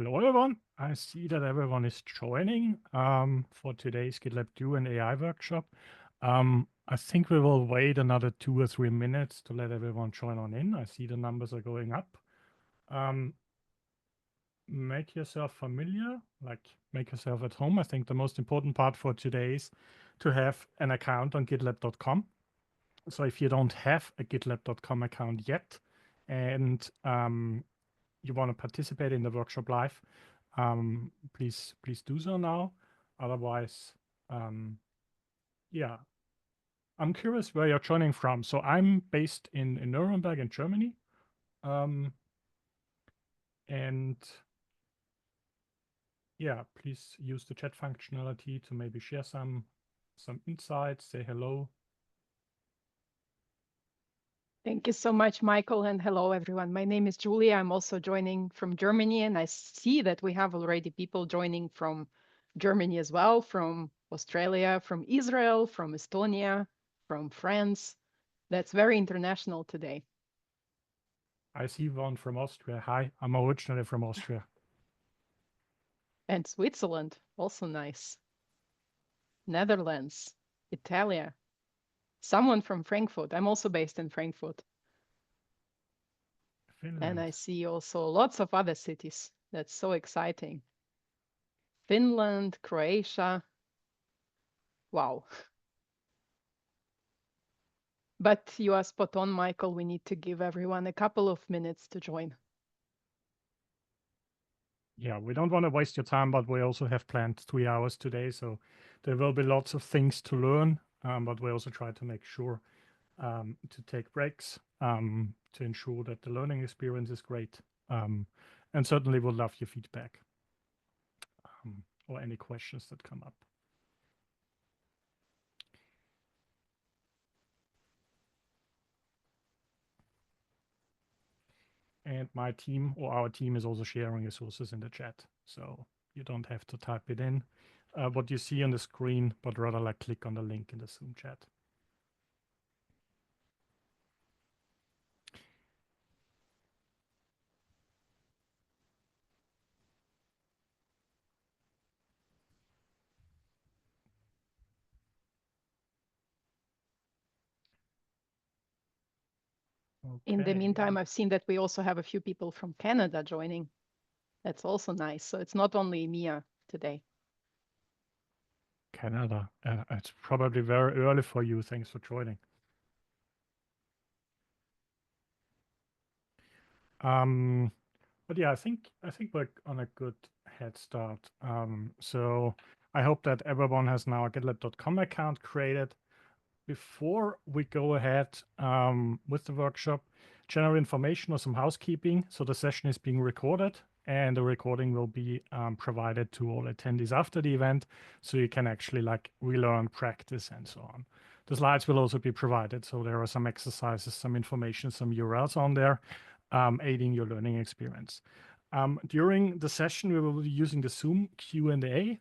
Hello, everyone. I see that everyone is joining for today's GitLab Duo and AI workshop. I think we will wait another 2 or 3 minutes to let everyone join on in. I see the numbers are going up. Make yourself familiar, like make yourself at home. I think the most important part for today is to have an account on gitlab.com. So if you don't have a gitlab.com account yet and you want to participate in the workshop live, please do so now. Otherwise, yeah, I'm curious where you're joining from. So I'm based in Nuremberg in Germany, and yeah, please use the chat functionality to maybe share some insights, say hello. Thank you so much, Michael, and hello, everyone. My name is Julia. I'm also joining from Germany, and I see that we have already people joining from Germany as well, from Australia, from Israel, from Estonia, from France. That's very international today. I see one from Austria. Hi, I'm originally from Austria. And Switzerland, also nice. Netherlands, Italia. Someone from Frankfurt. I'm also based in Frankfurt. Finland. And I see also lots of other cities. That's so exciting. Finland, Croatia. Wow. But you are spot on, Michael. We need to give everyone a couple of minutes to join. Yeah, we don't want to waste your time, but we also have planned 3 hours today. So there will be lots of things to learn, but we also try to make sure to take breaks to ensure that the learning experience is great. And certainly would love your feedback or any questions that come up. And my team or our team is also sharing resources in the chat. So you don't have to type it in what you see on the screen, but rather like click on the link in the Zoom chat. In the meantime, I've seen that we also have a few people from Canada joining. That's also nice. So it's not only EMEA today. Canada. It's probably very early for you. Thanks for joining. But yeah, I think we're on a good head start. So I hope that everyone has now a GitLab.com account created. Before we go ahead with the workshop, general information or some housekeeping. So the session is being recorded, and the recording will be provided to all attendees after the event, so you can actually like relearn, practice, and so on. The slides will also be provided, so there are some exercises, some information, some URLs on there, aiding your learning experience. During the session, we will be using the Zoom Q&A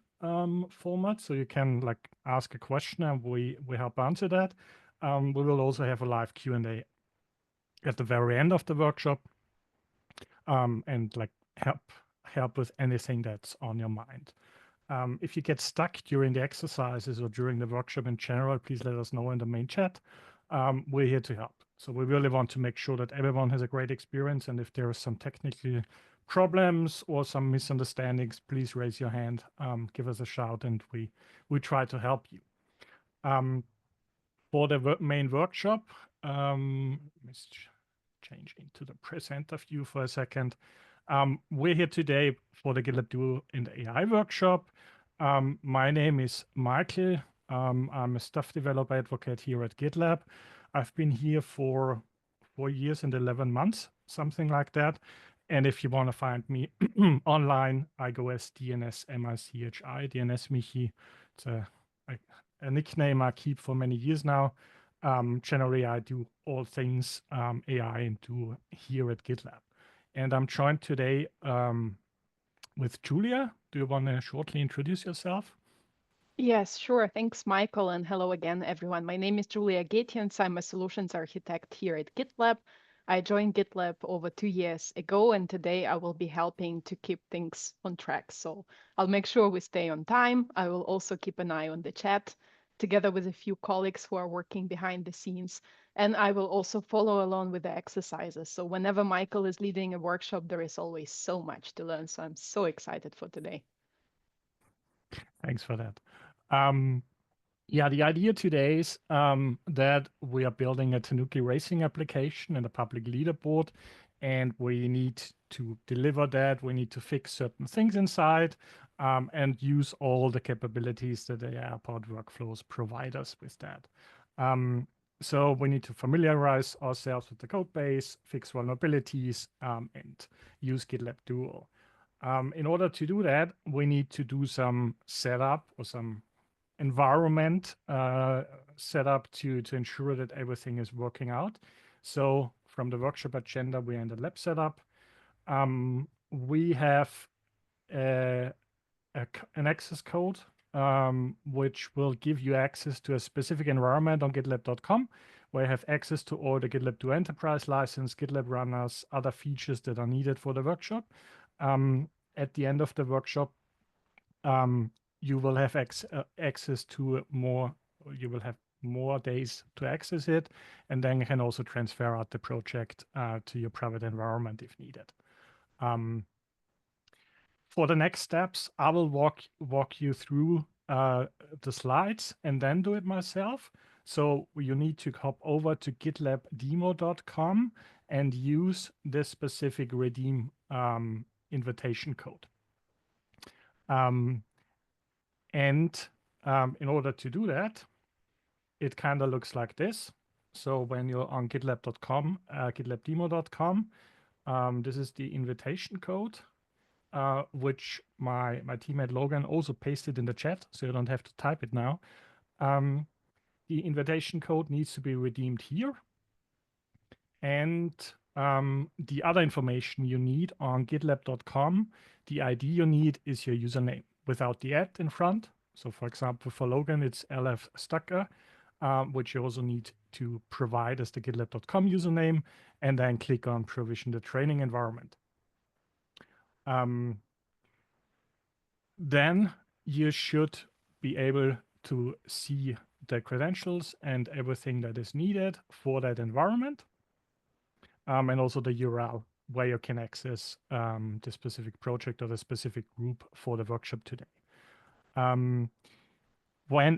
format, so you can like ask a question and we help answer that. We will also have a live Q&A at the very end of the workshop, and like help with anything that's on your mind. If you get stuck during the exercises or during the workshop in general, please let us know in the main chat. We're here to help. So we really want to make sure that everyone has a great experience, and if there are some technical problems or some misunderstandings, please raise your hand, give us a shout, and we try to help you. For the main workshop, let's change into the presenter view for a second. We're here today for the GitLab Duo in the AI workshop. My name is Michael. I'm a staff developer advocate here at GitLab. I've been here for 4 years and 11 months, something like that. And if you want to find me online, I go as DNS MICHI, DNS Michi. It's a nickname I keep for many years now. Generally, I do all things AI and do here at GitLab. And I'm joined today with Julia. Do you want to shortly introduce yourself? Yes, sure. Thanks, Michael. And hello again, everyone. My name is Julia Gatians. I'm a solutions architect here at GitLab. I joined GitLab over 2 years ago, and today I will be helping to keep things on track. So I'll make sure we stay on time. I will also keep an eye on the chat together with a few colleagues who are working behind the scenes. And I will also follow along with the exercises. So whenever Michael is leading a workshop, there is always so much to learn. So I'm so excited for today. Thanks for that. Yeah, the idea today is that we are building a Tanuki racing application and a public leaderboard, and we need to deliver that. We need to fix certain things inside and use all the capabilities that the airport workflows provide us with that. So we need to familiarize ourselves with the code base, fix vulnerabilities, and use GitLab Duo. In order to do that, we need to do some setup or some environment set up to ensure that everything is working out. So from the workshop agenda, we're in the lab setup. We have an access code which will give you access to a specific environment on gitlab.com, where you have access to all the GitLab Duo Enterprise license, GitLab runners, other features that are needed for the workshop. At the end of the workshop, you will have access to more, you will have more days to access it, and then you can also transfer out the project to your private environment if needed. For the next steps, I will walk you through the slides and then do it myself. So you need to hop over to gitlabdemo.com and use this specific redeem invitation code. And in order to do that, it kind of looks like this. So when you're on gitlab.com, gitlabdemo.com, this is the invitation code, which my teammate Logan also pasted in the chat, so you don't have to type it now. The invitation code needs to be redeemed here. And the other information you need on gitlab.com, the ID you need is your username without the @ in front. So for example, for Logan, it's LF Stucker, which you also need to provide as the gitlab.com username, and then click on provision the training environment. Then you should be able to see the credentials and everything that is needed for that environment, and also the URL where you can access the specific project or the specific group for the workshop today. When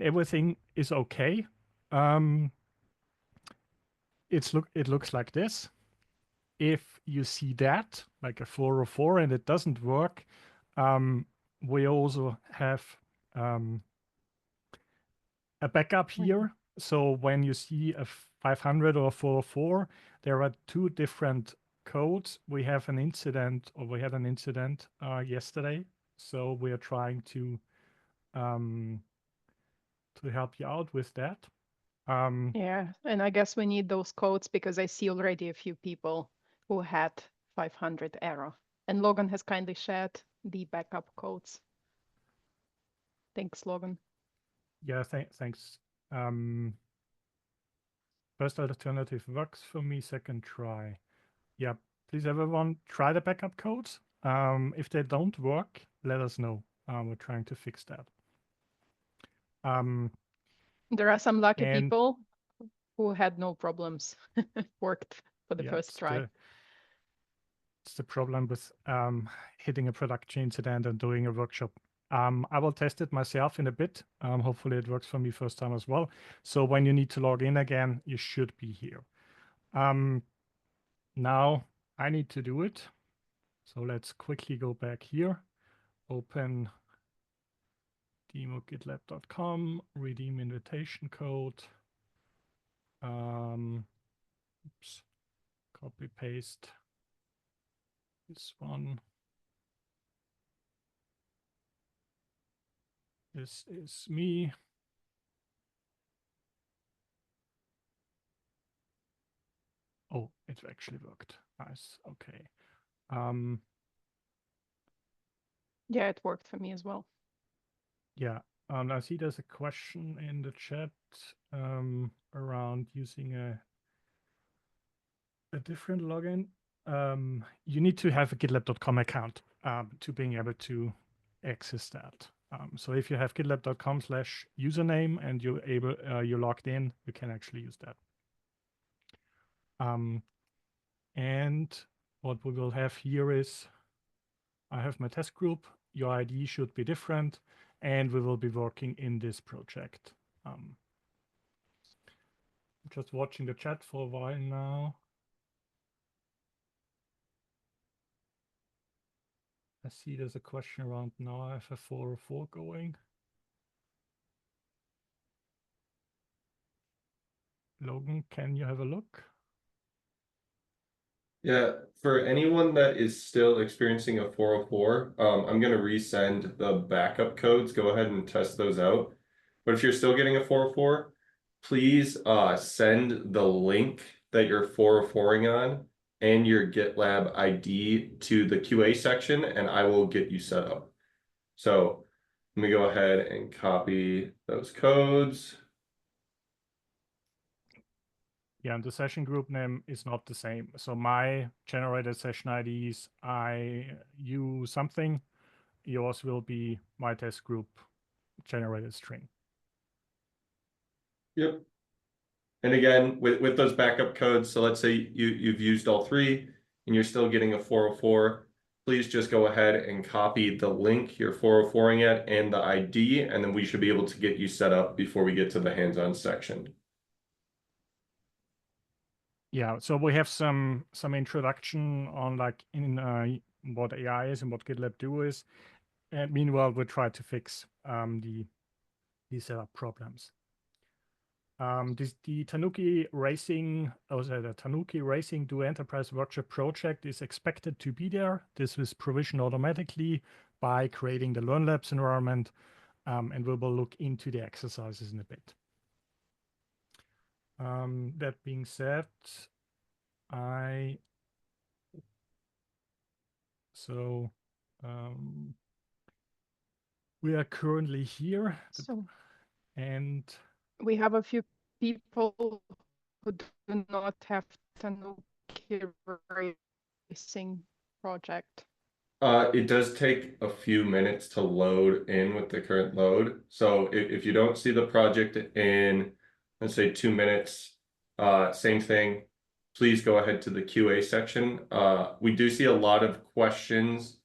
everything is okay, it looks like this. If you see that, like a 404, and it doesn't work, we also have a backup here. So when you see a 500 or 404, there are two different codes. We have an incident, or we had an incident yesterday. So we are trying to help you out with that. Yeah, and I guess we need those codes because I see already a few people who had 500 error. And Logan has kindly shared the backup codes. Thanks, Logan. Yeah, thanks. First alternative works for me, second try. Yeah, please everyone try the backup codes. If they don't work, let us know. We're trying to fix that. There are some lucky people who had no problems, worked for the first try. It's the problem with hitting a production incident and doing a workshop. I will test it myself in a bit. Hopefully it works for me first time as well. So when you need to log in again, you should be here. Now I need to do it. So let's quickly go back here, open demo.gitlab.com, redeem invitation code. Oops, copy paste this one. This is me. Oh, it actually worked. Nice. Okay. Yeah, it worked for me as well. Yeah. I see there's a question in the chat around using a a different login. You need to have a GitLab.com account to being able to access that. So if you have gitlab.com/username and you're logged in, you can actually use that. And what we will have here is I have my test group. Your ID should be different, and we will be working in this project. Just watching the chat for a while now. I see there's a question around now. I have a 404 going. Logan, can you have a look? Yeah, for anyone that is still experiencing a 404, I'm going to resend the backup codes. Go ahead and test those out. But if you're still getting a 404, please send the link that you're 404ing on and your GitLab ID to the QA section, and I will get you set up. So let me go ahead and copy those codes. Yeah, and the session group name is not the same. So my generated session IDs, I use something. Yours will be my test group generated string. Yep. And again, with those backup codes, so let's say you've used all three and you're still getting a 404, please just go ahead and copy the link you're 404ing at and the ID, and then we should be able to get you set up before we get to the hands-on section. Yeah, so we have some introduction on like in what AI is and what GitLab do is. And meanwhile, we try to fix the setup problems. The Tanuki Racing, the Tanuki Racing Do Enterprise Workshop project is expected to be there. This is provisioned automatically by creating the Learn Labs environment, and we will look into the exercises in a bit. That being said, we are currently here, and we have a few people who do not have Tanuki Racing project. It does take a few minutes to load in with the current load. So if you don't see the project in, let's say 2 minutes, same thing, please go ahead to the QA section. We do see a lot of questions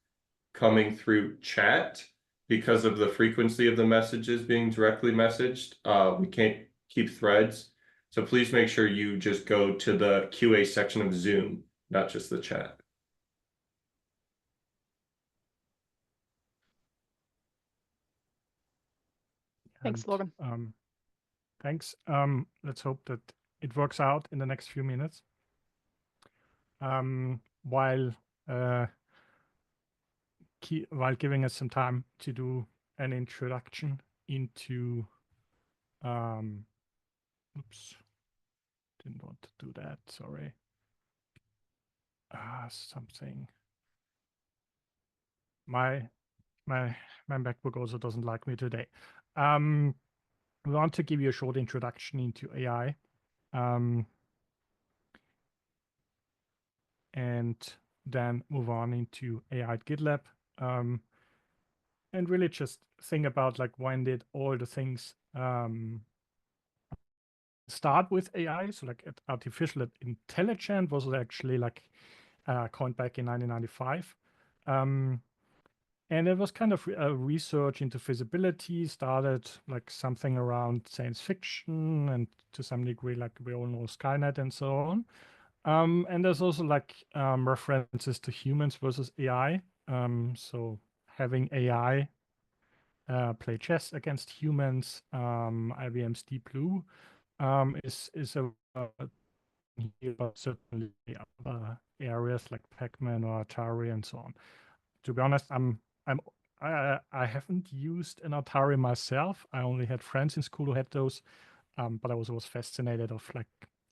coming through chat because of the frequency of the messages being directly messaged. We can't keep threads. So please make sure you just go to the QA section of Zoom, not just the chat. Thanks, Logan. Thanks. Let's hope that it works out in the next few minutes. While giving us some time to do an introduction into, oops, didn't want to do that, sorry. Something. My MacBook also doesn't like me today. We want to give you a short introduction into AI. And then move on into AI at GitLab. And really just think about like when did all the things start with AI? So like artificial intelligence was actually like coined back in 1995. And it was kind of a research into feasibility, started like something around science fiction and to some degree, like we all know Skynet and so on. And there's also like references to humans versus AI. So having AI play chess against humans, IBM's Deep Blue is a but certainly other areas like Pac-Man or Atari and so on. To be honest, I haven't used an Atari myself. I only had friends in school who had those, but I was always fascinated of like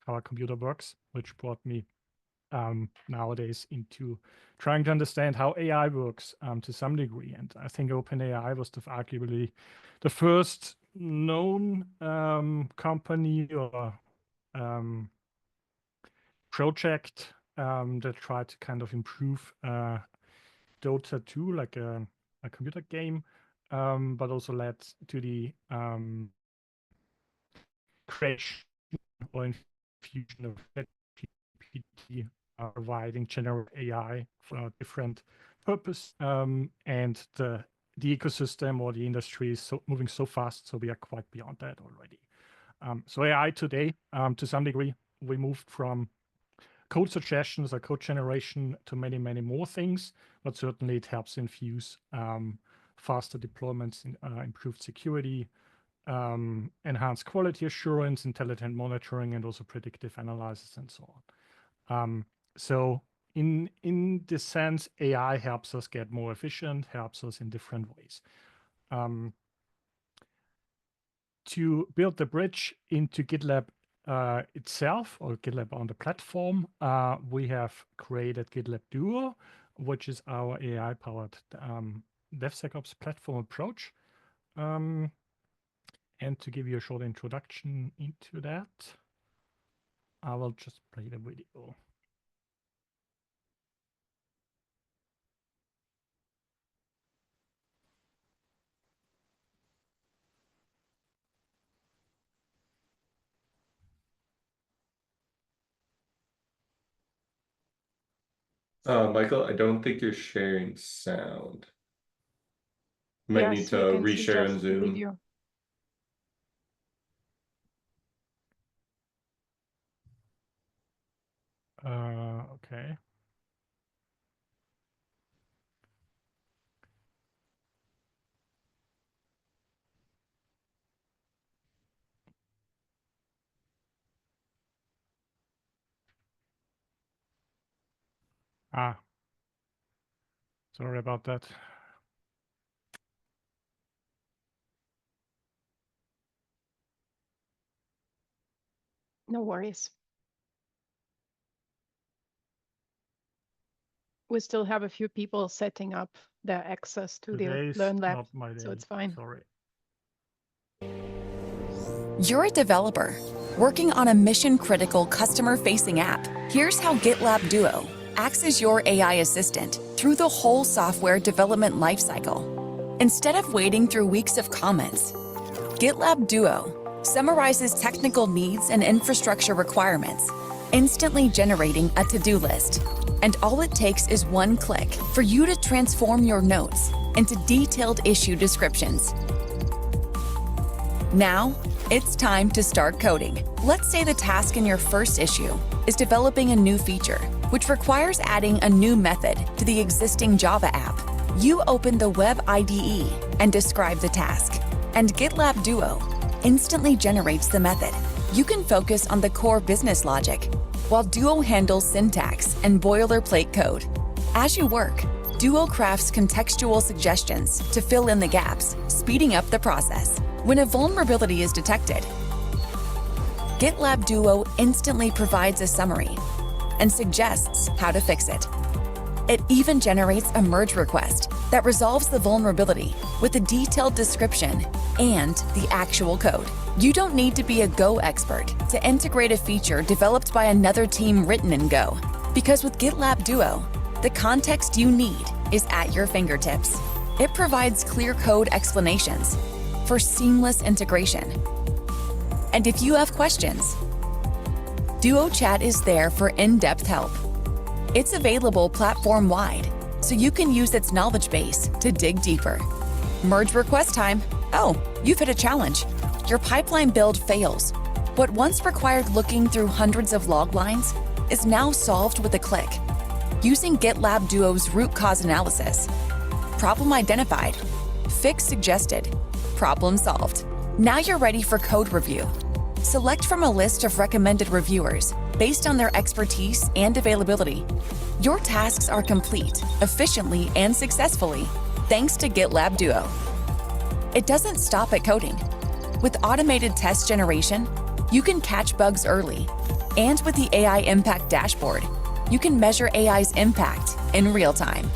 how a computer works, which brought me nowadays into trying to understand how AI works to some degree. And I think OpenAI was arguably the first known company or project that tried to kind of improve Dota 2, like a computer game, but also led to the creation or infusion of ChatGPT, providing general AI for a different purpose. And the ecosystem or the industry is moving so fast, so we are quite beyond that already. So AI today, to some degree, we moved from code suggestions or code generation to many, many more things, but certainly it helps infuse faster deployments, improved security, enhanced quality assurance, intelligent monitoring, and also predictive analysis and so on. So in this sense, AI helps us get more efficient, helps us in different ways. To build the bridge into GitLab itself, or GitLab on the platform, we have created GitLab Duo, which is our AI-powered DevSecOps platform approach. And to give you a short introduction into that, I will just play the video. Michael, I don't think you're sharing sound. You might need Yes, to we can see reshare just on the Zoom. video. Okay. Sorry about that. No worries. We still have a few people setting up their access to Today the is Learn Lab, not my day, so it's fine. Sorry. You're a developer working on a mission-critical customer-facing app. Here's how GitLab Duo acts as your AI assistant through the whole software development lifecycle. Instead of wading through weeks of comments, GitLab Duo summarizes technical needs and infrastructure requirements, instantly generating a to-do list. And all it takes is one click for you to transform your notes into detailed issue descriptions. Now, it's time to start coding. Let's say the task in your first issue is developing a new feature, which requires adding a new method to the existing Java app. You open the web IDE and describe the task, and GitLab Duo instantly generates the method. You can focus on the core business logic, while Duo handles syntax and boilerplate code. As you work, Duo crafts contextual suggestions to fill in the gaps, speeding up the process. When a vulnerability is detected, GitLab Duo instantly provides a summary and suggests how to fix it. It even generates a merge request that resolves the vulnerability with a detailed description and the actual code. You don't need to be a Go expert to integrate a feature developed by another team written in Go, because with GitLab Duo, the context you need is at your fingertips. It provides clear code explanations for seamless integration. And if you have questions, Duo Chat is there for in-depth help. It's available platform-wide, so you can use its knowledge base to dig deeper. Merge request time. Oh, you've hit a challenge. Your pipeline build fails. What once required looking through hundreds of log lines is now solved with a click, using GitLab Duo's root cause analysis. Problem identified. Fix suggested. Problem solved. Now you're ready for code review. Select from a list of recommended reviewers based on their expertise and availability. Your tasks are complete, efficiently and successfully, thanks to GitLab Duo. It doesn't stop at coding. With automated test generation, you can catch bugs early. And with the AI Impact Dashboard, you can measure AI's impact in real time.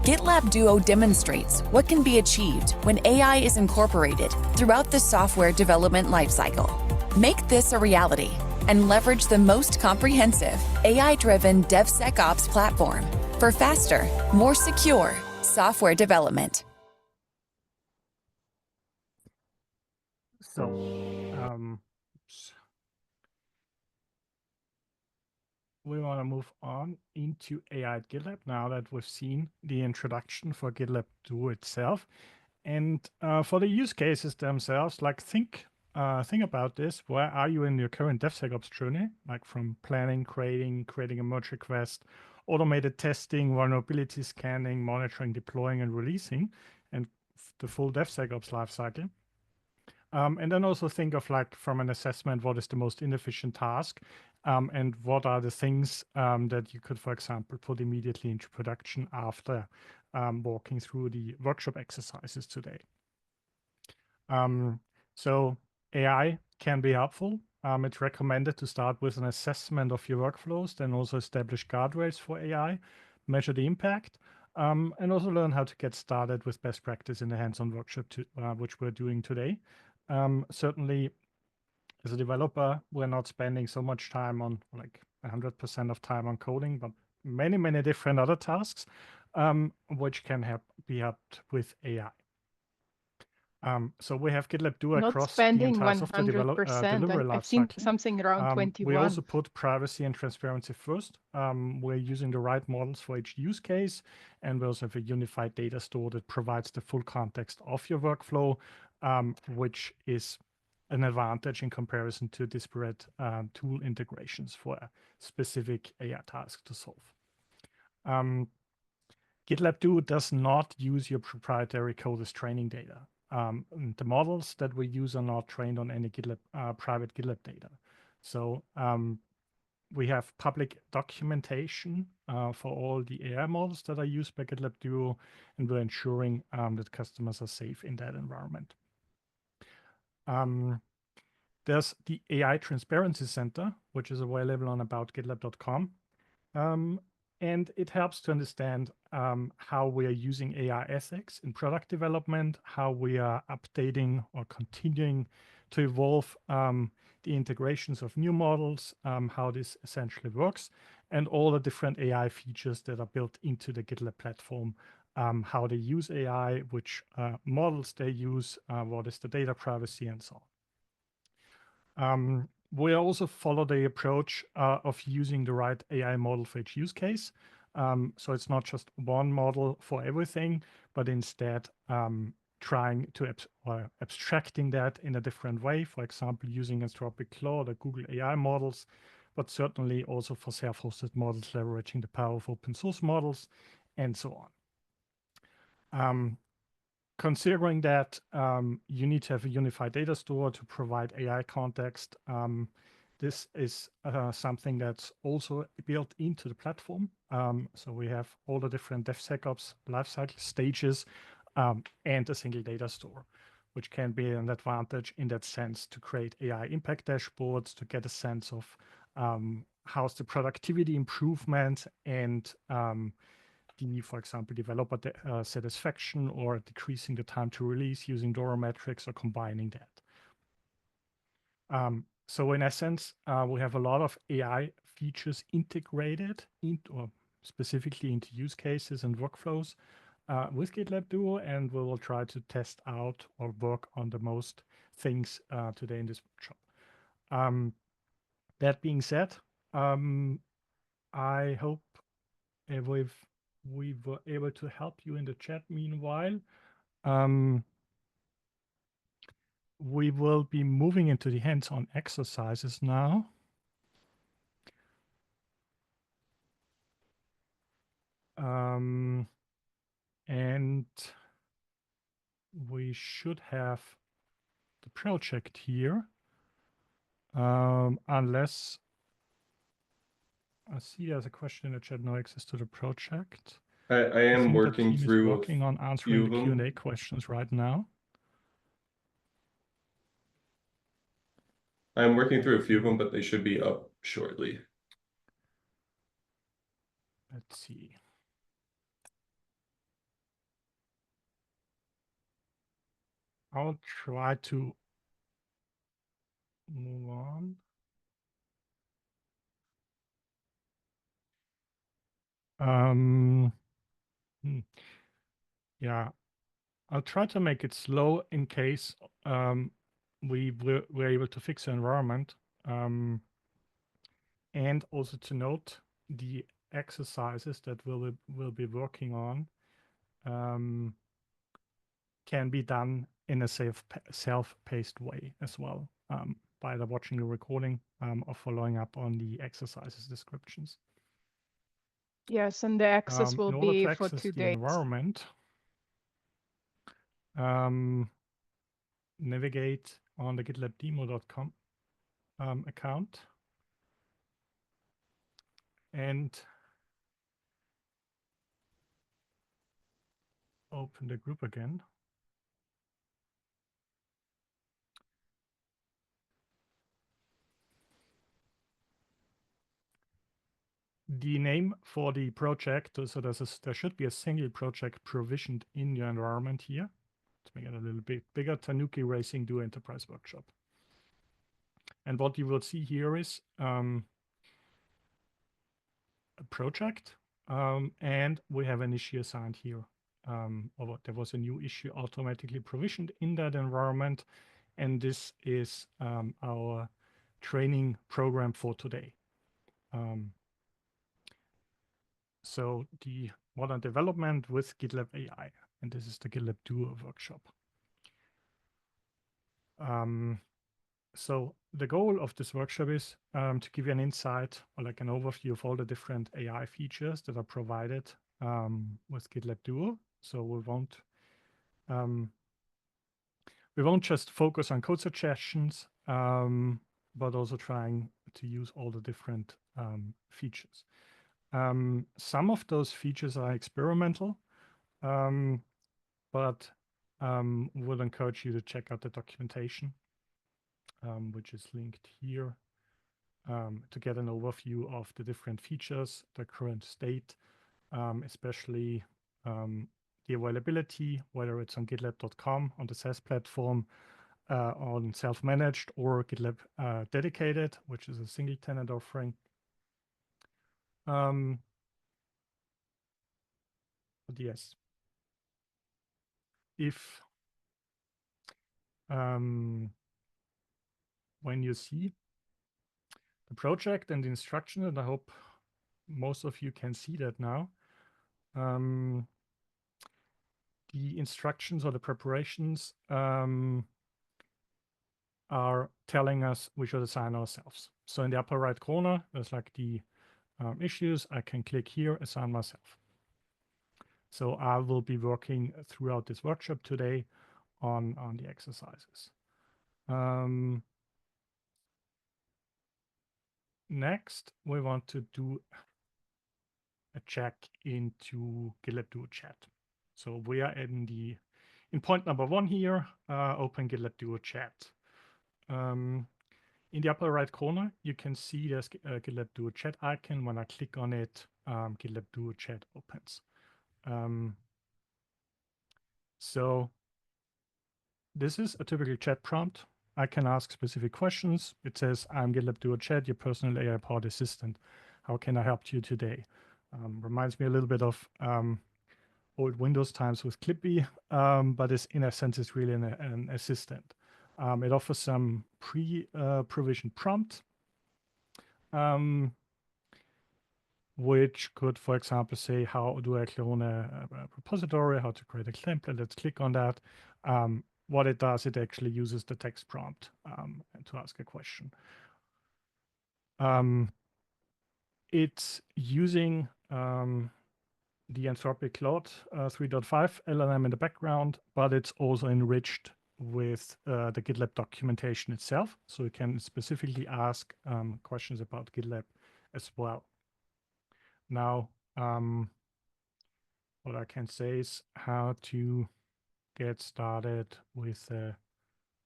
GitLab Duo demonstrates what can be achieved when AI is incorporated throughout the software development lifecycle. Make this a reality and leverage the most comprehensive AI-driven DevSecOps platform for faster, more secure software development. So, oops. We want to move on into AI at GitLab now that we've seen the introduction for GitLab Duo itself. And for the use cases themselves, like think about this. Where are you in your current DevSecOps journey? Like from planning, creating a merge request, automated testing, vulnerability scanning, monitoring, deploying, and releasing, and the full DevSecOps lifecycle. And then also think of like from an assessment, what is the most inefficient task, and what are the things that you could, for example, put immediately into production after walking through the workshop exercises today. So AI can be helpful. It's recommended to start with an assessment of your workflows, then also establish guardrails for AI, measure the impact, and also learn how to get started with best practice in the hands-on workshop, which we're doing today. Certainly, as a developer, we're not spending so much time on like 100% of time on coding, but many different other tasks, which can be helped with AI. So we have GitLab Duo Not across the spending entire software 100%. delivery I've seen lifecycle. something around 21. We also put privacy and transparency first. We're using the right models for each use case, and we also have a unified data store that provides the full context of your workflow, which is an advantage in comparison to disparate tool integrations for a specific AI task to solve. GitLab Duo does not use your proprietary code as training data. The models that we use are not trained on any GitLab private GitLab data. So we have public documentation for all the AI models that are used by GitLab Duo, and we're ensuring that customers are safe in that environment. There's the AI Transparency Center, which is available on aboutgitlab.com. And it helps to understand how we are using AI ethics in product development, how we are updating or continuing to evolve the integrations of new models, how this essentially works, and all the different AI features that are built into the GitLab platform, how they use AI, which models they use, what is the data privacy, and so on. We also follow the approach of using the right AI model for each use case. So it's not just one model for everything, but instead trying to abstracting that in a different way. For example, using Anthropic Claude or Google AI models, but certainly also for self-hosted models, leveraging the power of open source models, and so on. Considering that you need to have a unified data store to provide AI context, this is something that's also built into the platform. So we have all the different DevSecOps lifecycle stages and a single data store, which can be an advantage in that sense to create AI impact dashboards, to get a sense of how's the productivity improvement and for example, developer satisfaction, or decreasing the time to release using DORA metrics, or combining that. So in essence, we have a lot of AI features integrated or specifically into use cases and workflows with GitLab Duo, and we will try to test out or work on the most things today in this workshop. That being said, I hope we were able to help you in the chat meanwhile. We will be moving into the hands-on exercises now. And we should have the project here, unless I see there's a question in the chat, no access to the project. I am think working the team through is working on answering the few of them. Q&A questions right now. I'm working through a few of them, but they should be up shortly. Let's see. I'll try to move on. Yeah, I'll try to make it slow in case we're able to fix the environment. And also to note the exercises that we'll be working on can be done in a self-paced way as well, by either watching the recording or following up on the exercises descriptions. Yes, and the access will in order be to for access 2 the days. environment, navigate on the GitLabDemo.com account and open the group again. The name for the project, so there should be a single project provisioned in your environment here. Let's make it a little bit bigger. Tanuki Racing Duo Enterprise Workshop. And what you will see here is a project, and we have an issue assigned here. Or there was a new issue automatically provisioned in that environment, and this is our training program for today. So the modern development with GitLab AI, and this is the GitLab Duo workshop. So the goal of this workshop is to give you an insight or like an overview of all the different AI features that are provided with GitLab Duo. So we won't just focus on code suggestions, but also trying to use all the different features. Some of those features are experimental, but would encourage you to check out the documentation, which is linked here, to get an overview of the different features, the current state, especially the availability, whether it's on GitLab.com, on the SaaS platform, on self-managed or GitLab dedicated, which is a single tenant offering. But yes, if when you see the project and the instruction, and I hope most of you can see that now, the instructions or the preparations are telling us we should assign ourselves. So in the upper right corner, there's like the issues. I can click here, assign myself. So I will be working throughout this workshop today on the exercises. Next, we want to do a check into GitLab Duo chat. So we are in point number 1 here, open GitLab Duo chat. In the upper right corner, you can see there's a GitLab Duo chat icon. When I click on it, GitLab Duo chat opens. So this is a typical chat prompt. I can ask specific questions. It says, I'm GitLab Duo chat, your personal AI-powered assistant. How can I help you today? Reminds me a little bit of old Windows times with Clippy, but in a sense, it's really an assistant. It offers some pre-provisioned prompt, which could, for example, say, how do I clone a repository, how to create a template. Let's click on that. What it does, it actually uses the text prompt to ask a question. It's using the Anthropic Claude 3.5 LLM in the background, but it's also enriched with the GitLab documentation itself. So you can specifically ask questions about GitLab as well. Now, what I can say is how to get started with a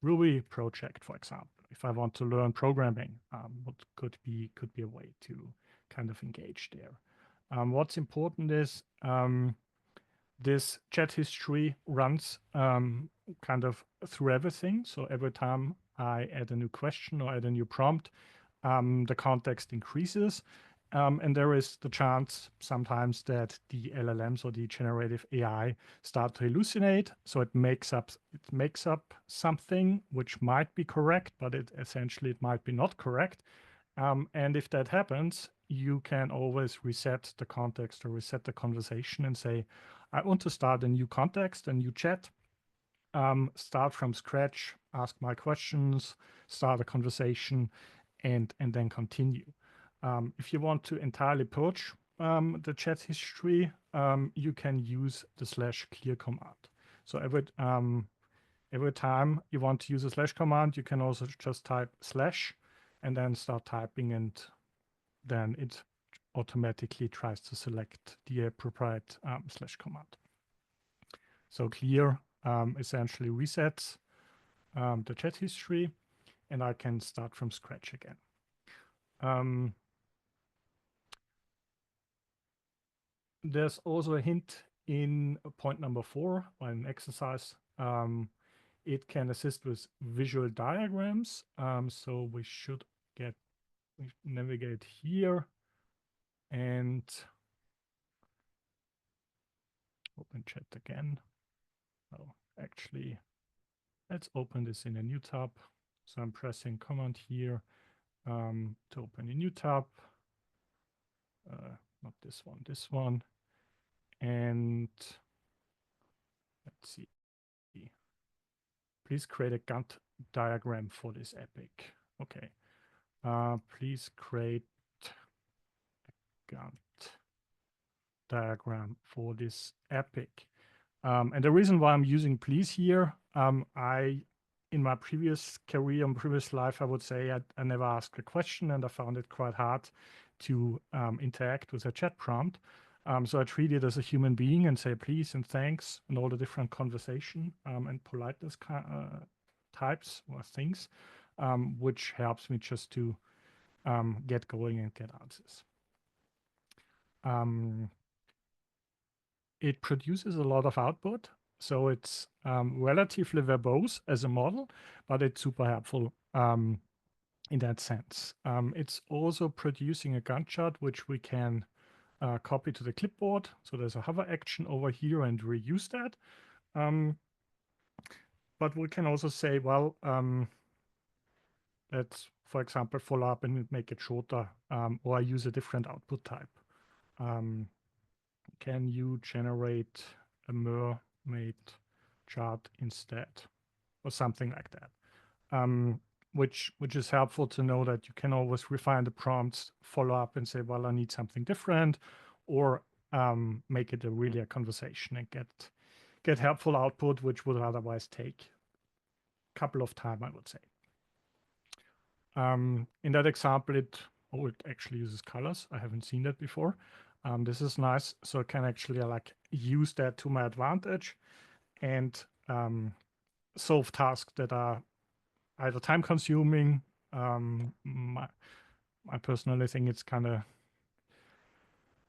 Ruby project, for example. If I want to learn programming, what could be a way to kind of engage there. What's important is this chat history runs kind of through everything. So every time I add a new question or add a new prompt, the context increases. And there is the chance sometimes that the LLMs or the generative AI start to hallucinate. So it makes up something which might be correct, but it might be not correct. And if that happens, you can always reset the context or reset the conversation and say, I want to start a new context, a new chat, start from scratch, ask my questions, start a conversation, and then continue. If you want to entirely purge the chat history, you can use the /clear command. So every time you want to use a / command, you can also just type / and then start typing, and then it automatically tries to select the appropriate / command. So clear essentially resets the chat history, and I can start from scratch again. There's also a hint in point number 4 by an exercise. It can assist with visual diagrams. So we should navigate here and open chat again. Oh, actually, let's open this in a new tab. So I'm pressing Command here to open a new tab. Not this one, this one. And let's see. Please create a Gantt diagram for this epic. Okay. Please create a Gantt diagram for this epic. And the reason why I'm using please here, in my previous career, in previous life, I would say I never asked a question, and I found it quite hard to interact with a chat prompt. So I treat it as a human being and say please and thanks and all the different conversation and politeness types or things, which helps me just to get going and get answers. It produces a lot of output, so it's relatively verbose as a model, but it's super helpful in that sense. It's also producing a Gantt chart, which we can copy to the clipboard. So there's a hover action over here and reuse that. But we can also say, well, let's, for example, follow up and make it shorter, or use a different output type. Can you generate a mermaid chart instead, or something like that? Which is helpful to know that you can always refine the prompts, follow up and say, well, I need something different, or make it really a conversation and get helpful output, which would otherwise take a couple of time, I would say. In that example, it actually uses colors. I haven't seen that before. This is nice. So I can actually use that to my advantage and solve tasks that are either time consuming. I personally think it's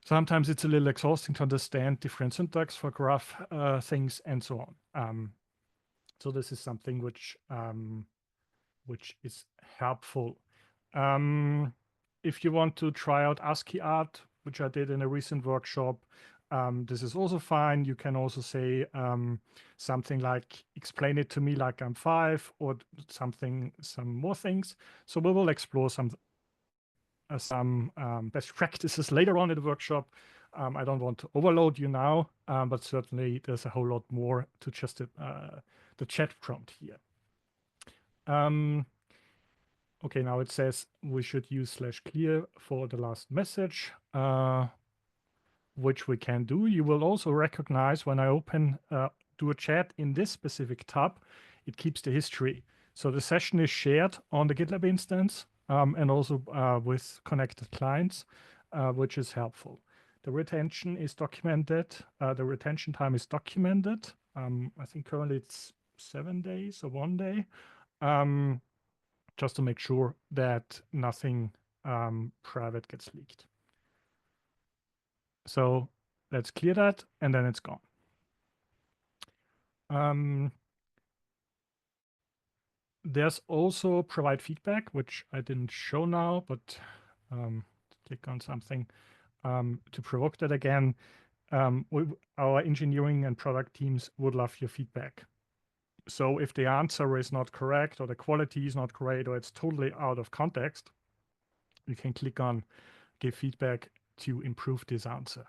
sometimes it's a little exhausting to understand different syntax for graph things and so on. So this is something which is helpful. If you want to try out ASCII art, which I did in a recent workshop, this is also fine. You can also say something like, explain it to me like I'm 5, or some more things. So we will explore some best practices later on in the workshop. I don't want to overload you now, but certainly there's a whole lot more to just the chat prompt here. Okay, now it says we should use /clear for the last message, which we can do. You will also recognize when I open do a chat in this specific tab, it keeps the history. So the session is shared on the GitLab instance and also with connected clients, which is helpful. The retention is documented. The retention time is documented. I think currently it's 7 days or 1 day. Just to make sure that nothing private gets leaked. So let's clear that, and then it's gone. There's also provide feedback, which I didn't show now, but click on something to provoke that again. Our engineering and product teams would love your feedback. So if the answer is not correct or the quality is not great or it's totally out of context, you can click on give feedback to improve this answer.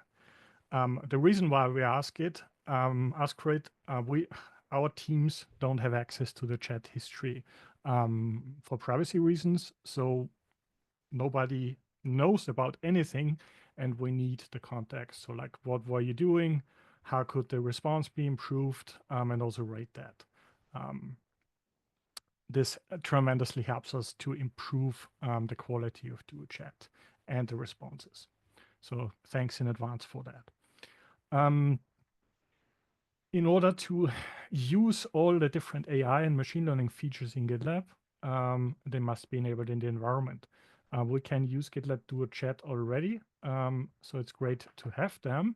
The reason why we ask for it, our teams don't have access to the chat history for privacy reasons. So nobody knows about anything, and we need the context. So like, what were you doing? How could the response be improved? And also rate that. This tremendously helps us to improve the quality of Duo Chat and the responses. So thanks in advance for that. In order to use all the different AI and machine learning features in GitLab, they must be enabled in the environment. We can use GitLab Duo Chat already, so it's great to have them.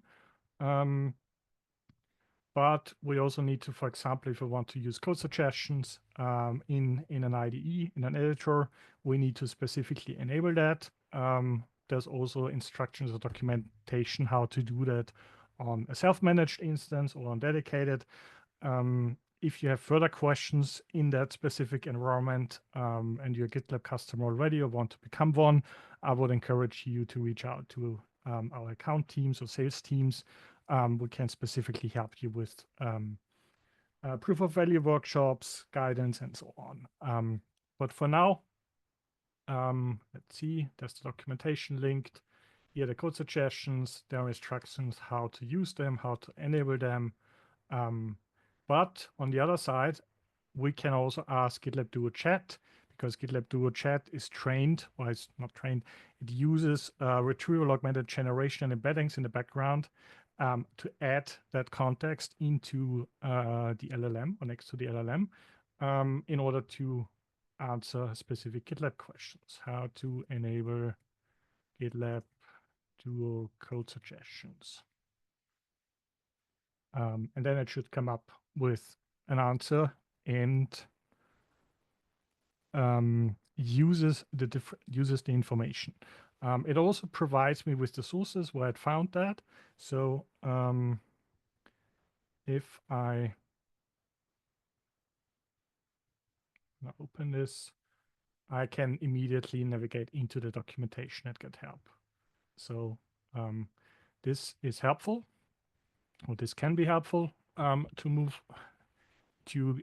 But we also need to, for example, if we want to use code suggestions in an IDE, in an editor, we need to specifically enable that. There's also instructions or documentation how to do that on a self-managed instance or on dedicated. If you have further questions in that specific environment and you're a GitLab customer already or want to become one, I would encourage you to reach out to our account teams or sales teams. We can specifically help you with proof of value workshops, guidance, and so on. But for now, let's see, there's the documentation linked. Here are the code suggestions. There are instructions how to use them, how to enable them. But on the other side, we can also ask GitLab Duo Chat, because GitLab Duo Chat is trained, or it's not trained, it uses retrieval augmented generation and embeddings in the background to add that context into the LLM or next to the LLM in order to answer specific GitLab questions. How to enable GitLab Duo code suggestions. And then it should come up with an answer and uses the information. It also provides me with the sources where it found that. So if I open this, I can immediately navigate into the documentation at GitHub. So this is helpful, or this can be helpful to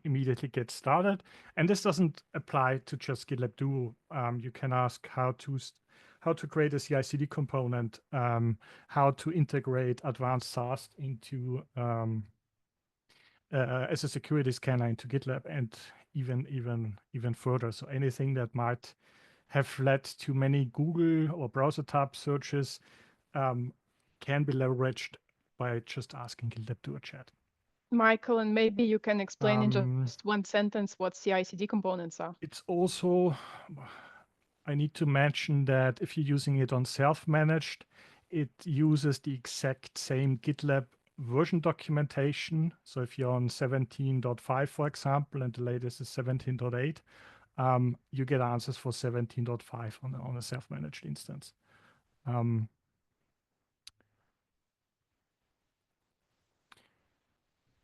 immediately get started. And this doesn't apply to just GitLab Duo. You can ask how to create a CI/CD component, how to integrate advanced SAST into as a security scanner into GitLab, and even further. So anything that might have led to many Google or browser tab searches can be leveraged by just asking GitLab Duo Chat. Michael, and maybe you can explain in just one sentence what CI/CD components are. It's also, I need to mention that if you're using it on self-managed, it uses the exact same GitLab version documentation. So if you're on 17.5, for example, and the latest is 17.8, you get answers for 17.5 on a self-managed instance.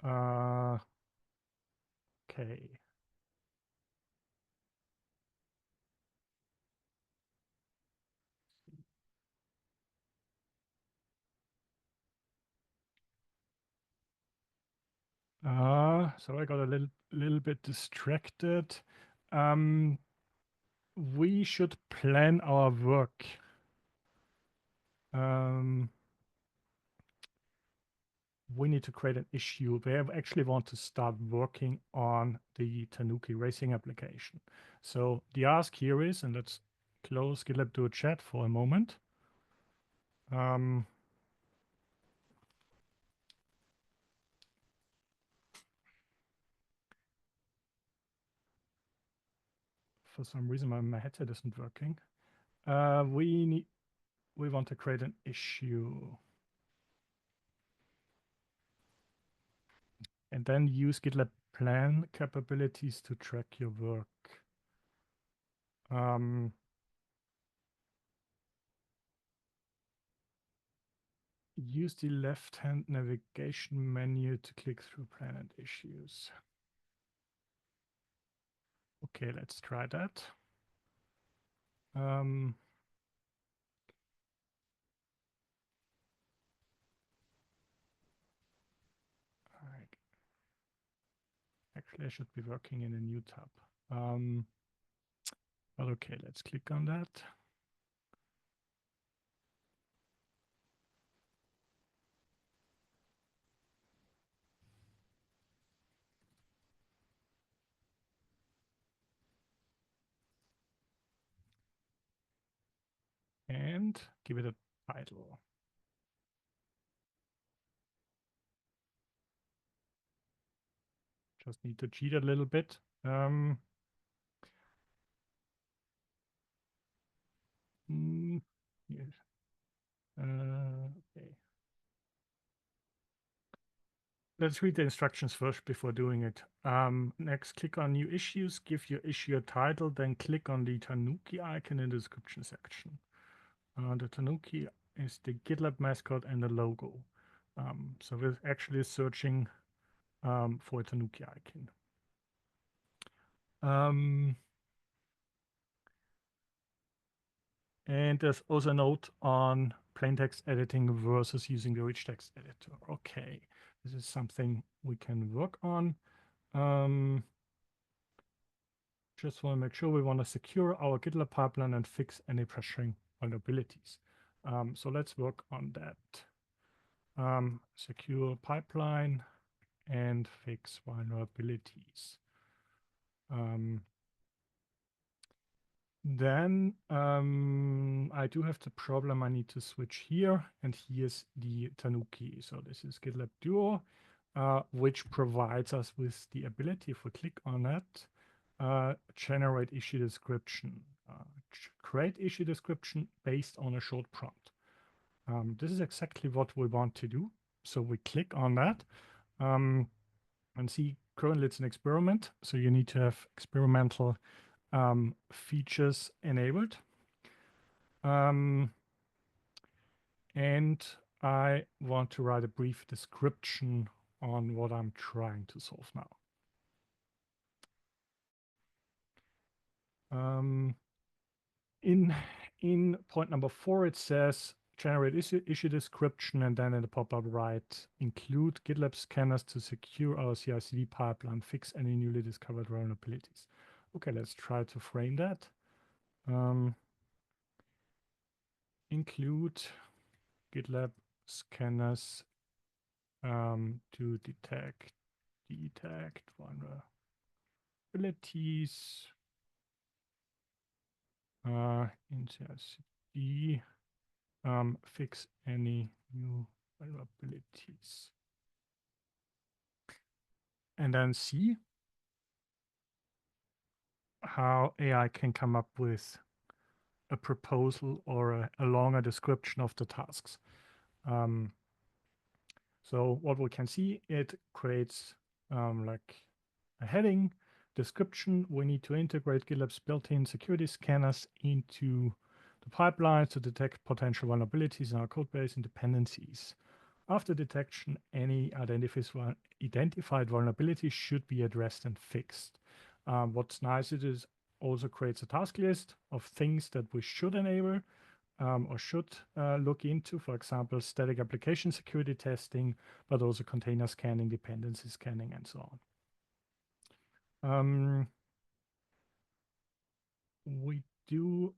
Okay. So I got a little bit distracted. We should plan our work. We need to create an issue. We actually want to start working on the Tanuki racing application. So the ask here is, and let's close GitLab Duo Chat for a moment. For some reason, my headset isn't working. We want to create an issue. And then use GitLab plan capabilities to track your work. use the left-hand navigation menu to click through planned issues. Okay, let's try that. Actually, I should be working in a new tab. But okay, let's click on that. And give it a title. Just need to cheat a little bit. Yes. Okay. Let's read the instructions first before doing it. Next, click on New Issues, give your issue a title, then click on the Tanuki icon in the description section. The Tanuki is the GitLab mascot and the logo. So we're actually searching for a Tanuki icon. And there's also a note on plain text editing versus using the rich text editor. Okay, this is something we can work on. Just want to make sure we want to secure our GitLab pipeline and fix any pressuring vulnerabilities. So let's work on that. Secure pipeline and fix vulnerabilities. Then I do have the problem. I need to switch here, and here's the Tanuki. So this is GitLab Duo, which provides us with the ability, if we click on that, generate issue description, create issue description based on a short prompt. This is exactly what we want to do. So we click on that and see currently it's an experiment. So you need to have experimental features enabled. And I want to write a brief description on what I'm trying to solve now. In point number 4, it says generate issue description, and then in the pop-up write include GitLab scanners to secure our CI/CD pipeline, fix any newly discovered vulnerabilities. Okay, let's try to frame that. Include GitLab scanners to detect vulnerabilities in CI/CD, fix any new vulnerabilities, and then see how AI can come up with a proposal or a longer description of the tasks. So what we can see, it creates like a heading, description. We need to integrate GitLab's built-in security scanners into the pipeline to detect potential vulnerabilities in our code base and dependencies. After detection, any identified vulnerabilities should be addressed and fixed. What's nice, it is also creates a task list of things that we should enable or should look into, for example, static application security testing, but also container scanning, dependency scanning, and so on. We do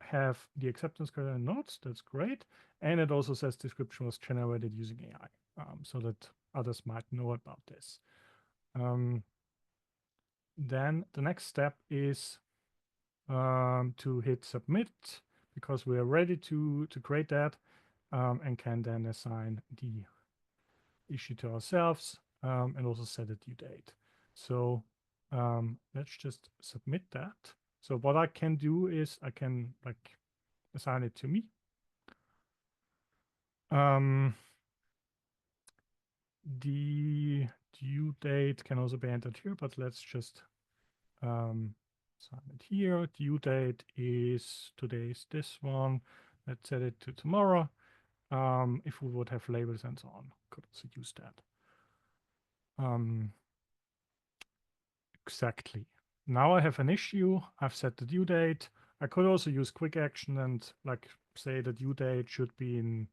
have the acceptance criteria notes. That's great. And it also says description was generated using AI, so that others might know about this. Then the next step is to hit submit, because we are ready to create that and can then assign the issue to ourselves and also set a due date. So let's just submit that. So what I can do is I can like assign it to me. The due date can also be entered here, but let's just assign it here. Due date is today's this one. Let's set it to tomorrow. if we would have labels and so on. Could also use that. Exactly. Now I have an issue. I've set the due date. I could also use quick action and like say the due date should be in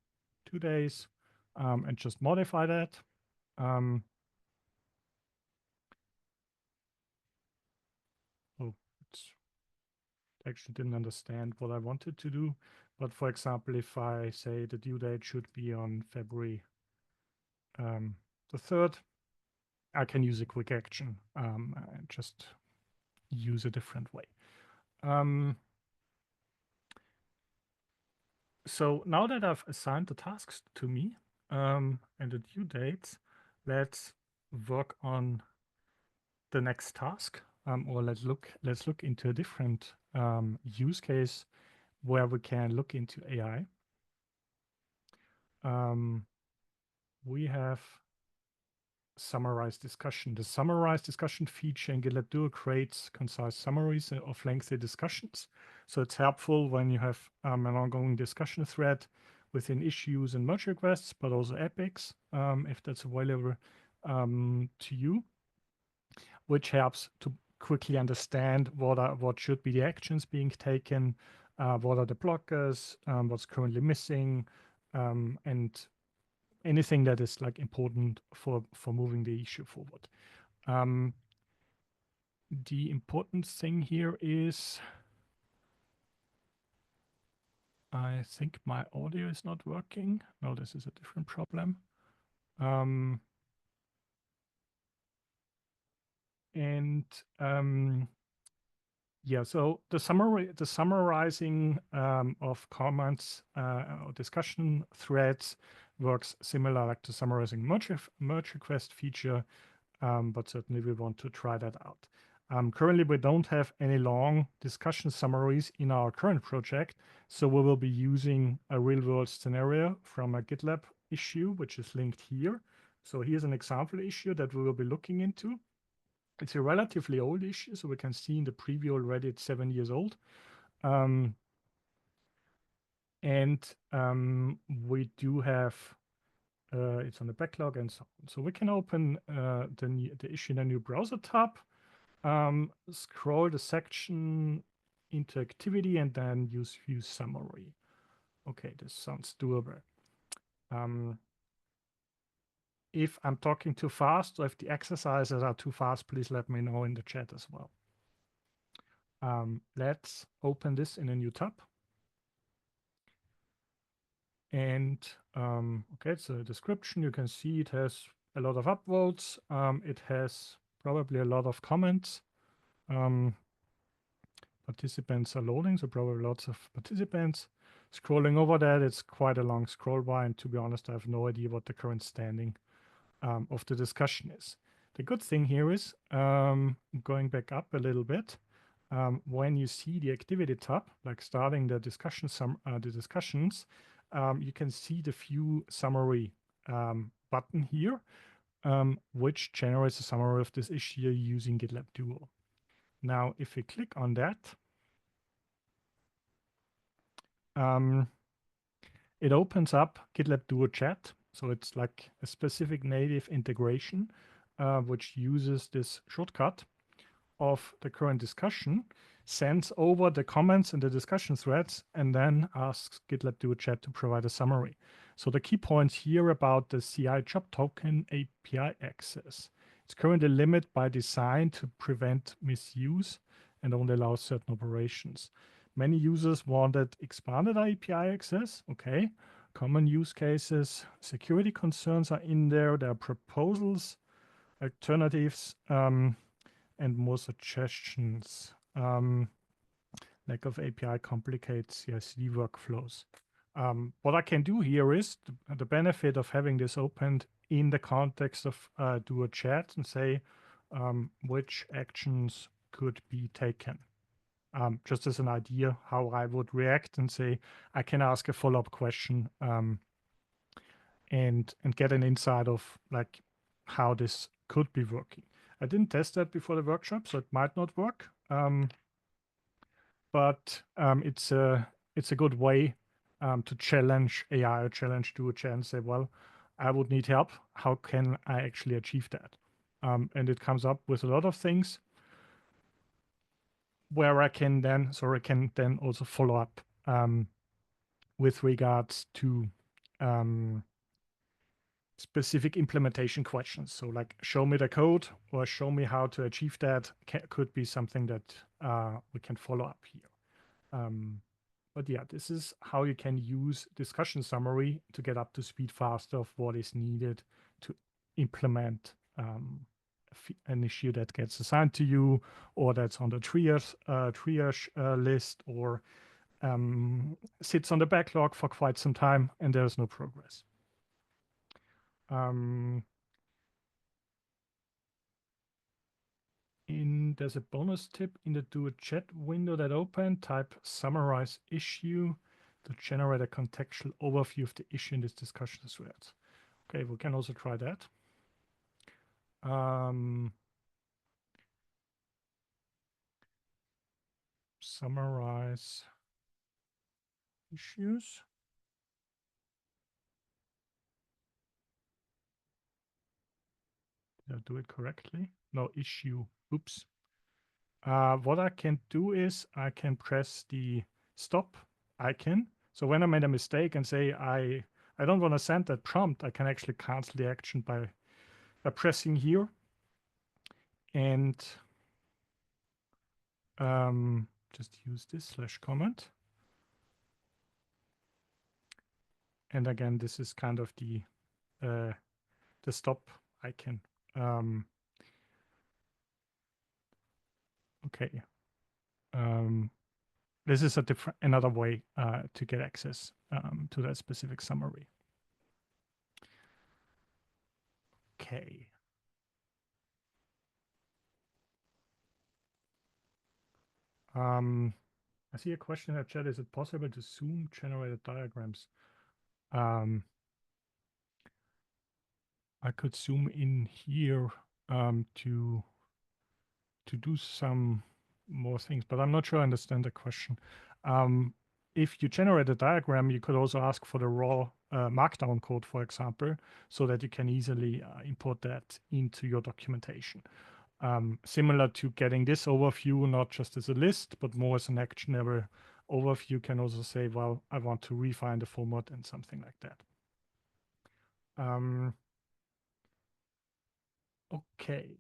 2 days, and just modify that. Oh, it actually didn't understand what I wanted to do. But for example, if I say the due date should be on February the 3rd, I can use a quick action and just use a different way. So now that I've assigned the tasks to me and the due dates, let's work on the next task, or let's look into a different use case where we can look into AI. We have summarized discussion. The summarized discussion feature in GitLab Duo creates concise summaries of lengthy discussions. So it's helpful when you have an ongoing discussion thread within issues and merge requests, but also epics, if that's available to you, which helps to quickly understand what should be the actions being taken, what are the blockers, what's currently missing, and anything that is like important for moving the issue forward. The important thing here is, I think my audio is not working. No, this is a different problem. Yeah, so the summarizing of comments or discussion threads works similar like the summarizing merge request feature, but certainly we want to try that out. Currently, we don't have any long discussion summaries in our current project, so we will be using a real-world scenario from a GitLab issue, which is linked here. So here's an example issue that we will be looking into. It's a relatively old issue, so we can see in the preview already it's 7 years old. We do have, it's on the backlog and so on. So we can open the issue in a new browser tab, scroll the section into activity, and then use view summary. Okay, this sounds doable. If I'm talking too fast or if the exercises are too fast, please let me know in the chat as well. Let's open this in a new tab. And okay, it's a description. You can see it has a lot of upvotes. It has probably a lot of comments. Participants are loading, so probably lots of participants. Scrolling over that, it's quite a long scroll bar, and to be honest, I have no idea what the current standing of the discussion is. The good thing here is, going back up a little bit, when you see the activity tab, like starting the discussions, you can see the view summary button here, which generates a summary of this issue using GitLab Duo. Now, if we click on that, it opens up GitLab Duo Chat. So it's like a specific native integration, which uses this shortcut of the current discussion, sends over the comments and the discussion threads, and then asks GitLab Duo Chat to provide a summary. So the key points here about the CI job token API access. It's currently limited by design to prevent misuse and only allows certain operations. Many users wanted expanded API access. Okay. Common use cases, security concerns are in there. There are proposals, alternatives, and more suggestions. Lack of API complicates CI/CD workflows. What I can do here is the benefit of having this opened in the context of Duo Chat and say which actions could be taken. Just as an idea how I would react and say, I can ask a follow-up question and get an insight of like how this could be working. I didn't test that before the workshop, so it might not work. But it's a good way to challenge AI or challenge DuoChat and say, well, I would need help. How can I actually achieve that? And it comes up with a lot of things where I can then also follow up with regards to specific implementation questions. So like, show me the code or show me how to achieve that could be something that we can follow up here. But yeah, this is how you can use discussion summary to get up to speed faster of what is needed to implement an issue that gets assigned to you, or that's on the triage list, or sits on the backlog for quite some time and there's no progress. There's a bonus tip in the DuoChat window that opened. Type summarize issue to generate a contextual overview of the issue in this discussion thread. Okay, we can also try that. Summarize issues. Did I do it correctly? No, issue. Oops. What I can do is I can press the stop icon. So when I made a mistake and say I don't want to send that prompt, I can actually cancel the action by pressing here and just use this /comment. And again, this is kind of the stop icon. Okay. This is another way to get access to that specific summary. Okay. I see a question in the chat. Is it possible to zoom generated diagrams? I could zoom in here to do some more things, but I'm not sure I understand the question. If you generate a diagram, you could also ask for the raw markdown code, for example, so that you can easily import that into your documentation. Similar to getting this overview, not just as a list, but more as an actionable overview, can also say, well, I want to refine the format and something like that. Okay.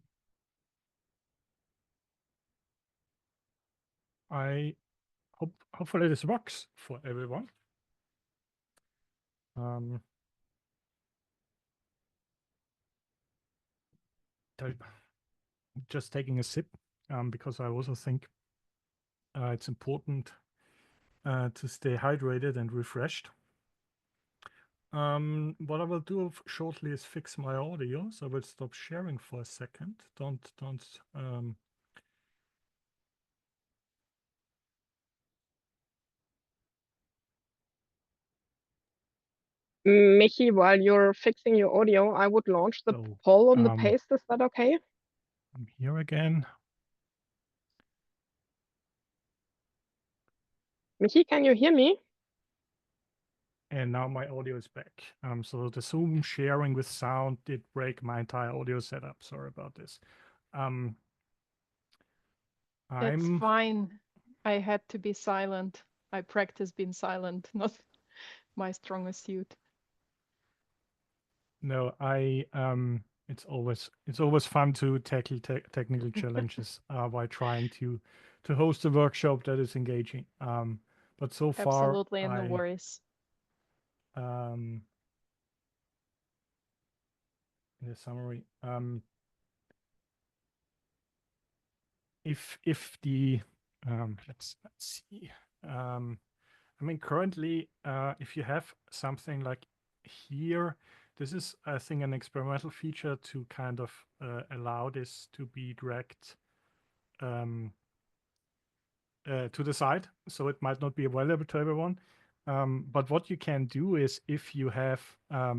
Hopefully this works for everyone. Just taking a sip because I also think it's important to stay hydrated and refreshed. What I will do shortly is fix my audio, so I will stop sharing for a second. Don't Michi, while you're fixing your audio, I would launch the poll on the paste. Is that okay? I'm here again. Michi, can you hear me? And now my audio is back. So the Zoom sharing with sound did break my entire audio setup. Sorry about this. It's fine. I had to be silent. I practice being silent, not my strongest suit. No, it's always fun to tackle technical challenges while trying to host a workshop that is engaging. But so far, absolutely, and no worries. In the summary, if the let's see. I mean, currently, if you have something like here, this is, I think, an experimental feature to kind of allow this to be dragged to the side. So it might not be available to everyone. But what you can do is, if you have a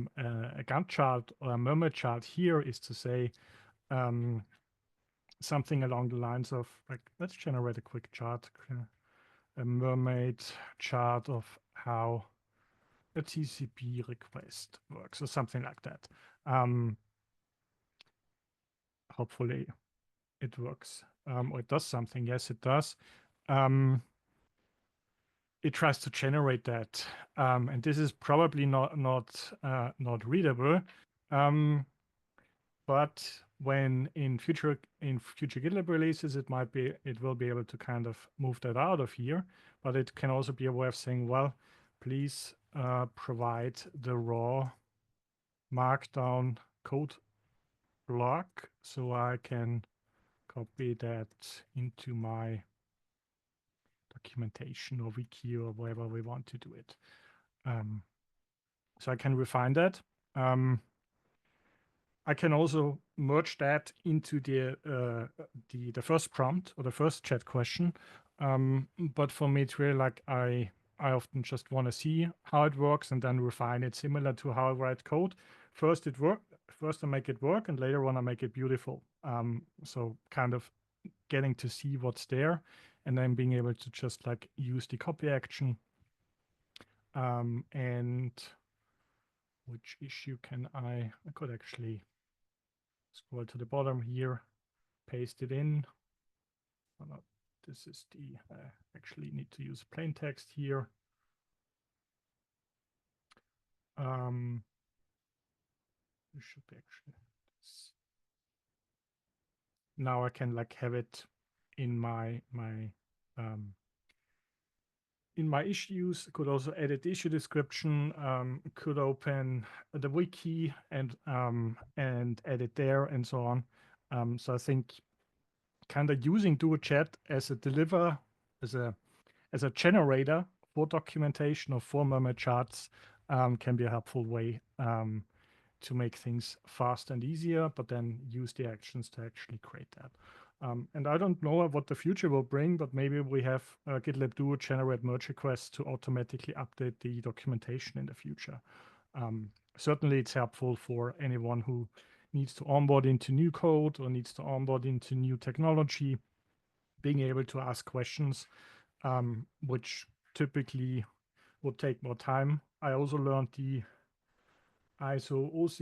Gantt chart or a mermaid chart here, is to say something along the lines of, like, let's generate a quick chart, a mermaid chart of how a TCP request works or something like that. Hopefully it works, or it does something. Yes, it does. It tries to generate that, and this is probably not readable. But when in future GitLab releases, it will be able to kind of move that out of here. But it can also be a way of saying, well, please provide the raw markdown code block so I can copy that into my documentation or wiki or wherever we want to do it. So I can refine that. I can also merge that into the first prompt or the first chat question. But for me, it's really like I often just want to see how it works and then refine it, similar to how I write code. First I make it work, and later on I make it beautiful. So kind of getting to see what's there, and then being able to just like use the copy action. And which issue can I could actually scroll to the bottom here, paste it in. Oh, no, this is the, actually need to use plain text here. This should be actually this. Now I can like have it in my issues. Could also edit the issue description. Could open the wiki and edit there and so on. So I think kind of using DuoChat as a generator for documentation or for murmur charts can be a helpful way to make things fast and easier, but then use the actions to actually create that. And I don't know what the future will bring, but maybe we have GitLab Duo generate merge requests to automatically update the documentation in the future. Certainly it's helpful for anyone who needs to onboard into new code or needs to onboard into new technology, being able to ask questions, which typically would take more time. I also learned the ISO OC,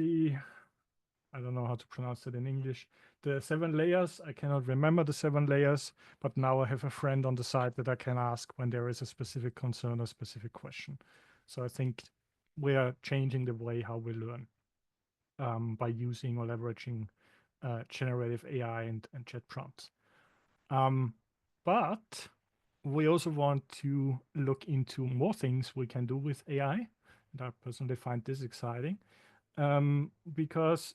I don't know how to pronounce that in English, the 7 layers. I cannot remember the 7 layers, but now I have a friend on the side that I can ask when there is a specific concern or specific question. So I think we are changing the way how we learn by using or leveraging generative AI and chat prompts. But we also want to look into more things we can do with AI. And I personally find this exciting because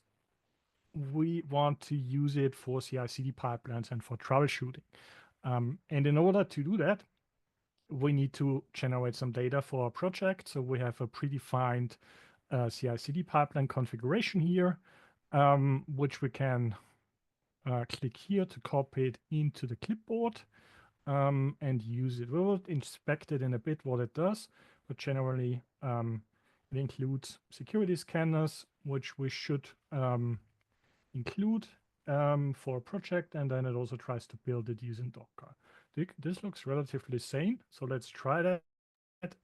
we want to use it for CI/CD pipelines and for troubleshooting. And in order to do that, we need to generate some data for our project. So we have a predefined CI/CD pipeline configuration here, which we can click here to copy it into the clipboard and use it. We will inspect it in a bit what it does, but generally it includes security scanners, which we should include for a project, and then it also tries to build it using Docker. This looks relatively sane, so let's try that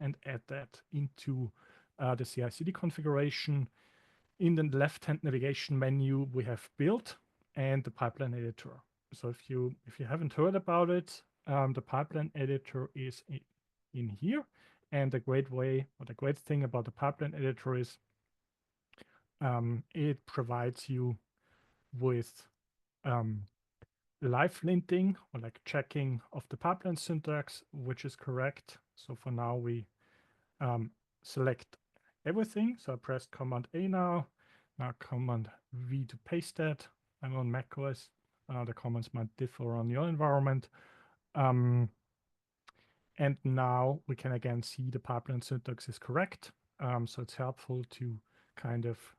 and add that into the CI/CD configuration. In the left-hand navigation menu, we have build and the pipeline editor. So if you haven't heard about it, the pipeline editor is in here, and the great thing about the pipeline editor is it provides you with live linting or like checking of the pipeline syntax, which is correct. So for now, we select everything. So I pressed Command A now Command V to paste that. I'm on macOS. The commands might differ on your environment. And now we can again see the pipeline syntax is correct. So it's helpful to kind of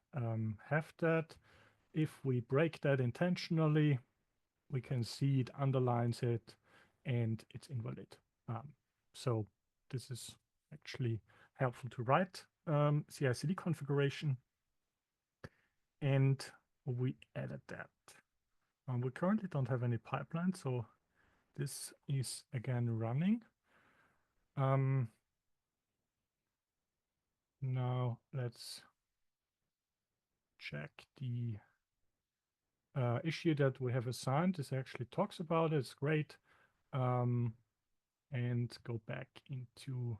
have that. If we break that intentionally, we can see it underlines it and it's invalid. So this is actually helpful to write CI/CD configuration. And we added that. We currently don't have any pipeline, so this is again running. Now let's check the issue that we have assigned. This actually talks about it. It's great. And go back into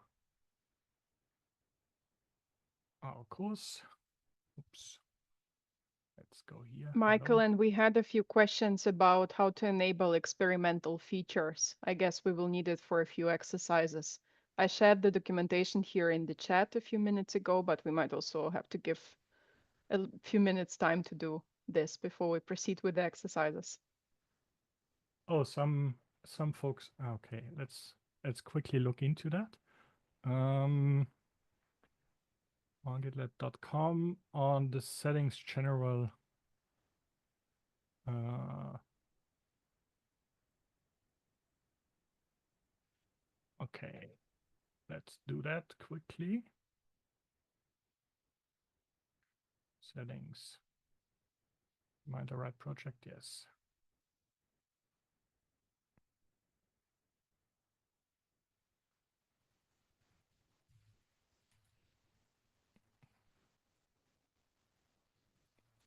our course. Oops. Let's go here. Michael, Hello. and we had a few questions about how to enable experimental features. I guess we will need it for a few exercises. I shared the documentation here in the chat a few minutes ago, but we might also have to give a few minutes time to do this before we proceed with the exercises. Oh, some folks. Okay, let's quickly look into that. On GitLab.com on the settings general. Okay, let's do that quickly. Settings. Am I in the right project? Yes.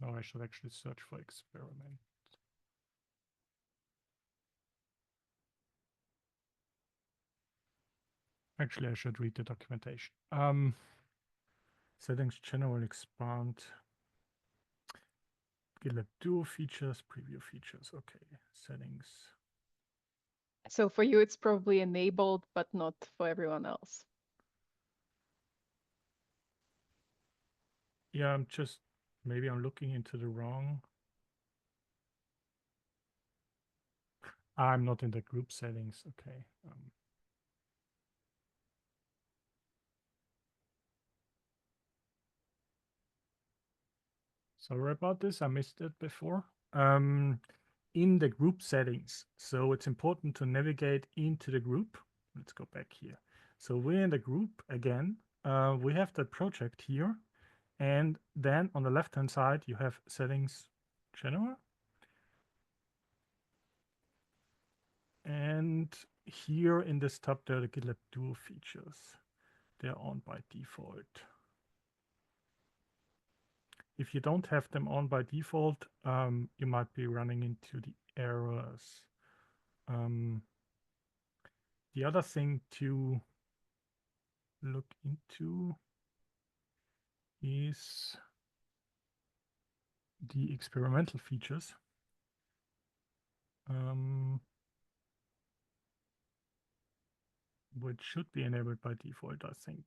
No, I should actually search for experiment. Actually, I should read the documentation. Settings general expand. GitLab Duo features, preview features. Okay, settings. So for you, it's probably enabled, but not for everyone else. Yeah, maybe I'm looking into the wrong. I'm not in the group settings. Okay. Sorry about this. I missed it before. In the group settings, so it's important to navigate into the group. Let's go back here. So we're in the group again. We have the project here. And then on the left-hand side, you have settings general. And here in this tab, there are the GitLab Duo features. They're on by default. If you don't have them on by default, you might be running into the errors. The other thing to look into is the experimental features. Which should be enabled by default, I think.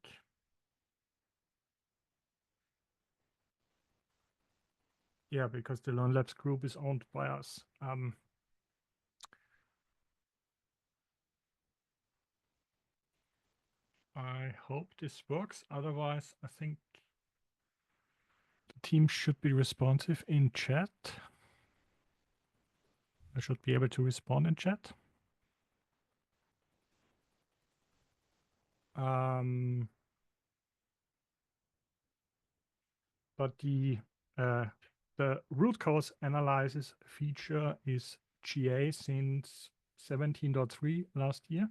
Yeah, because the Learn Labs group is owned by us. I hope this works. Otherwise, I think the team should be responsive in chat. I should be able to respond in chat. But the root cause analysis feature is GA since 17.3 last year.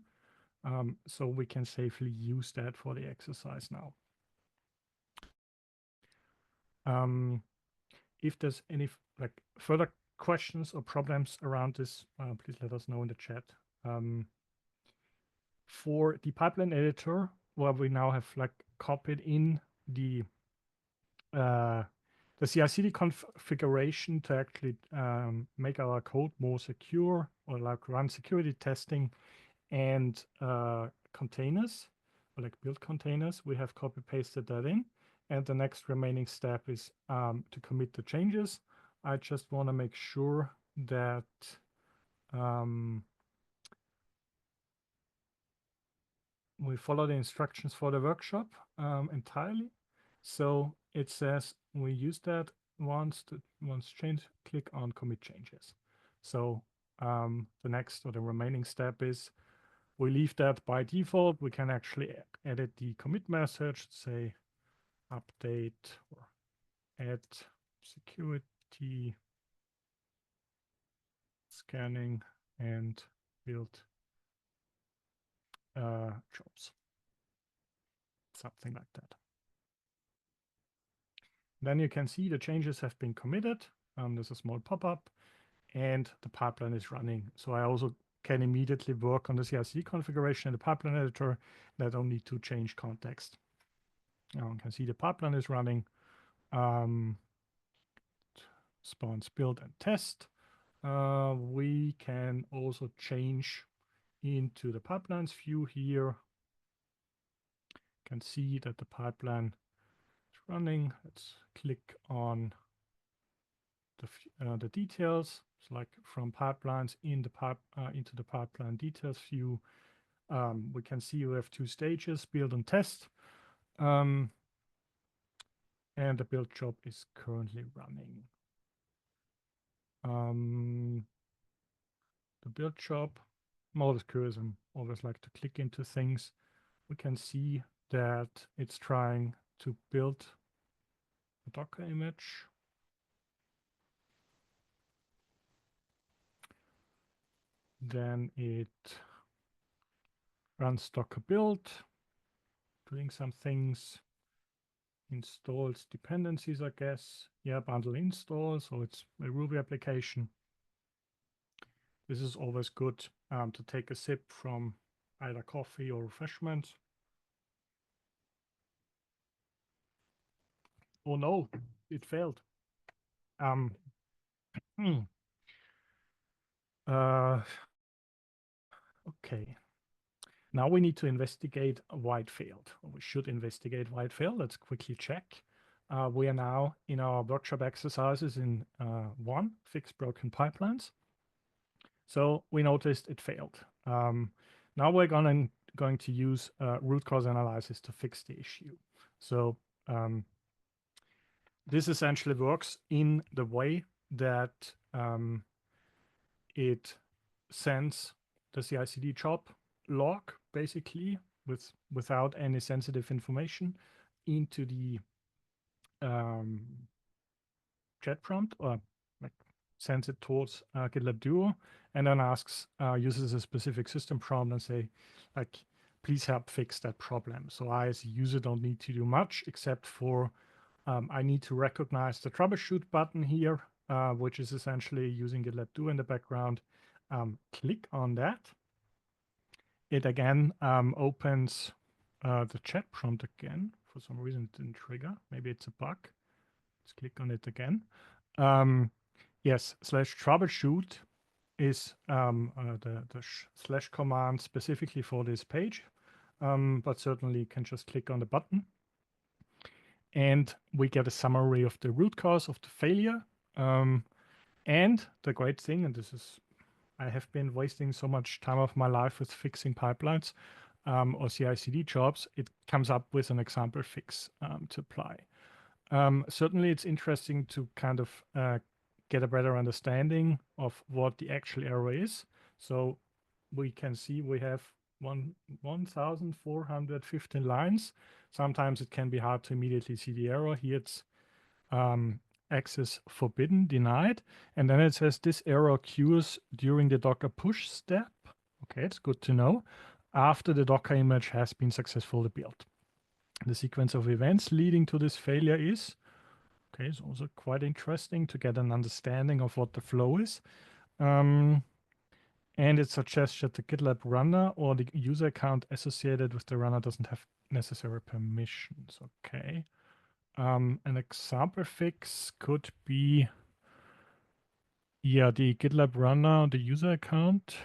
So we can safely use that for the exercise now. If there's any further questions or problems around this, please let us know in the chat. For the pipeline editor, where we now have copied in the CI/CD configuration to actually make our code more secure, or run security testing and containers, or build containers. We have copy pasted that in. And the next remaining step is to commit the changes. I just want to make sure that we follow the instructions for the workshop entirely. So it says we use that once change, click on commit changes. So the next or the remaining step is we leave that by default. We can actually edit the commit message, say update or add security scanning and build jobs, something like that. Then you can see the changes have been committed. There's a small pop-up and the pipeline is running. So I also can immediately work on the CI/CD configuration in the pipeline editor. And I don't need to change context. Now you can see the pipeline is running. Spawns, build, and test. We can also change into the pipelines view here. You can see that the pipeline is running. Let's click on the details. It's like from pipelines in the into the pipeline details view. We can see we have two stages, build and test. And the build job is currently running. The build job, I'm always curious, I'm always like to click into things. We can see that it's trying to build a Docker image. Then it runs Docker build, doing some things, installs dependencies, I guess. Yeah, bundle install, so it's a Ruby application. This is always good to take a sip from either coffee or refreshment. Oh no, it failed. Okay. Now we need to investigate why it failed. Or we should investigate why it failed. Let's quickly check. We are now in our workshop exercises in 1, fix broken pipelines. So we noticed it failed. Now we're going to use root cause analysis to fix the issue. So this essentially works in the way that it sends the CI/CD job log, basically, without any sensitive information, into the chat prompt, or like sends it towards GitLab Duo, and then asks, uses a specific system prompt and say, like, please help fix that problem. So I, as a user, don't need to do much except for I need to recognize the troubleshoot button here, which is essentially using GitLab Duo in the background. Click on that. It again opens the chat prompt again. For some reason, it didn't trigger. Maybe it's a bug. Let's click on it again. Yes, /troubleshoot is the slash command specifically for this page, but certainly you can just click on the button. And we get a summary of the root cause of the failure. And the great thing, and this is, I have been wasting so much time of my life with fixing pipelines or CI/CD jobs, it comes up with an example fix to apply. Certainly, it's interesting to kind of get a better understanding of what the actual error is. So we can see we have 1,415 lines. Sometimes it can be hard to immediately see the error. Here it's access forbidden, denied. And then it says this error occurs during the Docker push step. Okay, it's good to know. After the Docker image has been successfully built. The sequence of events leading to this failure is, okay, it's also quite interesting to get an understanding of what the flow is. And it suggests that the GitLab runner or the user account associated with the runner doesn't have necessary permissions. Okay. An example fix could be, yeah, the GitLab runner, the user account.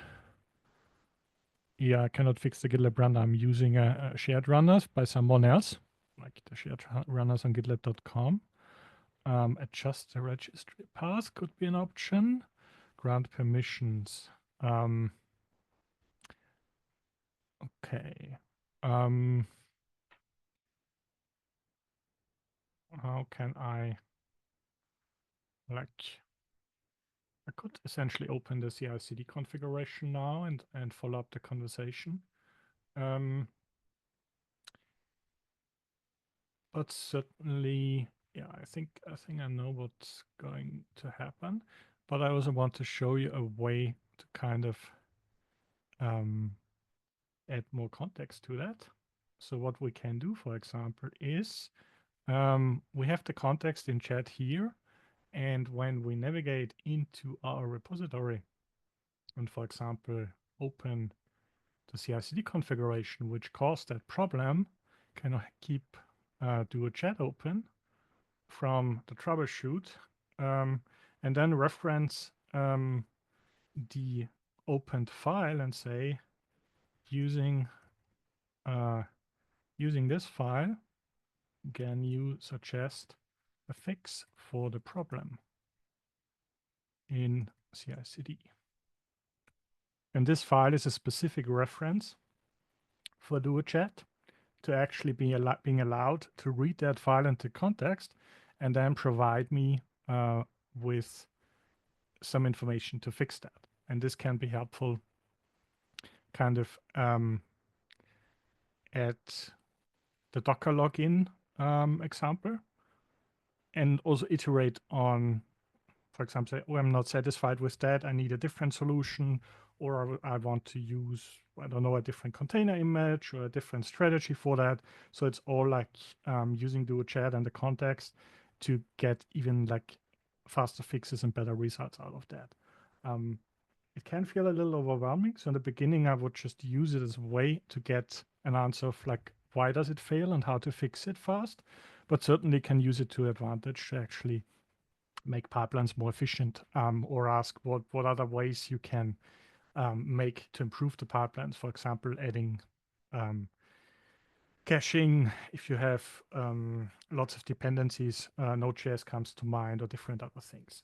Yeah, I cannot fix the GitLab runner. I'm using a shared runners by someone else, like the shared runners on gitlab.com. Adjust the registry path could be an option. Grant permissions. Okay. How can I, like, I could essentially open the CI/CD configuration now and follow up the conversation. But certainly, yeah, I think I know what's going to happen. But I also want to show you a way to kind of add more context to that. So what we can do, for example, is we have the context in chat here. And when we navigate into our repository and, for example, open the CI/CD configuration, which caused that problem, can I keep do a chat open from the troubleshoot, and then reference the opened file and say, using this file, can you suggest a fix for the problem in CI/CD? And this file is a specific reference for DuoChat to actually being allowed to read that file into context and then provide me with some information to fix that. And this can be helpful kind of at the Docker login example, and also iterate on, for example, say, oh, I'm not satisfied with that, I need a different solution, or I want to use, I don't know, a different container image or a different strategy for that. So it's all like using DuoChat and the context to get even like faster fixes and better results out of that. It can feel a little overwhelming. So in the beginning, I would just use it as a way to get an answer of like, why does it fail and how to fix it fast? But certainly can use it to advantage to actually make pipelines more efficient, or ask what other ways you can make to improve the pipelines. For example, adding caching. If you have lots of dependencies, Node.js comes to mind, or different other things.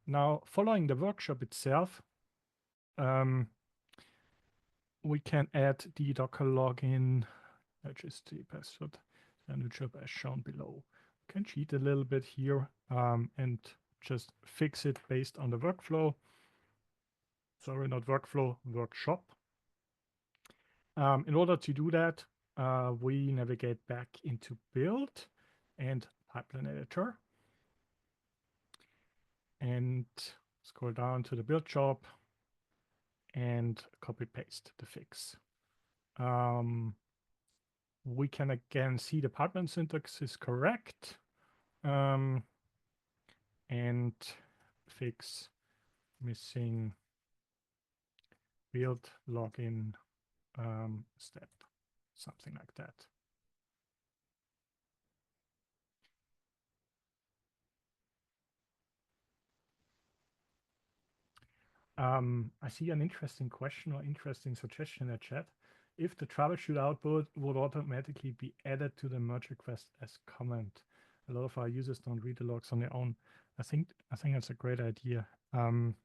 Now, following the workshop itself, we can add the Docker login, which is the password and job as shown below. We can cheat a little bit here and just fix it based on the workflow. Sorry, not workflow, workshop. In order to do that, we navigate back into build and pipeline editor and scroll down to the build job and copy paste the fix. We can again see the pipeline syntax is correct, and fix missing build login step, something like that. I see an interesting question or interesting suggestion in the chat. If the troubleshoot output would automatically be added to the merge request as comment. A lot of our users don't read the logs on their own. I think that's a great idea. I'm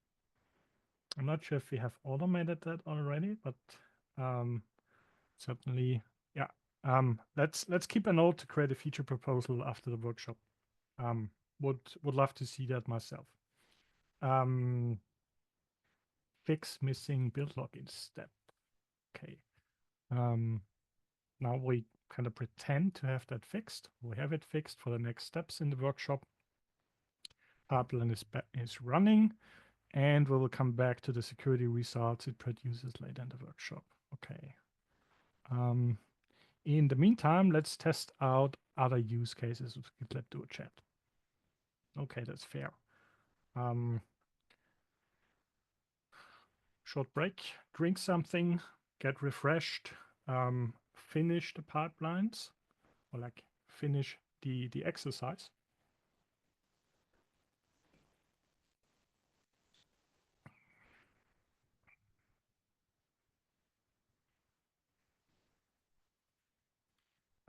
not sure if we have automated that already, but certainly, yeah. Let's keep a note to create a feature proposal after the workshop. Would love to see that myself. Fix missing build login step. Okay. Now we kind of pretend to have that fixed. We have it fixed for the next steps in the workshop. Pipeline is running, and we will come back to the security results it produces later in the workshop. Okay. In the meantime, let's test out other use cases with GitLab DuoChat. Okay, that's fair. Short break, drink something, get refreshed, finish the pipelines, or like finish the exercise.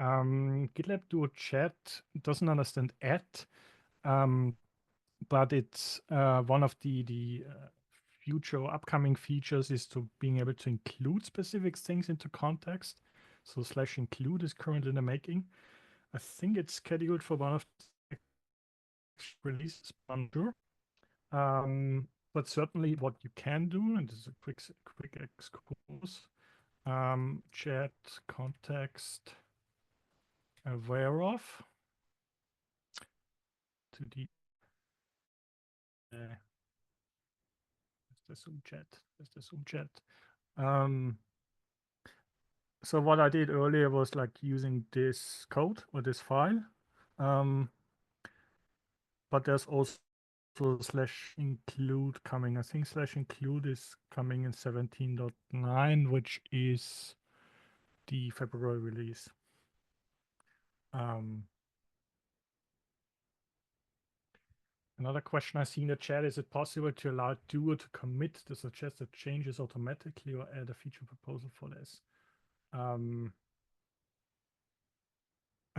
GitLab DuoChat doesn't understand add, but it's one of the future or upcoming features is to being able to include specific things into context. So /include is currently in the making. I think it's scheduled for one of the releases, I'm sure. But certainly what you can do, and this is a quick excursus, chat context aware of to the Zoom chat. There's the Zoom chat. So what I did earlier was like using this code or this file, but there's also /include coming. I think /include is coming in 17.9, which is the February release. Another question I see in the chat, is it possible to allow Duo to commit the suggested changes automatically or add a feature proposal for this? I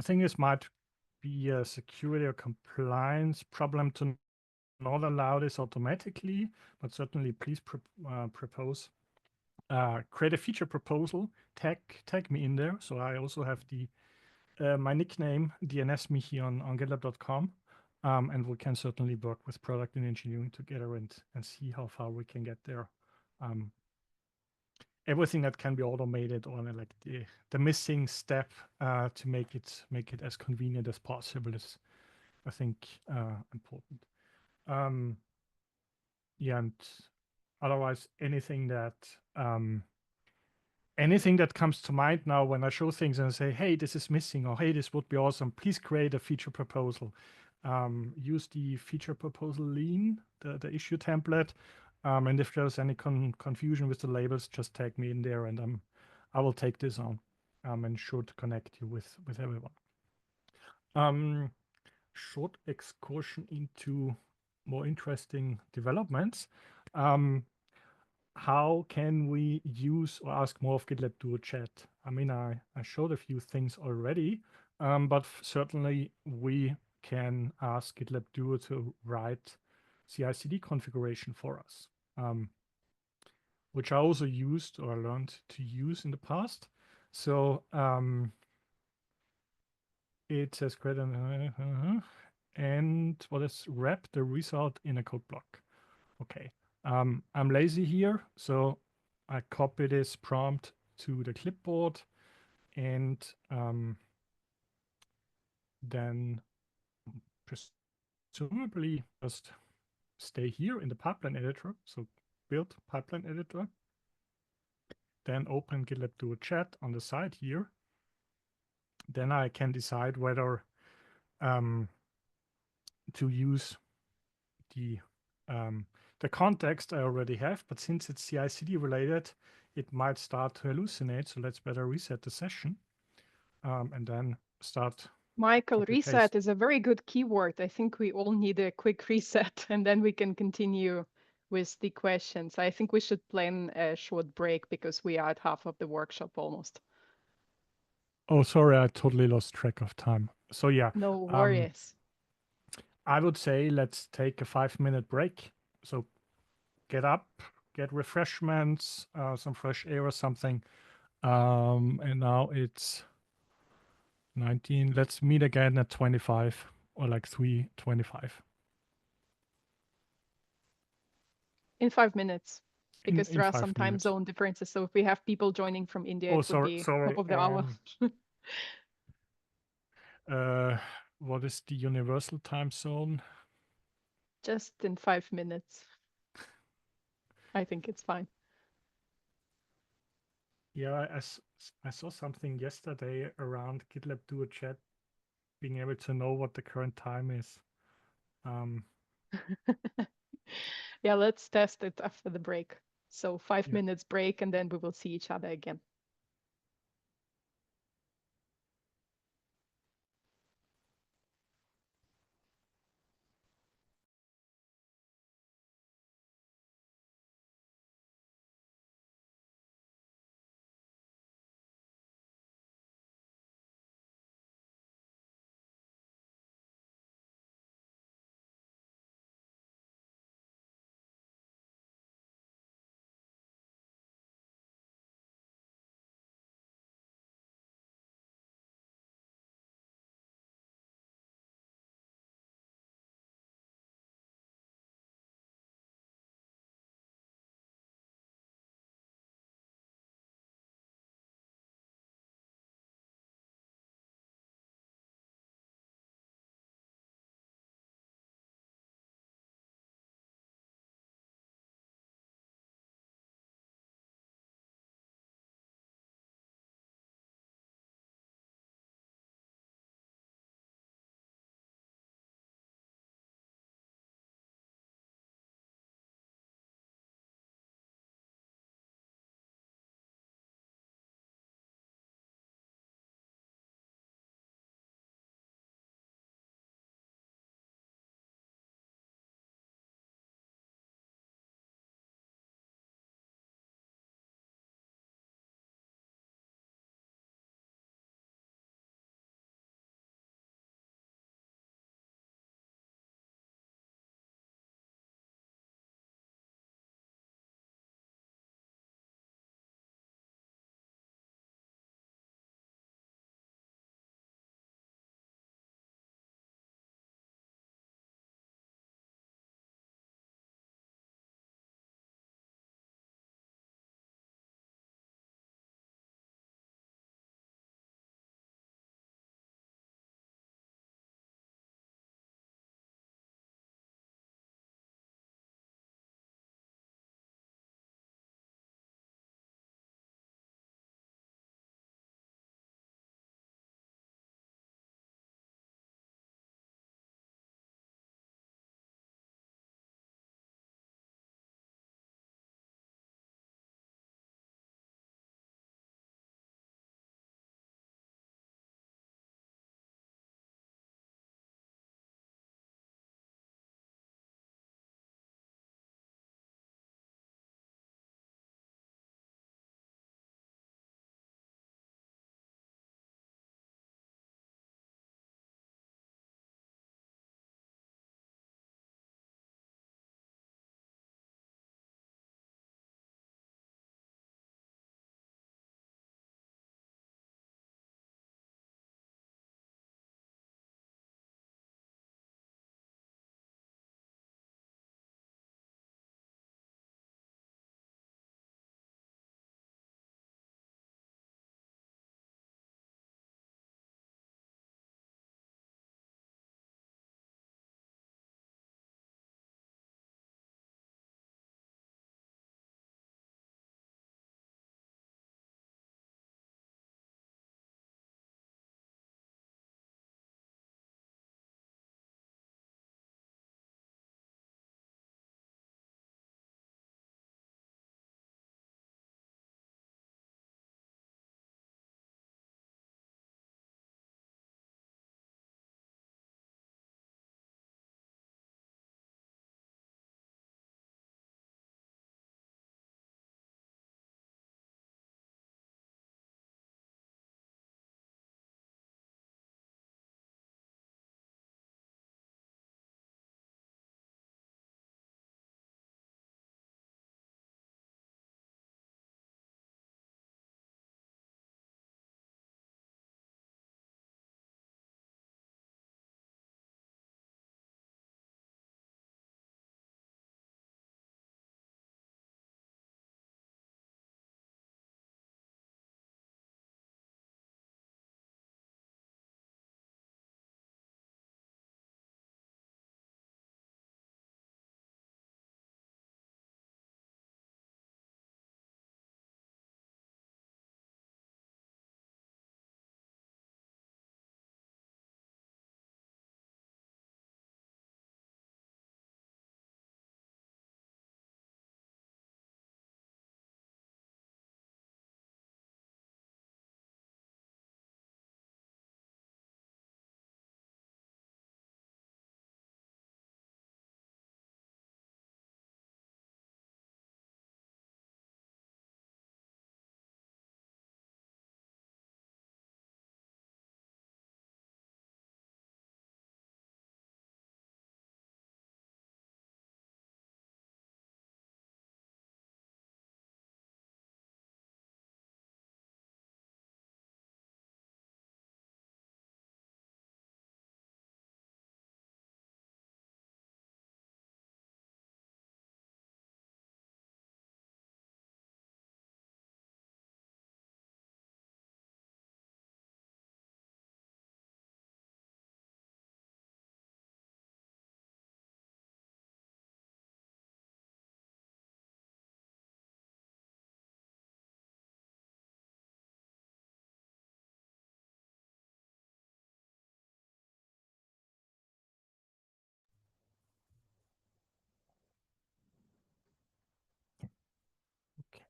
think this might be a security or compliance problem to not allow this automatically, but certainly please propose. Create a feature proposal, tag me in there. So I also have the my nickname, DNS Michi on GitLab.com. And we can certainly work with product and engineering together and see how far we can get there. Everything that can be automated, or like the missing step to make it as convenient as possible is, I think, important. Yeah, and otherwise anything that comes to mind now when I show things and say, hey, this is missing, or hey, this would be awesome, please create a feature proposal. Use the feature proposal lean, the issue template. And if there's any confusion with the labels, just tag me in there, and I will take this on and sure to connect you with everyone. Short excursion into more interesting developments. How can we use or ask more of GitLab Duo Chat? I mean, I showed a few things already, but certainly we can ask GitLab Duo to write CI/CD configuration for us, which I also used or learned to use in the past. So it says create and what is wrap the result in a code block. Okay. I'm lazy here, so I copy this prompt to the clipboard, and then presumably just stay here in the pipeline editor. So build pipeline editor, then open GitLab Duo Chat on the side here. Then I can decide whether to use the context I already have, but since it's CI/CD related, it might start to hallucinate. So let's better reset the session and then start. Michael, reset is a very good keyword. I think we all need a quick reset, and then we can continue with the questions. I think we should plan a short break because we are at half of the workshop almost. Oh, sorry, I totally lost track of time. So yeah. No worries. I would say let's take a 5-minute break. So get up, get refreshments, some fresh air or something. And now it's 19. Let's meet again at 25 or like 3:25. In 5 minutes, because there are 5 some time minutes. zone differences. So if we have people joining from India, it would be top of the hour. What is the universal time zone? Just in 5 minutes. I think it's fine. Yeah, I saw something yesterday around GitLab Duo Chat being able to know what the current time is. Yeah, let's test it after the break. So 5 minutes break, and then we will see each other again.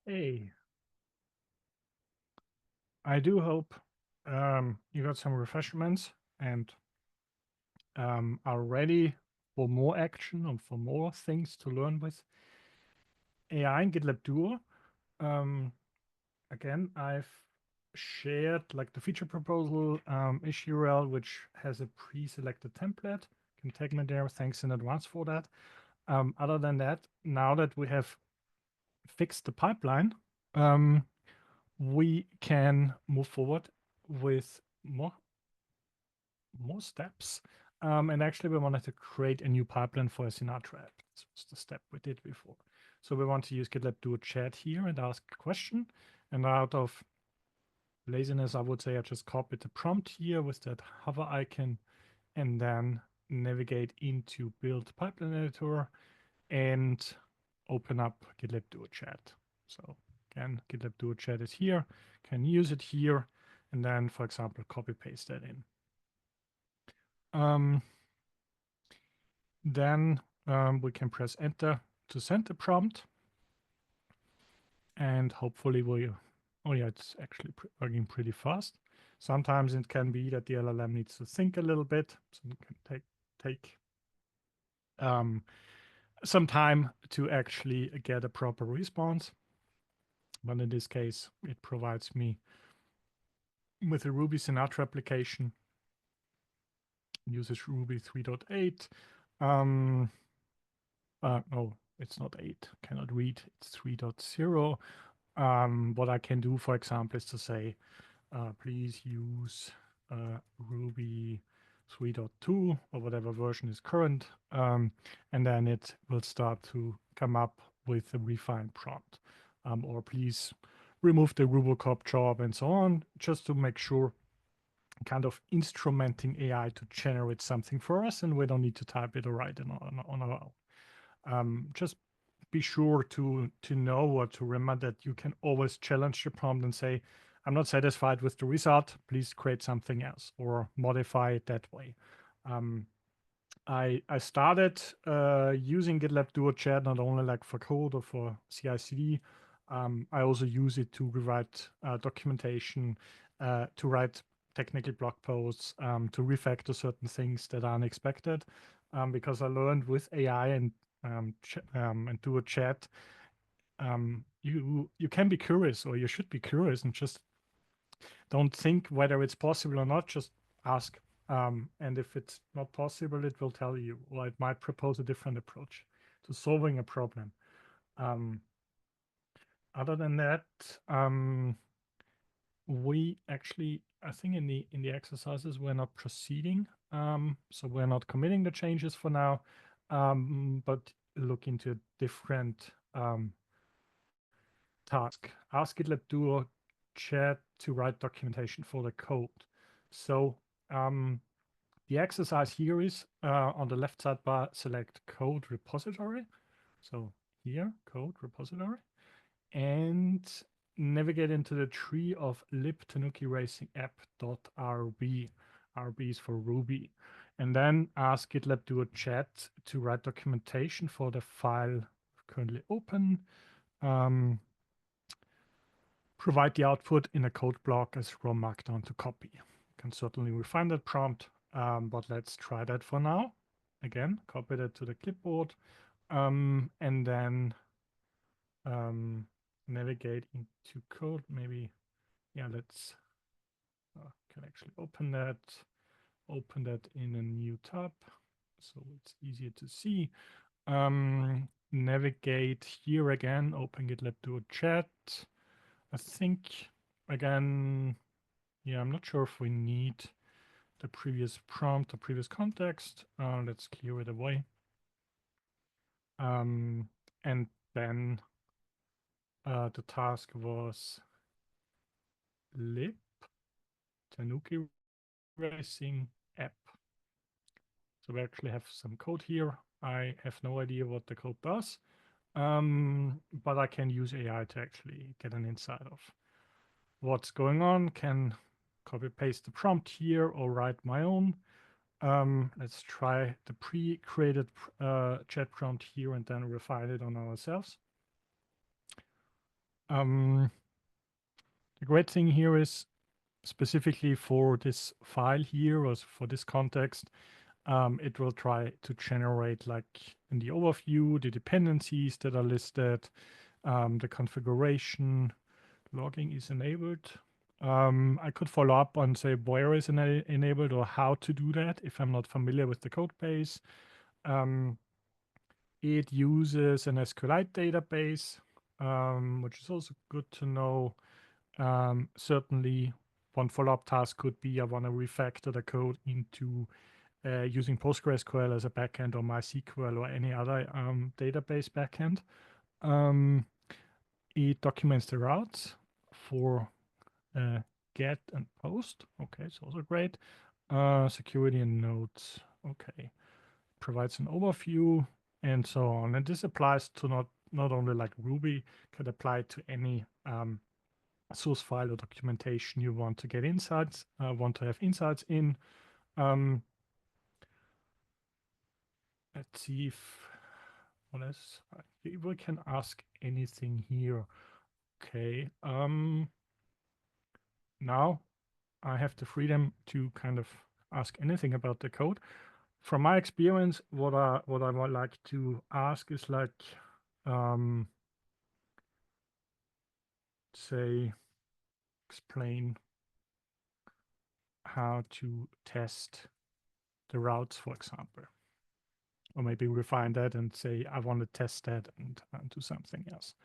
Hey, I do hope you got some refreshments and are ready for more action and for more things to learn with AI and GitLab Duo. Again, I've shared like the feature proposal issue URL, which has a pre-selected template. You can tag me there. Thanks in advance for that. Other than that, now that we have fixed the pipeline, we can move forward with more steps. And actually, we wanted to create a new pipeline for a Sinatra app. This was the step we did before. So we want to use GitLab Duo Chat here and ask a question. And out of laziness, I would say I just copied the prompt here with that hover icon and then navigate into Build Pipeline Editor and open up GitLab Duo Chat. So again, GitLab Duo Chat is here, can use it here, and then, for example, copy paste that in. Then we can press enter to send the prompt. And hopefully oh yeah, it's actually working pretty fast. Sometimes it can be that the LLM needs to think a little bit. So it can take some time to actually get a proper response. But in this case, it provides me with a Ruby Sinatra application, uses Ruby 3.8. No, it's not 8, cannot read, it's 3.0. What I can do, for example, is to say, please use Ruby 3.2 or whatever version is current, and then it will start to come up with a refined prompt. Or please remove the Rubocop job and so on, just to make sure kind of instrumenting AI to generate something for us, and we don't need to type it or write it on our own. Just be sure to know or to remember that you can always challenge the prompt and say, I'm not satisfied with the result, please create something else or modify it that way. I started using GitLab Duo Chat not only like for code or for CI/CD. I also use it to rewrite documentation, to write technical blog posts, to refactor certain things that are unexpected, because I learned with AI and Duo Chat, you can be curious, or you should be curious, and just don't think whether it's possible or not. Just ask. And if it's not possible, it will tell you, or it might propose a different approach to solving a problem. Other than that, we actually, I think in the exercises, we're not proceeding. So we're not committing the changes for now, but look into a different task. Ask GitLab Duo Chat to write documentation for the code. So the exercise here is on the left sidebar, select code repository. So here, code repository, and navigate into the tree of lib.tanuki-racing-app.rb. RB is for Ruby. And then ask GitLab Duo Chat to write documentation for the file currently open. Provide the output in a code block as raw markdown to copy. You can certainly refine that prompt, but let's try that for now. Again, copy that to the clipboard, and then navigate into code. Maybe, yeah, let's can actually open that in a new tab, so it's easier to see. Navigate here again, open GitLab Duo Chat. I think, again, yeah, I'm not sure if we need the previous prompt or previous context. Let's clear it away. And then the task was lib Tanuki Racing app. So we actually have some code here. I have no idea what the code does, but I can use AI to actually get an insight of what's going on. Can copy paste the prompt here or write my own. Let's try the pre-created chat prompt here and then refine it on ourselves. The great thing here is specifically for this file here or for this context, it will try to generate, like in the overview, the dependencies that are listed, the configuration, logging is enabled. I could follow up on say where is enabled or how to do that if I'm not familiar with the code base. It uses an SQLite database, which is also good to know. Certainly, one follow-up task could be I want to refactor the code into using PostgreSQL as a backend or MySQL or any other database backend. It documents the routes for get and post. Okay, it's also great. Security and nodes. Okay, provides an overview and so on. And this applies to not only like Ruby, could apply to any source file or documentation you want to get insights, want to have insights in. Let's see if what else. We can ask anything here. Okay. Now I have the freedom to kind of ask anything about the code. From my experience, what I would like to ask is like, say, explain how to test the routes, for example. Or maybe refine that and say, I want to test that and do something else.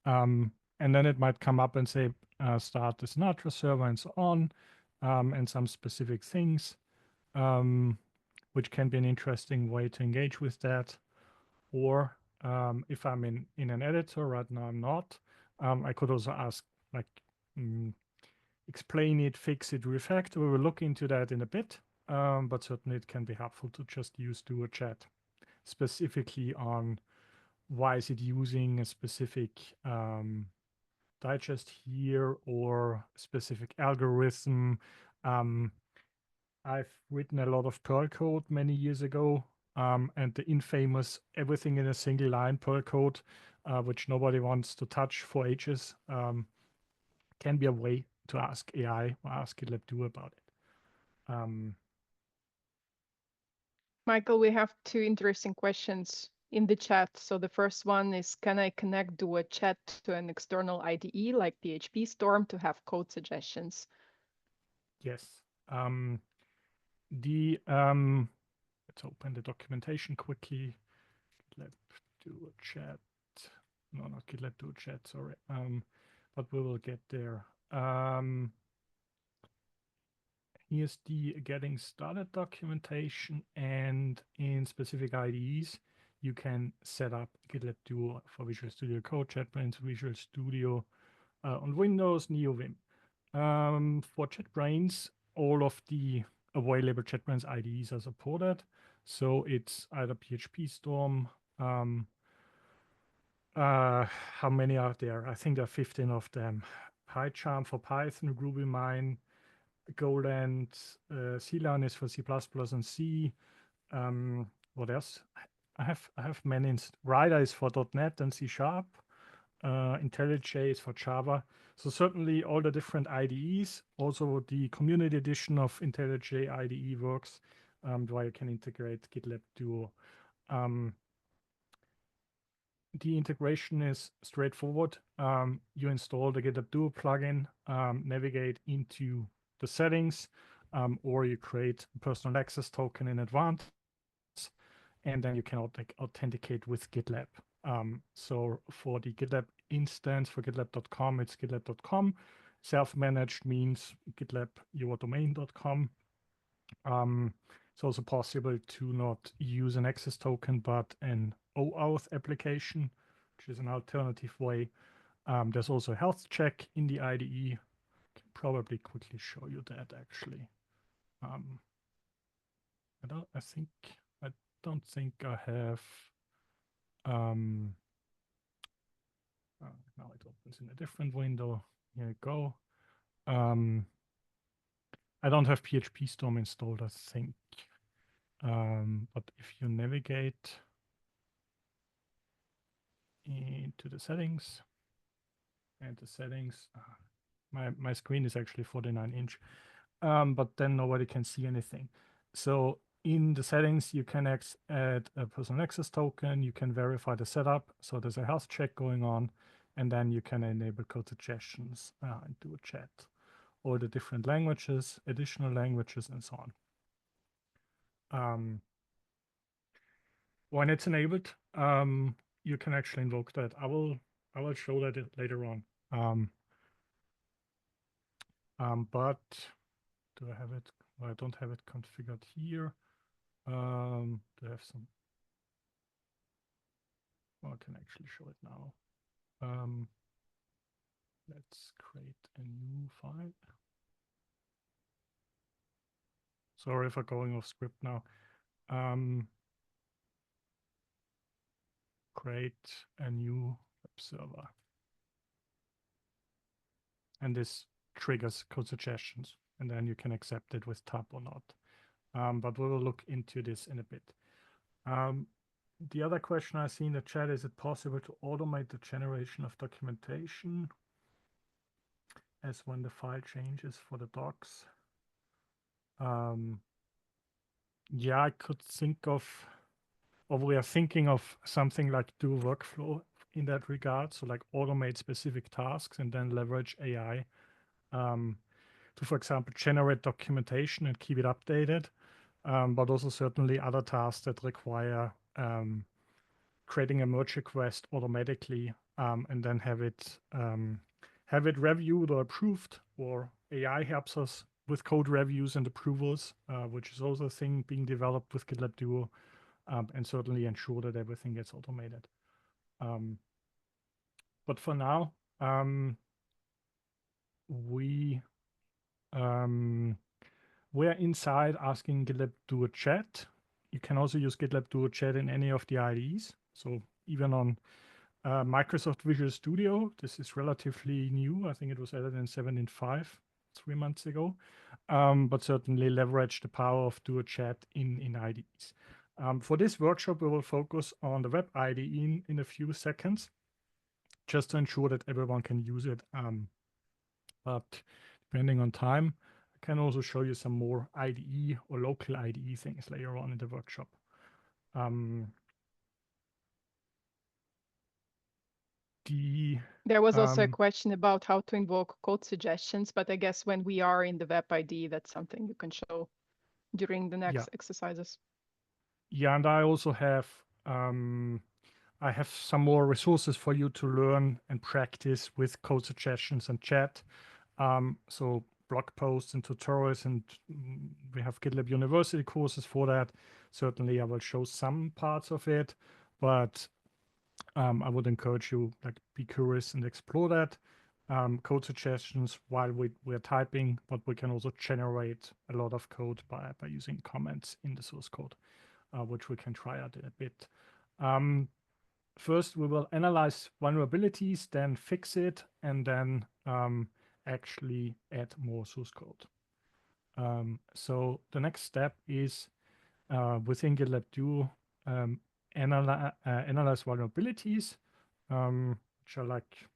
And then it might come up and say, start the Sinatra server and so on, and some specific things, which can be an interesting way to engage with that. Or if I'm in an editor, right now I'm not, I could also ask, like, explain it, fix it, refactor. We will look into that in a bit, but certainly it can be helpful to just use Duo Chat specifically on why is it using a specific digest here or specific algorithm. I've written a lot of Perl code many years ago, and the infamous everything in a single line Perl code, which nobody wants to touch for ages, can be a way to ask AI or ask GitLab Duo about it. Michael, we have two interesting questions in the chat. So the first one is, can I connect Duo Chat to an external IDE like PHP Storm to have code suggestions? Yes. Let's open the documentation quickly. GitLab Duo Chat. No, not GitLab Duo Chat, sorry. But we will get there. Here's the getting started documentation, and in specific IDEs, you can set up GitLab Duo for Visual Studio Code, JetBrains, Visual Studio on Windows, NeoVim. For JetBrains, all of the available JetBrains IDEs are supported. So it's either PHP Storm. How many are there? I think there are 15 of them. PyCharm for Python, RubyMine, Golang, CLAN is for C++ and C. What else? I have many. Rider is for .NET and C#. IntelliJ is for Java. So certainly all the different IDEs. Also the community edition of IntelliJ IDE works, where you can integrate GitLab Duo. The integration is straightforward. You install the GitLab Duo plugin, navigate into the settings, or you create a personal access token in advance, and then you can authenticate with GitLab. So for the GitLab instance for GitLab.com, it's GitLab.com. Self-managed means GitLab yourdomain.com. It's also possible to not use an access token, but an OAuth application, which is an alternative way. There's also a health check in the IDE. I can probably quickly show you that actually. I don't think I have. Now it opens in a different window. Here you go. I don't have PHP Storm installed, I think. But if you navigate into the settings, and the settings. My screen is actually 49-inch, but then nobody can see anything. So in the settings, you can add a personal access token. You can verify the setup. So there's a health check going on, and then you can enable code suggestions and do a chat, all the different languages, additional languages, and so on. When it's enabled, you can actually invoke that. I will show that later on. But do I have it? Well, I don't have it configured here. Do I have some? Well, I can actually show it now. Let's create a new file. Sorry for going off script now. Create a new web server. And this triggers code suggestions, and then you can accept it with tab or not. But we will look into this in a bit. The other question I see in the chat, is it possible to automate the generation of documentation as when the file changes for the docs? Yeah, I could think of, or we are thinking of something like do workflow in that regard. So like automate specific tasks and then leverage AI to, for example, generate documentation and keep it updated. But also certainly other tasks that require creating a merge request automatically and then have it reviewed or approved, or AI helps us with code reviews and approvals, which is also a thing being developed with GitLab Duo, and certainly ensure that everything gets automated. But for now, we're inside asking GitLab Duo Chat. You can also use GitLab Duo Chat in any of the IDEs. So even on Microsoft Visual Studio, this is relatively new. I think it was added in 17.5, 3 months ago. But certainly leverage the power of Duo Chat in IDEs. For this workshop, we will focus on the web IDE in a few seconds, just to ensure that everyone can use it. But depending on time, I can also show you some more IDE or local IDE things later on in the workshop. There was also a question about how to invoke code suggestions, but I guess when we are in the web IDE, that's something you can show during the next exercises. Yeah, and I also have some more resources for you to learn and practice with code suggestions and chat. So blog posts and tutorials, and we have GitLab University courses for that. Certainly, I will show some parts of it, but I would encourage you, like, be curious and explore that. Code suggestions while we're typing, but we can also generate a lot of code by using comments in the source code, which we can try out in a bit. First, we will analyze vulnerabilities, then fix it, and then actually add more source code. So the next step is within GitLab Duo, analyze vulnerabilities, which are like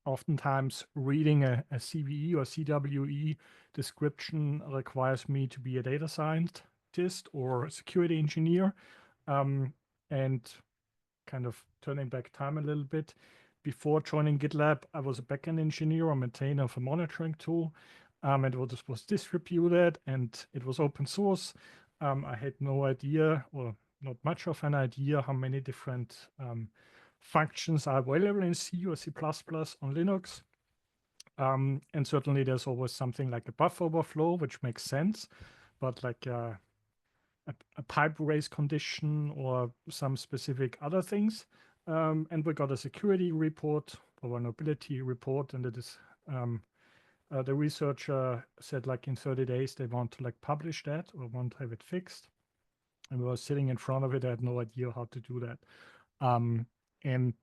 oftentimes reading a CVE or CWE description requires me to be a data scientist or a security engineer, and kind of turning back time a little bit. Before joining GitLab, I was a backend engineer or maintainer of a monitoring tool. It was distributed and it was open source. I had no idea, or not much of an idea, how many different functions are available in C or C++ on Linux. And certainly there's always something like a buffer overflow, which makes sense, but like a pipe race condition or some specific other things. And we got a security report, a vulnerability report, and it is the researcher said like in 30 days they want to like publish that or want to have it fixed. And we were sitting in front of it. I had no idea how to do that. And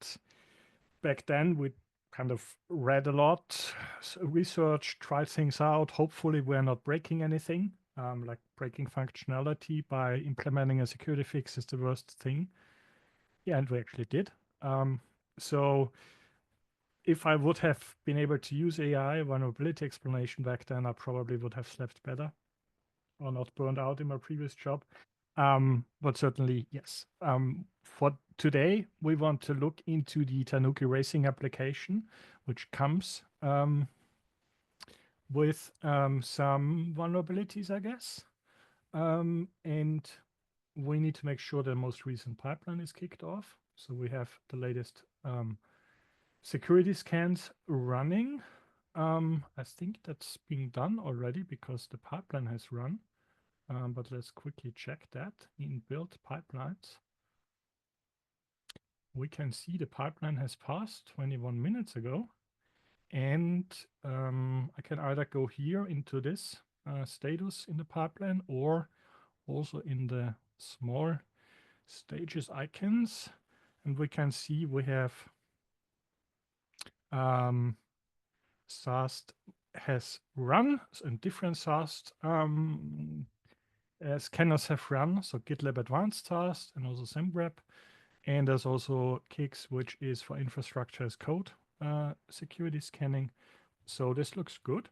back then we kind of read a lot, researched, tried things out. Hopefully we're not breaking anything. Like breaking functionality by implementing a security fix is the worst thing. Yeah, and we actually did. So if I would have been able to use AI vulnerability explanation back then, I probably would have slept better or not burned out in my previous job. But certainly, yes. For today, we want to look into the Tanuki racing application, which comes with some vulnerabilities, I guess. And we need to make sure the most recent pipeline is kicked off. So we have the latest security scans running. I think that's being done already because the pipeline has run. But let's quickly check that in build pipelines. We can see the pipeline has passed 21 minutes ago. And I can either go here into this status in the pipeline or also in the small stages icons. And we can see we have SAST has run, and different SAST scanners have run, so GitLab Advanced SAST and also SEMGRAP. And there's also KICS, which is for infrastructure as code security scanning. So this looks good.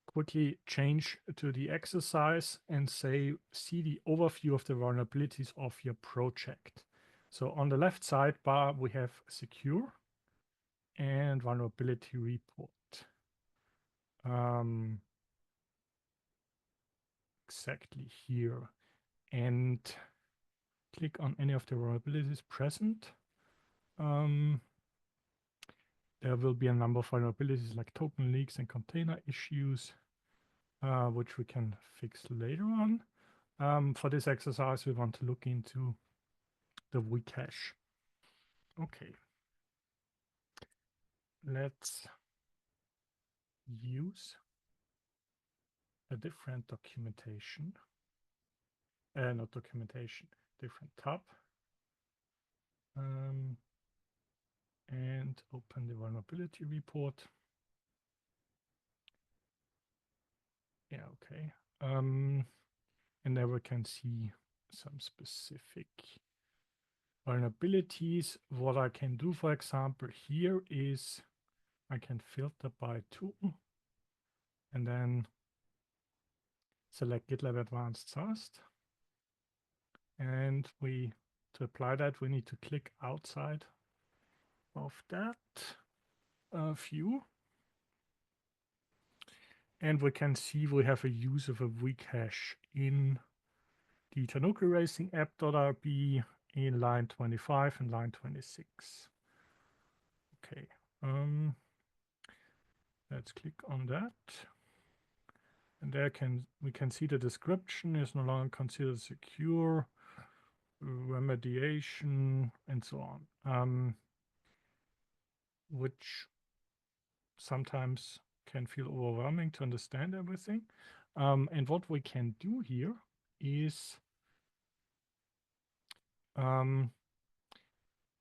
Quickly change to the exercise and see the overview of the vulnerabilities of your project. So on the left sidebar, we have secure and vulnerability report. Exactly here. And click on any of the vulnerabilities present. There will be a number of vulnerabilities like token leaks and container issues, which we can fix later on. For this exercise, we want to look into the vcache. Okay. Let's use a different documentation. Not documentation, different tab. And open the vulnerability report. Yeah, okay. And there we can see some specific vulnerabilities. What I can do, for example, here is I can filter by tool and then select GitLab Advanced SAST. And to apply that, we need to click outside of that view. And we can see we have a use of a vcache in the Tanuki Racing app.rb in line 25 and line 26. Okay, let's click on that. And there we can see the description is no longer considered secure, remediation, and so on, which sometimes can feel overwhelming to understand everything. And what we can do here is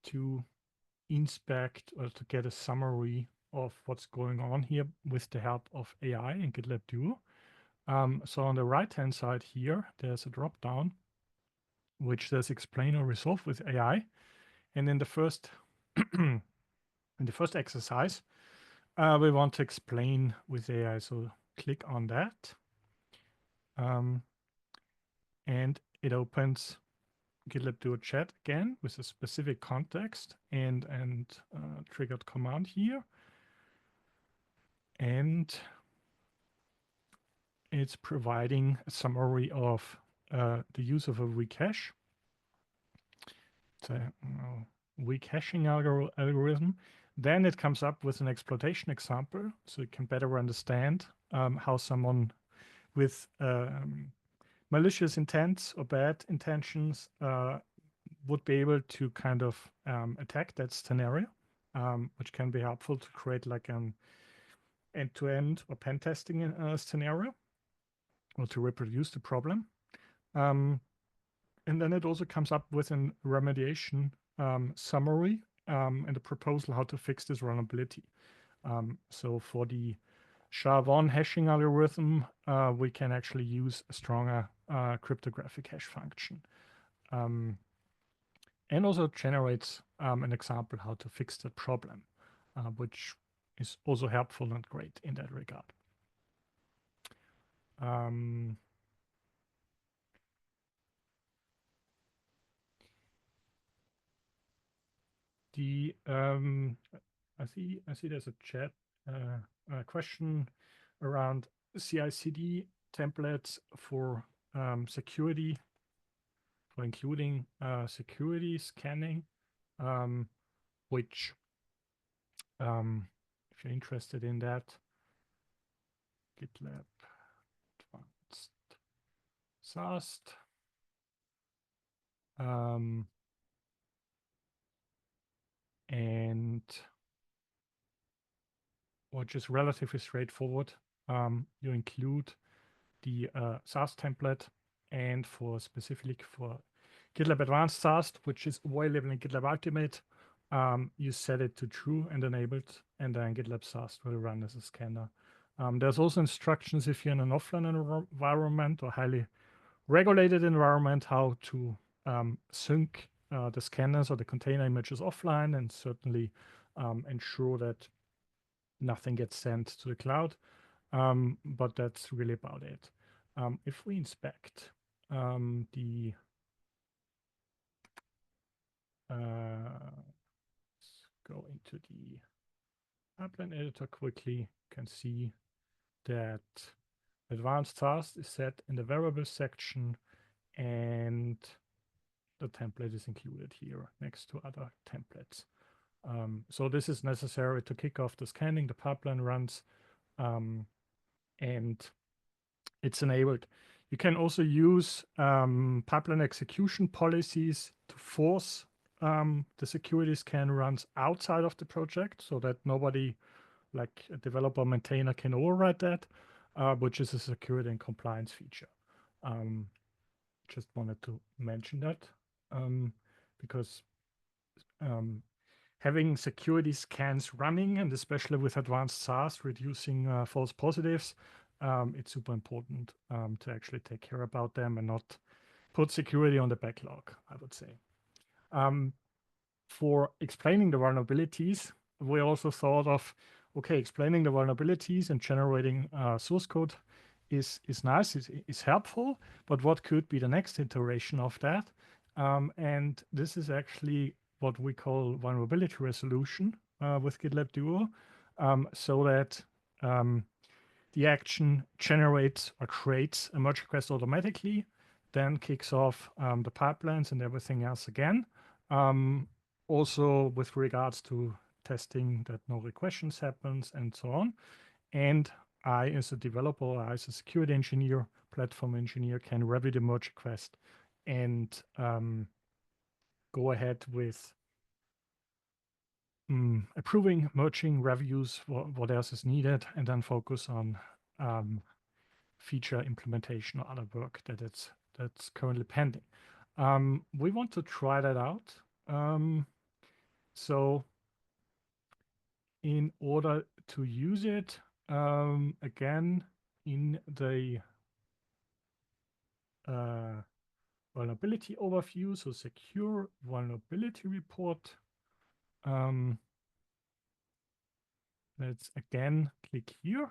to inspect or to get a summary of what's going on here with the help of AI and GitLab Duo. So on the right-hand side here, there's a drop-down which says explain or resolve with AI. And in the first exercise, we want to explain with AI. So click on that. And it opens GitLab Duo Chat again with a specific context and triggered command here. And it's providing a summary of the use of a vcache. It's a vcaching algorithm. Then it comes up with an exploitation example, so you can better understand how someone with malicious intents or bad intentions would be able to kind of attack that scenario, which can be helpful to create like an end-to-end or pen testing scenario or to reproduce the problem. And then it also comes up with a remediation summary and a proposal how to fix this vulnerability. So for the SHA-1 hashing algorithm, we can actually use a stronger cryptographic hash function. And also generates an example how to fix that problem, which is also helpful and great in that regard. I see there's a chat question around CI/CD templates for security, for including security scanning, which if you're interested in that, GitLab Advanced SAST. And which is relatively straightforward. You include the SAST template, and specifically for GitLab Advanced SAST, which is available in GitLab Ultimate, you set it to true and enabled, and then GitLab SAST will run as a scanner. There's also instructions if you're in an offline environment or highly regulated environment, how to sync the scanners or the container images offline, and certainly ensure that nothing gets sent to the cloud. But that's really about it. If we inspect let's go into the pipeline editor quickly, you can see that Advanced SAST is set in the variables section, and the template is included here next to other templates. So this is necessary to kick off the scanning. The pipeline runs, and it's enabled. You can also use pipeline execution policies to force the security scan runs outside of the project, so that nobody, like a developer or maintainer, can override that, which is a security and compliance feature. Just wanted to mention that because having security scans running, and especially with Advanced SAST, reducing false positives, it's super important to actually take care about them and not put security on the backlog, I would say. For explaining the vulnerabilities, we also thought of, okay, explaining the vulnerabilities and generating source code is nice, is helpful, but what could be the next iteration of that? And this is actually what we call vulnerability resolution with GitLab Duo, so that the action generates or creates a merge request automatically, then kicks off the pipelines and everything else again. Also with regards to testing that no regressions happens and so on. And I, as a developer, I, as a security engineer, platform engineer, can review the merge request and go ahead with approving, merging, reviews, what else is needed, and then focus on feature implementation or other work that's currently pending. We want to try that out. So in order to use it, again, in the vulnerability overview, so secure vulnerability report, let's again click here,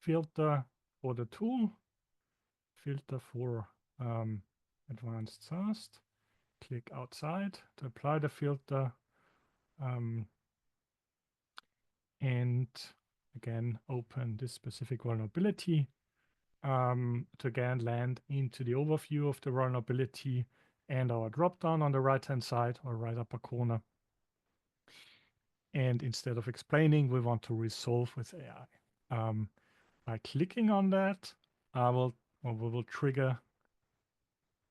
filter for the tool, filter for Advanced SAST, click outside to apply the filter, and again open this specific vulnerability to again land into the overview of the vulnerability and our dropdown on the right hand side or right upper corner. And instead of explaining, we want to resolve with AI. By clicking on that, we will trigger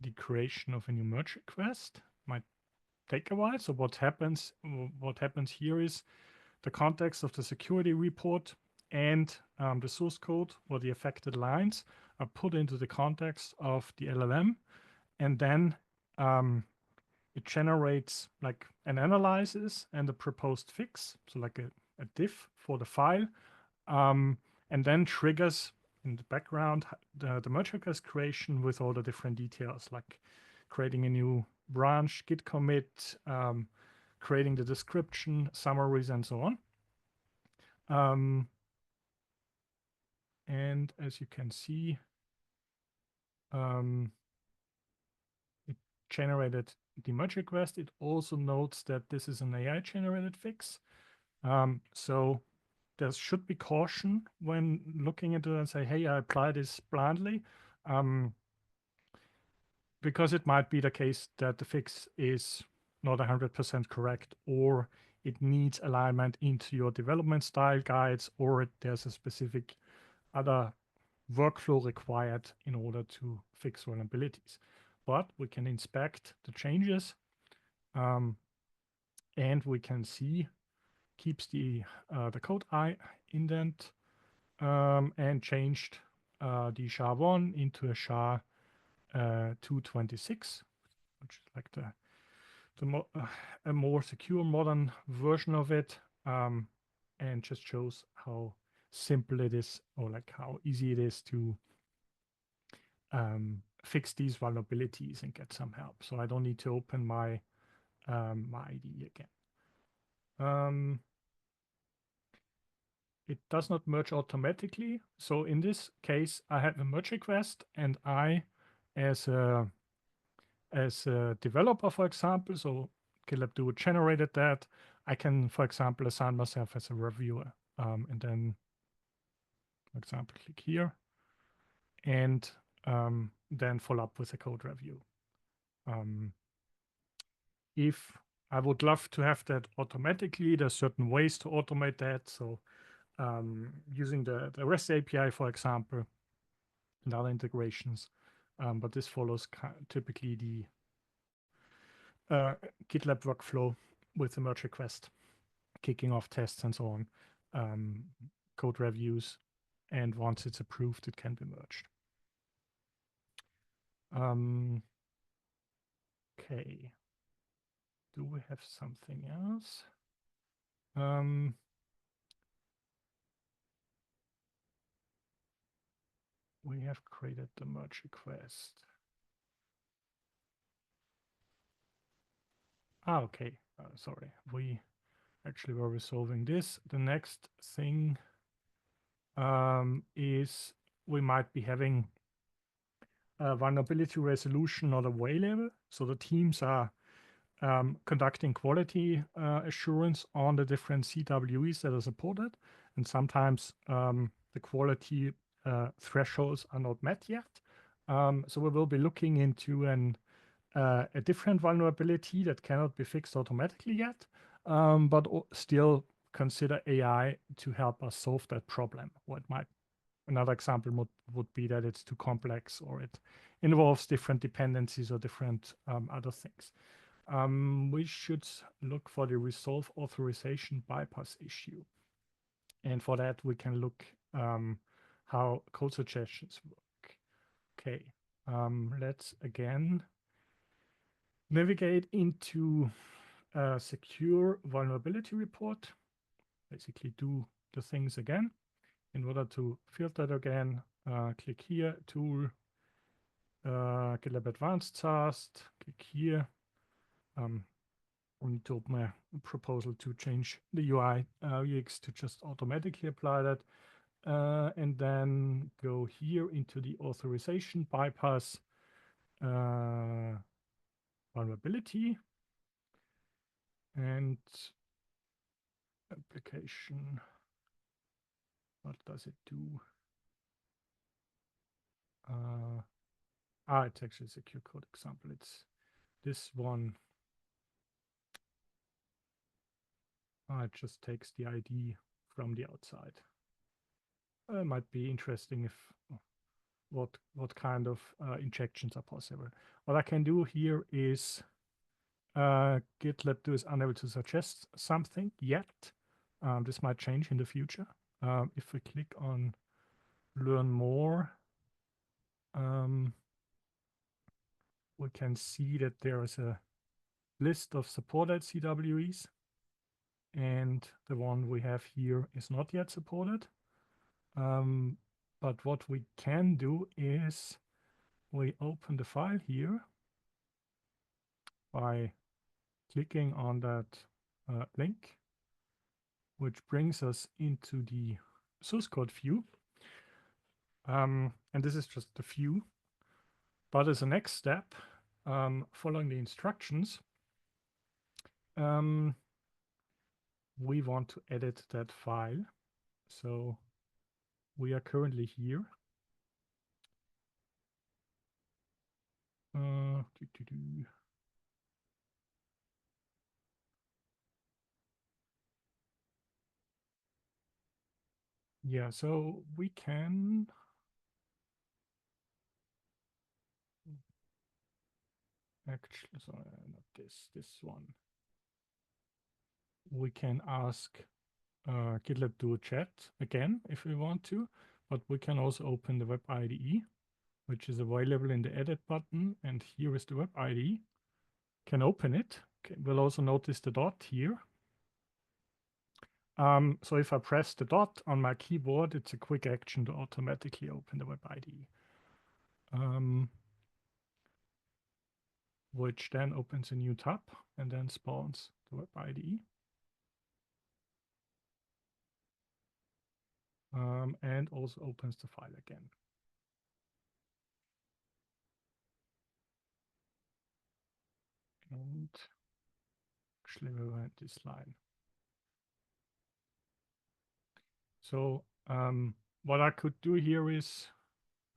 the creation of a new merge request. Might take a while. So what happens here is the context of the security report and the source code or the affected lines are put into the context of the LLM, and then it generates like an analysis and a proposed fix, so like a diff for the file, and then triggers in the background the merge request creation with all the different details, like creating a new branch, git commit, creating the description, summaries, and so on. And as you can see, it generated the merge request. It also notes that this is an AI-generated fix. So there should be caution when looking into it and say, hey, I applied this blindly. Because it might be the case that the fix is not 100% correct, or it needs alignment into your development style guides, or there's a specific other workflow required in order to fix vulnerabilities. But we can inspect the changes, and we can see keeps the code I indent, and changed the SHA-1 into a SHA-226, which is like a more secure modern version of it, and just shows how simple it is, or like how easy it is to fix these vulnerabilities and get some help. So I don't need to open my my IDE again. It does not merge automatically. So in this case, I have a merge request, and I, as a developer, for example, so GitLab Duo generated that, I can, for example, assign myself as a reviewer, and then, for example, click here, and then follow up with a code review. If I would love to have that automatically, there's certain ways to automate that. So using the REST API, for example, and other integrations. But this follows typically the GitLab workflow with the merge request, kicking off tests and so on, code reviews, and once it's approved, it can be merged. Okay. Do we have something else? We have created the merge request. Okay. Sorry. We actually were resolving this. The next thing is we might be having a vulnerability resolution not available. So the teams are conducting quality assurance on the different CWEs that are supported. And sometimes the quality thresholds are not met yet. So we will be looking into a different vulnerability that cannot be fixed automatically yet, but still consider AI to help us solve that problem. Another example would be that it's too complex, or it involves different dependencies or different other things. We should look for the resolve authorization bypass issue. And for that, we can look how code suggestions work. Okay, let's again navigate into a secure vulnerability report. Basically do the things again. In order to filter it again, click here, tool, GitLab Advanced Task, click here. We need to open a proposal to change the UI UX to just automatically apply that. And then go here into the authorization bypass vulnerability and application. What does it do? It's actually a secure code example. It's this one. It just takes the ID from the outside. It might be interesting if what kind of injections are possible. What I can do here is GitLab Duo is unable to suggest something yet. This might change in the future. If we click on learn more, we can see that there is a list of supported CWEs, and the one we have here is not yet supported. But what we can do is we open the file here by clicking on that link, which brings us into the source code view. And this is just the view. But as a next step, following the instructions, we want to edit that file. So we are currently here. Yeah, so we can actually, sorry, not this one. We can ask GitLab do chat again if we want to, but we can also open the web IDE, which is available in the edit button. And here is the web IDE. Can open it. Okay. We'll also notice the dot here. So if I press the dot on my keyboard, it's a quick action to automatically open the web IDE, which then opens a new tab and then spawns the web IDE. And also opens the file again. And actually we went this line. So what I could do here is,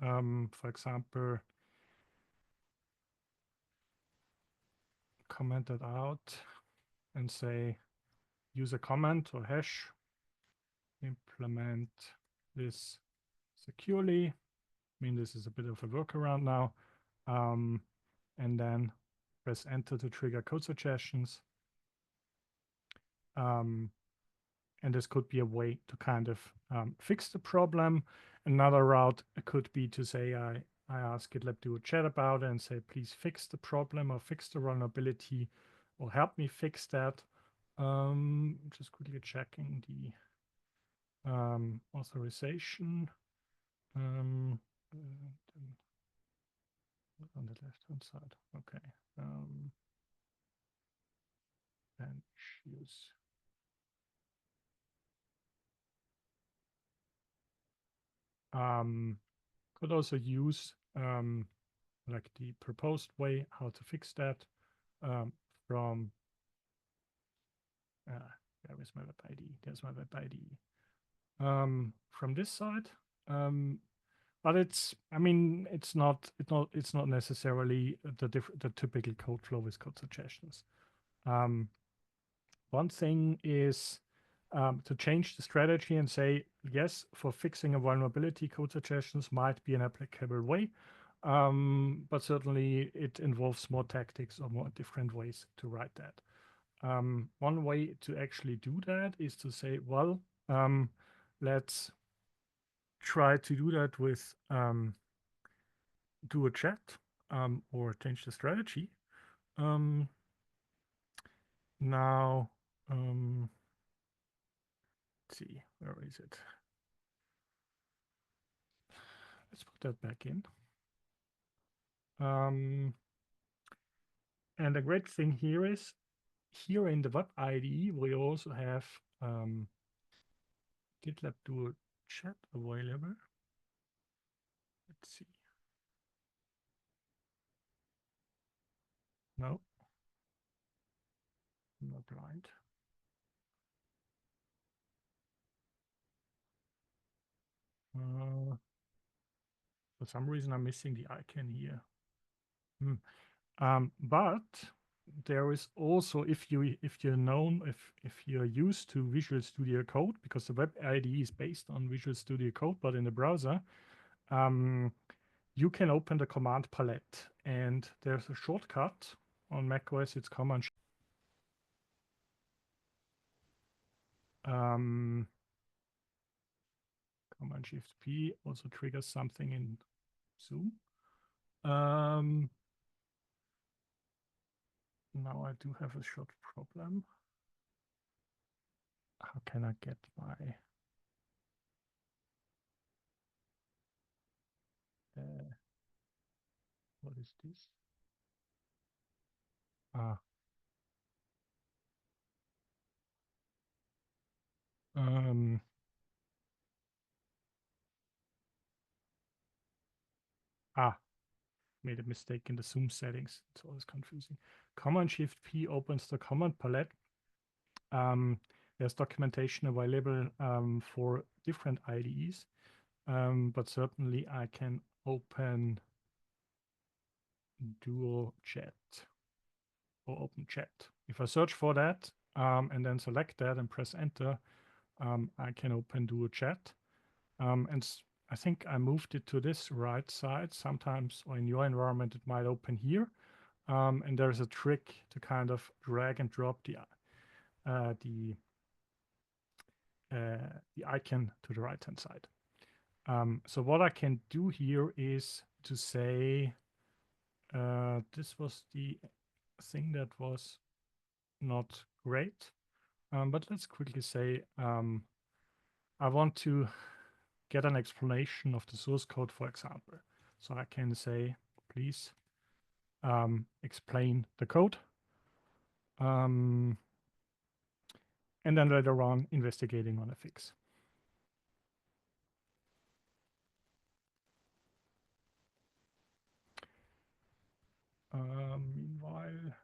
for example, comment that out and say, use a comment or hash, implement this securely. I mean, this is a bit of a workaround now. And then press enter to trigger code suggestions. And this could be a way to kind of fix the problem. Another route could be to say, I ask GitLab do a chat about it and say, please fix the problem or fix the vulnerability or help me fix that. Just quickly checking the authorization. On the left-hand side. Okay. And use. Could also use like the proposed way how to fix that from where is my web ID? There's my web ID. From this side. But it's, I mean, it's not necessarily the typical code flow with code suggestions. One thing is to change the strategy and say, yes, for fixing a vulnerability, code suggestions might be an applicable way, but certainly it involves more tactics or more different ways to write that. One way to actually do that is to say, well, let's try to do that with do a chat or change the strategy. Now, let's see, where is it? Let's put that back in. And the great thing here is, here in the web IDE, we also have GitLab do a chat available. Let's see. No, I'm not blind. For some reason, I'm missing the icon here. But there is also, if you're used to Visual Studio Code, because the web IDE is based on Visual Studio Code, but in the browser, you can open the command palette, and there's a shortcut on macOS. It's Command Shift P also triggers something in Zoom. Now I do have a short problem. How can I get my what is this? Made a mistake in the Zoom settings. It's always confusing. Command-Shift-P opens the command palette. There's documentation available for different IDEs, but certainly I can open Duo Chat or Open Chat. If I search for that and then select that and press Enter, I can open Duo Chat. And I think I moved it to this right side. Sometimes, or in your environment, it might open here. And there's a trick to kind of drag and drop the icon to the right-hand side. So what I can do here is to say, this was the thing that was not great. But let's quickly say, I want to get an explanation of the source code, for example. So I can say, please explain the code. And then later on, investigating on a fix. Meanwhile,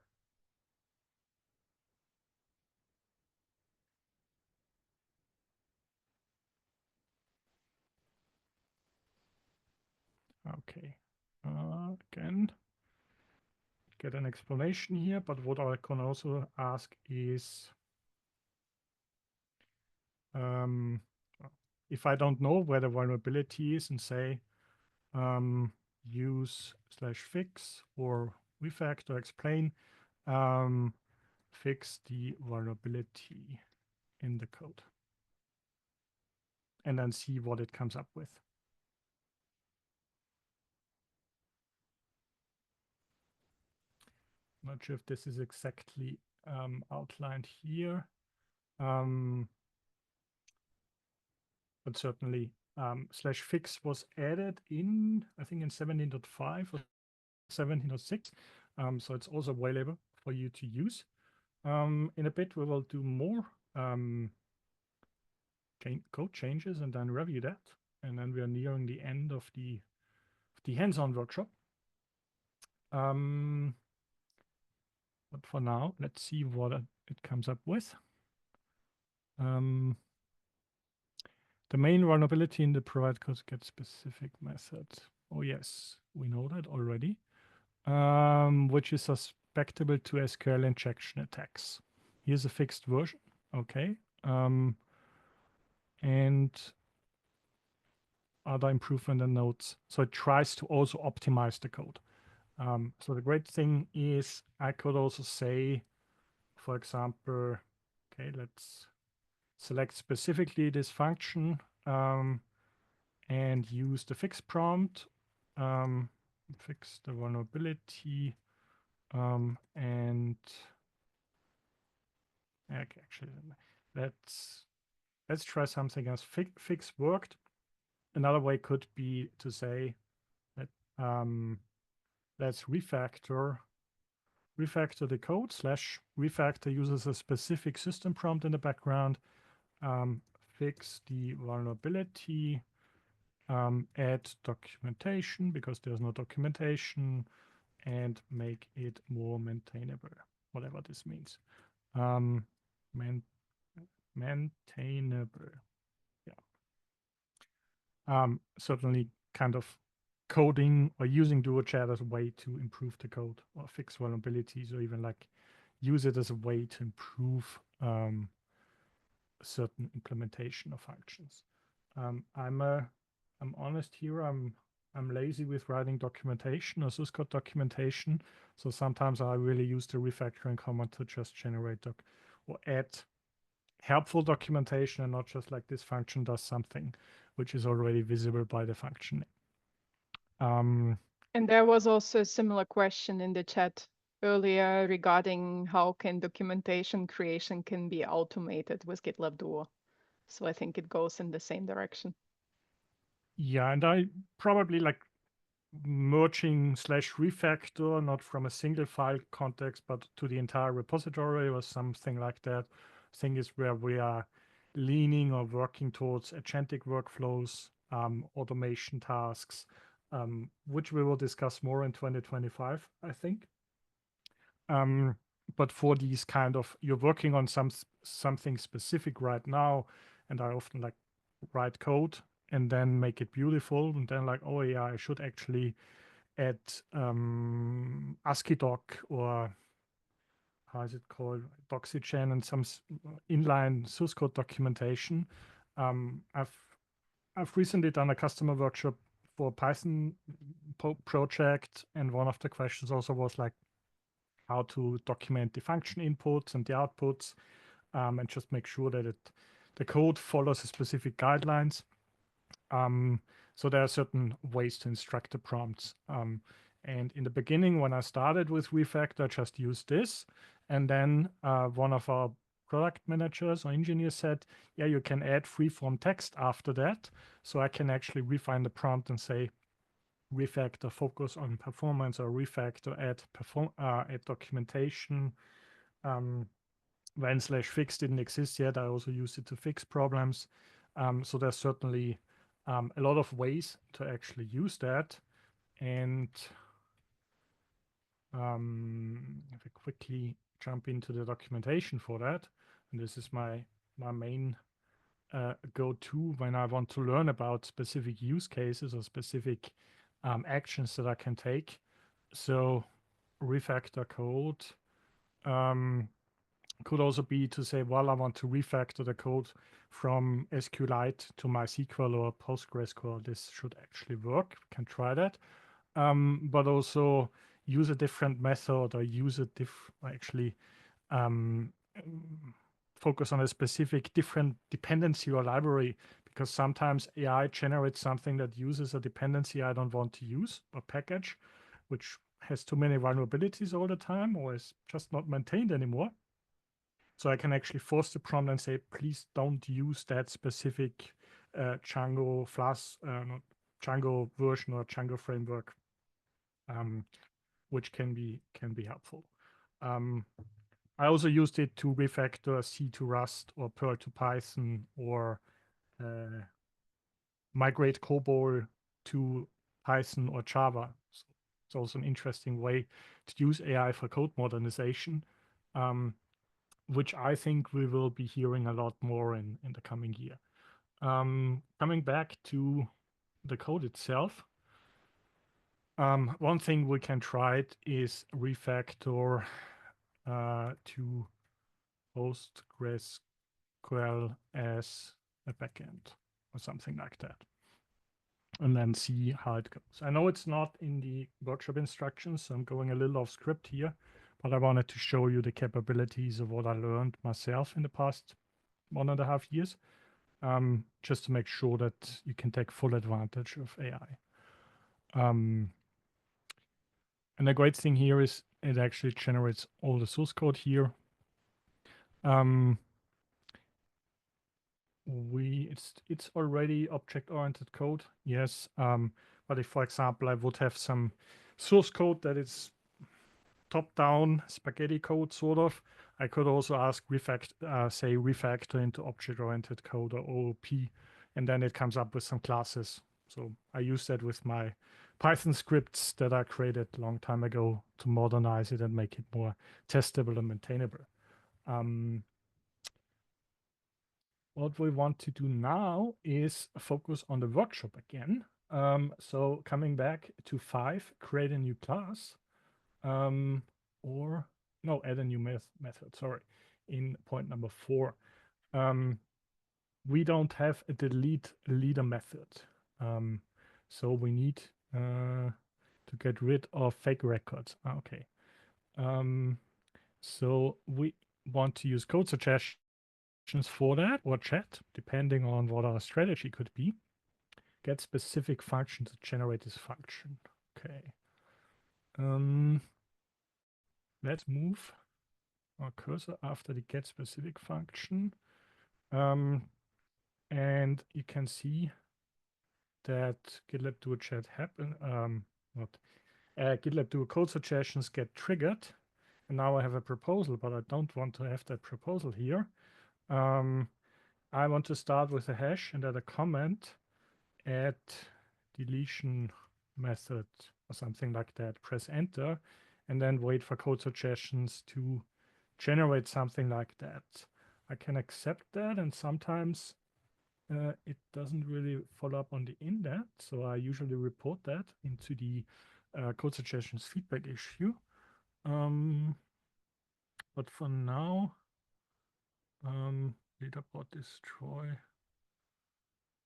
okay, again, get an explanation here, but what I can also ask is, if I don't know where the vulnerability is, and say, use /fix or refactor explain, fix the vulnerability in the code, and then see what it comes up with. Not sure if this is exactly outlined here, but certainly /fix was added in, I think, in 17.5 or 17.6, so it's also available for you to use. In a bit, we will do more code changes and then review that, and then we are nearing the end of the hands-on workshop. But for now, let's see what it comes up with. The main vulnerability in the provide code get specific method. Oh yes, we know that already. Which is susceptible to SQL injection attacks. Here's a fixed version. Okay. And other improvement and notes. So it tries to also optimize the code. So the great thing is I could also say, for example, okay, let's select specifically this function and use the fix prompt, fix the vulnerability, and actually, let's try something else. Fix worked. Another way could be to say that let's refactor the code. /refactor uses a specific system prompt in the background. Fix the vulnerability. Add documentation because there's no documentation, and make it more maintainable, whatever this means. Maintainable. Yeah. Certainly kind of coding or using Duo Chat as a way to improve the code or fix vulnerabilities, or even like use it as a way to improve certain implementation of functions. I'm honest here. I'm lazy with writing documentation or source code documentation. So sometimes I really use the refactoring command to just generate or add helpful documentation, and not just like this function does something which is already visible by the function. And there was also a similar question in the chat earlier regarding how can documentation creation can be automated with GitLab Duo. So I think it goes in the same direction. Yeah, and I probably like merging /refactor, not from a single file context, but to the entire repository or something like that. Thing is where we are leaning or working towards agentic workflows, automation tasks, which we will discuss more in 2025, I think. But for these kind of, you're working on something specific right now, and I often like write code and then make it beautiful, and then like, oh yeah, I should actually add ASCII doc, or how is it called, Doxygen, and some inline source code documentation. I've recently done a customer workshop for a Python project, and one of the questions also was like how to document the function inputs and the outputs, and just make sure that the code follows a specific guidelines. So there are certain ways to instruct the prompts. And in the beginning, when I started with Refactor, I just used this. And then one of our product managers or engineers said, yeah, you can add freeform text after that. So I can actually refine the prompt and say, Refactor focus on performance, or Refactor add documentation. When /fix didn't exist yet, I also used it to fix problems. So there's certainly a lot of ways to actually use that. And if I quickly jump into the documentation for that, and this is my main go-to when I want to learn about specific use cases or specific actions that I can take. So Refactor code could also be to say, well, I want to refactor the code from SQLite to MySQL or PostgreSQL. This should actually work. We can try that. But also use a different method, or use a focus on a specific different dependency or library, because sometimes AI generates something that uses a dependency I don't want to use, or package, which has too many vulnerabilities all the time, or is just not maintained anymore. So I can actually force the prompt and say, please don't use that specific Django Django version or Django framework, which can be helpful. I also used it to refactor C to Rust, or Perl to Python, or migrate COBOL to Python or Java. So it's also an interesting way to use AI for code modernization, which I think we will be hearing a lot more in the coming year. Coming back to the code itself, one thing we can try is refactor to PostgreSQL as a backend or something like that, and then see how it goes. I know it's not in the workshop instructions, so I'm going a little off script here, but I wanted to show you the capabilities of what I learned myself in the past 1.5 years, just to make sure that you can take full advantage of AI. And the great thing here is it actually generates all the source code here. It's already object-oriented code, yes. But if, for example, I would have some source code that is top-down spaghetti code, sort of, I could also ask refactor into object-oriented code, or OOP, and then it comes up with some classes. So I use that with my Python scripts that I created a long time ago to modernize it and make it more testable and maintainable. What we want to do now is focus on the workshop again. So coming back to 5, create a new class, add a new method, sorry, in point number 4. We don't have a delete leader method. So we need to get rid of fake records. Okay. So we want to use code suggestions for that, or chat, depending on what our strategy could be. Get specific function to generate this function. Okay. Let's move our cursor after the get specific function. And you can see that GitLab Duo chat GitLab Duo code suggestions get triggered. And now I have a proposal, but I don't want to have that proposal here. I want to start with a hash and add a comment, add deletion method or something like that, press enter, and then wait for code suggestions to generate something like that. I can accept that, and sometimes it doesn't really follow up on the indent, so I usually report that into the code suggestions feedback issue. But for now, leaderboard destroy,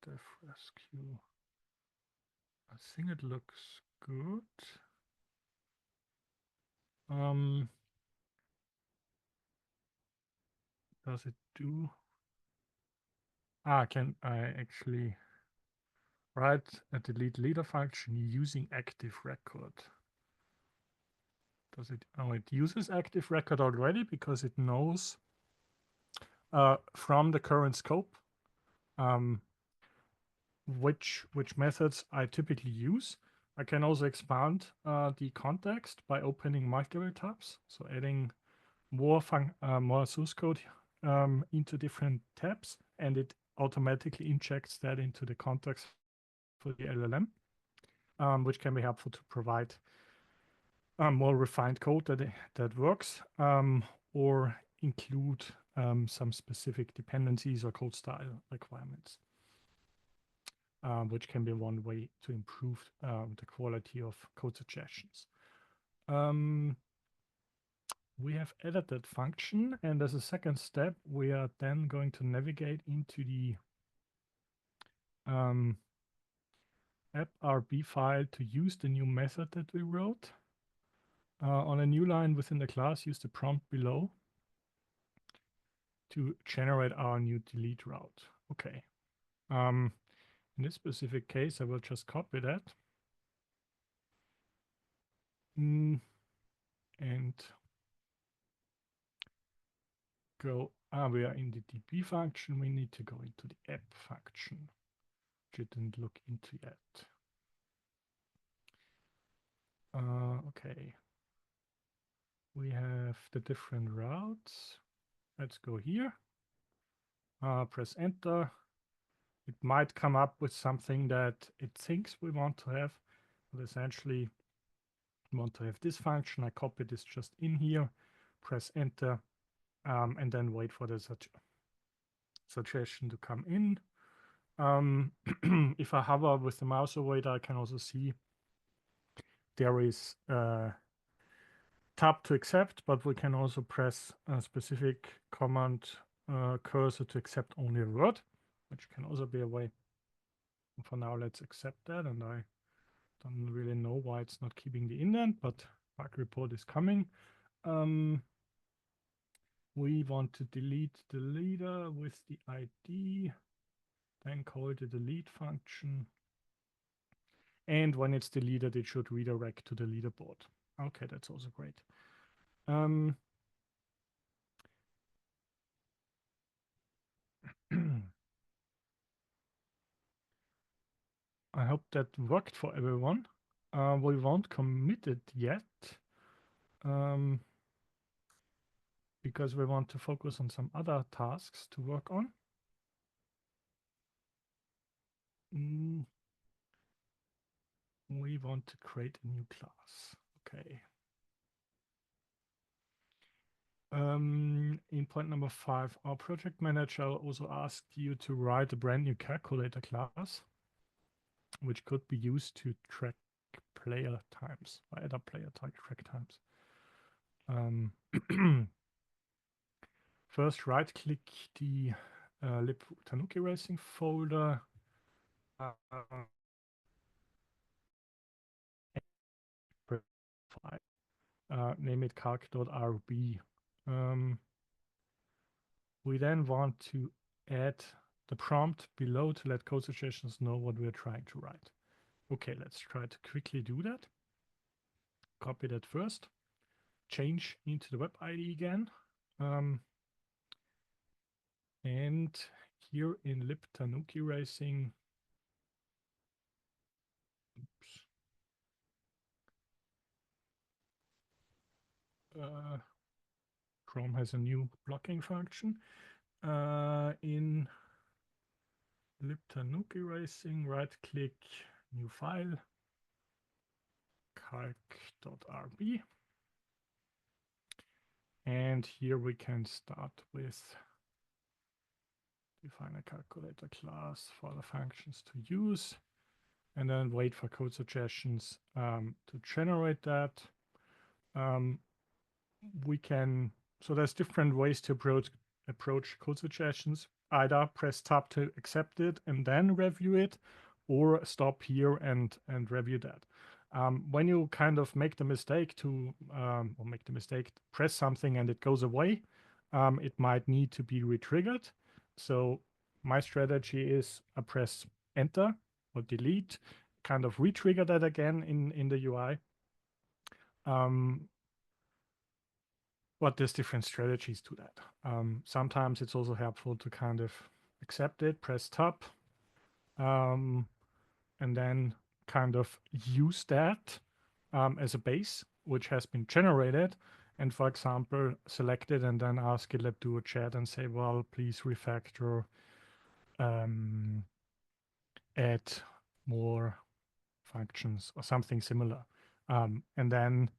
def rescue. I think it looks good. Does it do? Can I actually write a delete leader function using active record? Does it? Oh, it uses active record already because it knows from the current scope which methods I typically use. I can also expand the context by opening multiple tabs, so adding more source code into different tabs, and it automatically injects that into the context for the LLM, which can be helpful to provide more refined code that works, or include some specific dependencies or code style requirements, which can be one way to improve the quality of code suggestions. We have added that function, and as a second step, we are then going to navigate into the app.rb file to use the new method that we wrote. On a new line within the class, use the prompt below to generate our new delete route. Okay. In this specific case, I will just copy that. And go, we are in the DB function. We need to go into the app function, which I didn't look into yet. Okay. We have the different routes. Let's go here. Press enter. It might come up with something that it thinks we want to have, but essentially we want to have this function. I copy this just in here, press enter, and then wait for the suggestion to come in. If I hover with the mouse over it, I can also see there is a tab to accept, but we can also press a specific command cursor to accept only a word, which can also be a way. And for now, let's accept that, and I don't really know why it's not keeping the indent, but bug report is coming. We want to delete the leader with the ID, then call the delete function. And when it's deleted, it should redirect to the leaderboard. Okay, that's also great. I hope that worked for everyone. We won't commit it yet because we want to focus on some other tasks to work on. We want to create a new class. Okay. In point number 5, our project manager also asked you to write a brand new calculator class, which could be used to track player times, or other player track times. First, right-click the lib Tanuki Racing folder. Name it calc.rb. We then want to add the prompt below to let code suggestions know what we're trying to write. Okay, let's try to quickly do that. Copy that first. Change into the web ID again. And here in lib Tanuki Racing, Chrome has a new blocking function. In libtanuk erasing, right click, new file, calc.rb. And here we can start with define a calculator class for the functions to use, and then wait for code suggestions to generate that. We can, so there's different ways to approach code suggestions. Either press tab to accept it and then review it, or stop here and review that. When you kind of make the mistake to press something and it goes away, it might need to be retriggered. So my strategy is I press enter or delete, kind of retrigger that again in the UI. But there's different strategies to that. Sometimes it's also helpful to kind of accept it, press tab, and then kind of use that as a base, which has been generated. And for example, select it and then ask GitLab to a chat and say, well, please refactor, add more functions or something similar. And then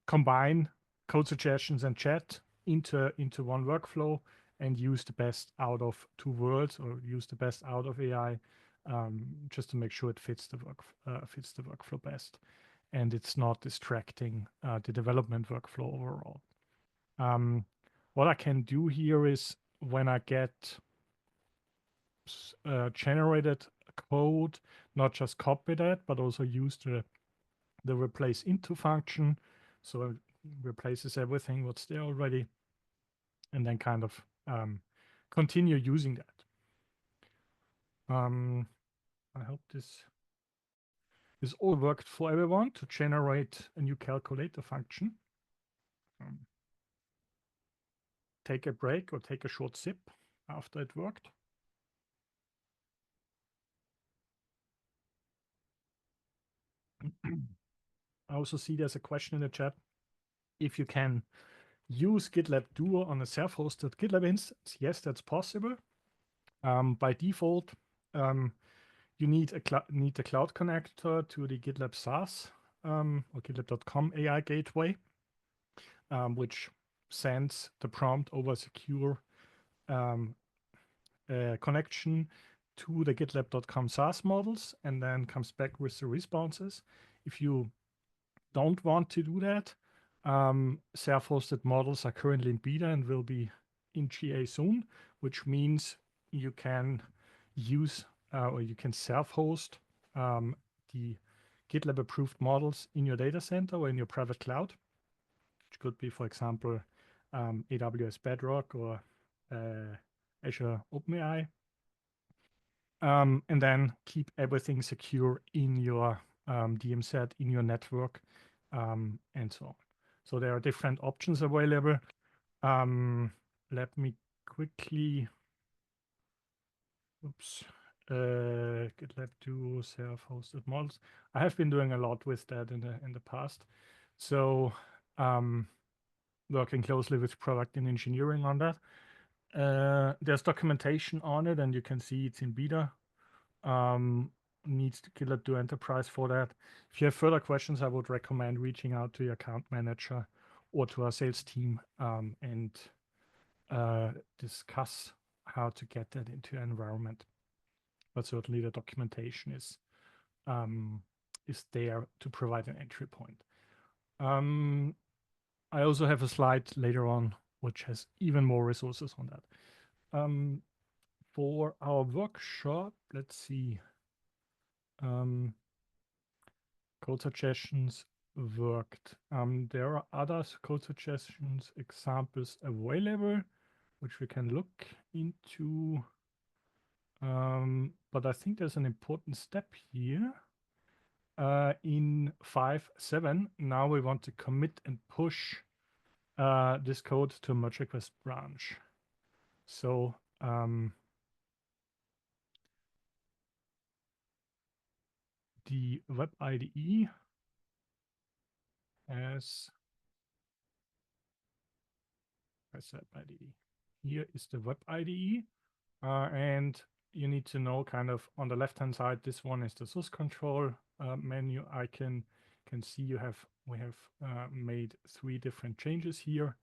combine code suggestions and chat into one workflow and use the best out of two worlds, or use the best out of AI, just to make sure it fits the workflow best, and it's not distracting the development workflow overall. What I can do here is when I get generated code, not just copy that, but also use the replace into function. So it replaces everything what's there already, and then kind of continue using that. I hope this all worked for everyone to generate a new calculator function. Take a break or take a short sip after it worked. I also see there's a question in the chat if you can use GitLab Duo on a self-hosted GitLab instance. Yes, that's possible. By default, you need a cloud connector to the GitLab SaaS or GitLab.com AI gateway, which sends the prompt over secure connection to the GitLab.com SaaS models and then comes back with the responses. If you don't want to do that, self-hosted models are currently in beta and will be in GA soon, which means you can use or you can self-host the GitLab approved models in your data center or in your private cloud, which could be, for example, AWS Bedrock or Azure OpenAI, and then keep everything secure in your DM set, in your network, and so on. So there are different options available. Let me quickly, GitLab Duo self-hosted models. I have been doing a lot with that in the past. So working closely with product and engineering on that. There's documentation on it, and you can see it's in beta. Needs GitLab Duo Enterprise for that. If you have further questions, I would recommend reaching out to your account manager or to our sales team and discuss how to get that into your environment. But certainly the documentation is there to provide an entry point. I also have a slide later on which has even more resources on that. For our workshop, let's see. Code suggestions worked. There are other code suggestions examples available, which we can look into. But I think there's an important step here. In 5.7, now we want to commit and push this code to a merge request branch. So the web IDE has web IDE. Here is the web IDE, and you need to know kind of on the left-hand side, this one is the source control menu. I can see we have made 3 different changes here,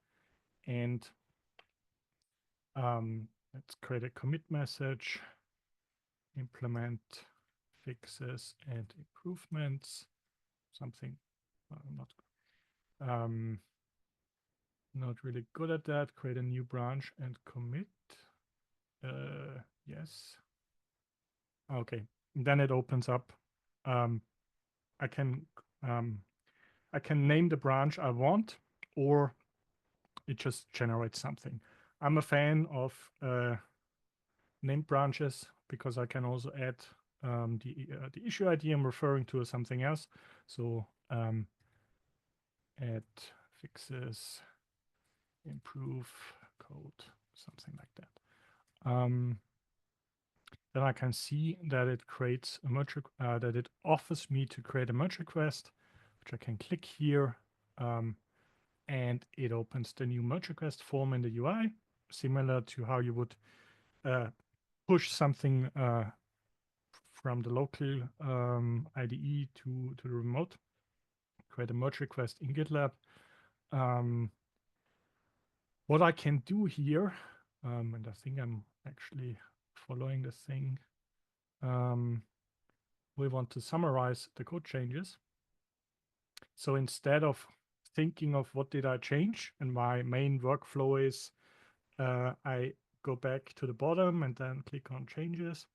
and let's create a commit message, implement fixes and improvements, something not really good at that. Create a new branch and commit. Yes. Okay. And then it opens up. I can name the branch I want, or it just generates something. I'm a fan of named branches because I can also add the issue ID I'm referring to as something else. So add fixes, improve code, something like that. Then I can see that it creates a merge, that it offers me to create a merge request, which I can click here, and it opens the new merge request form in the UI, similar to how you would push something from the local IDE to the remote. Create a merge request in GitLab. What I can do here, and I think I'm actually following the thing. We want to summarize the code changes. So instead of thinking of what did I change, and my main workflow is I go back to the bottom and then click on changes,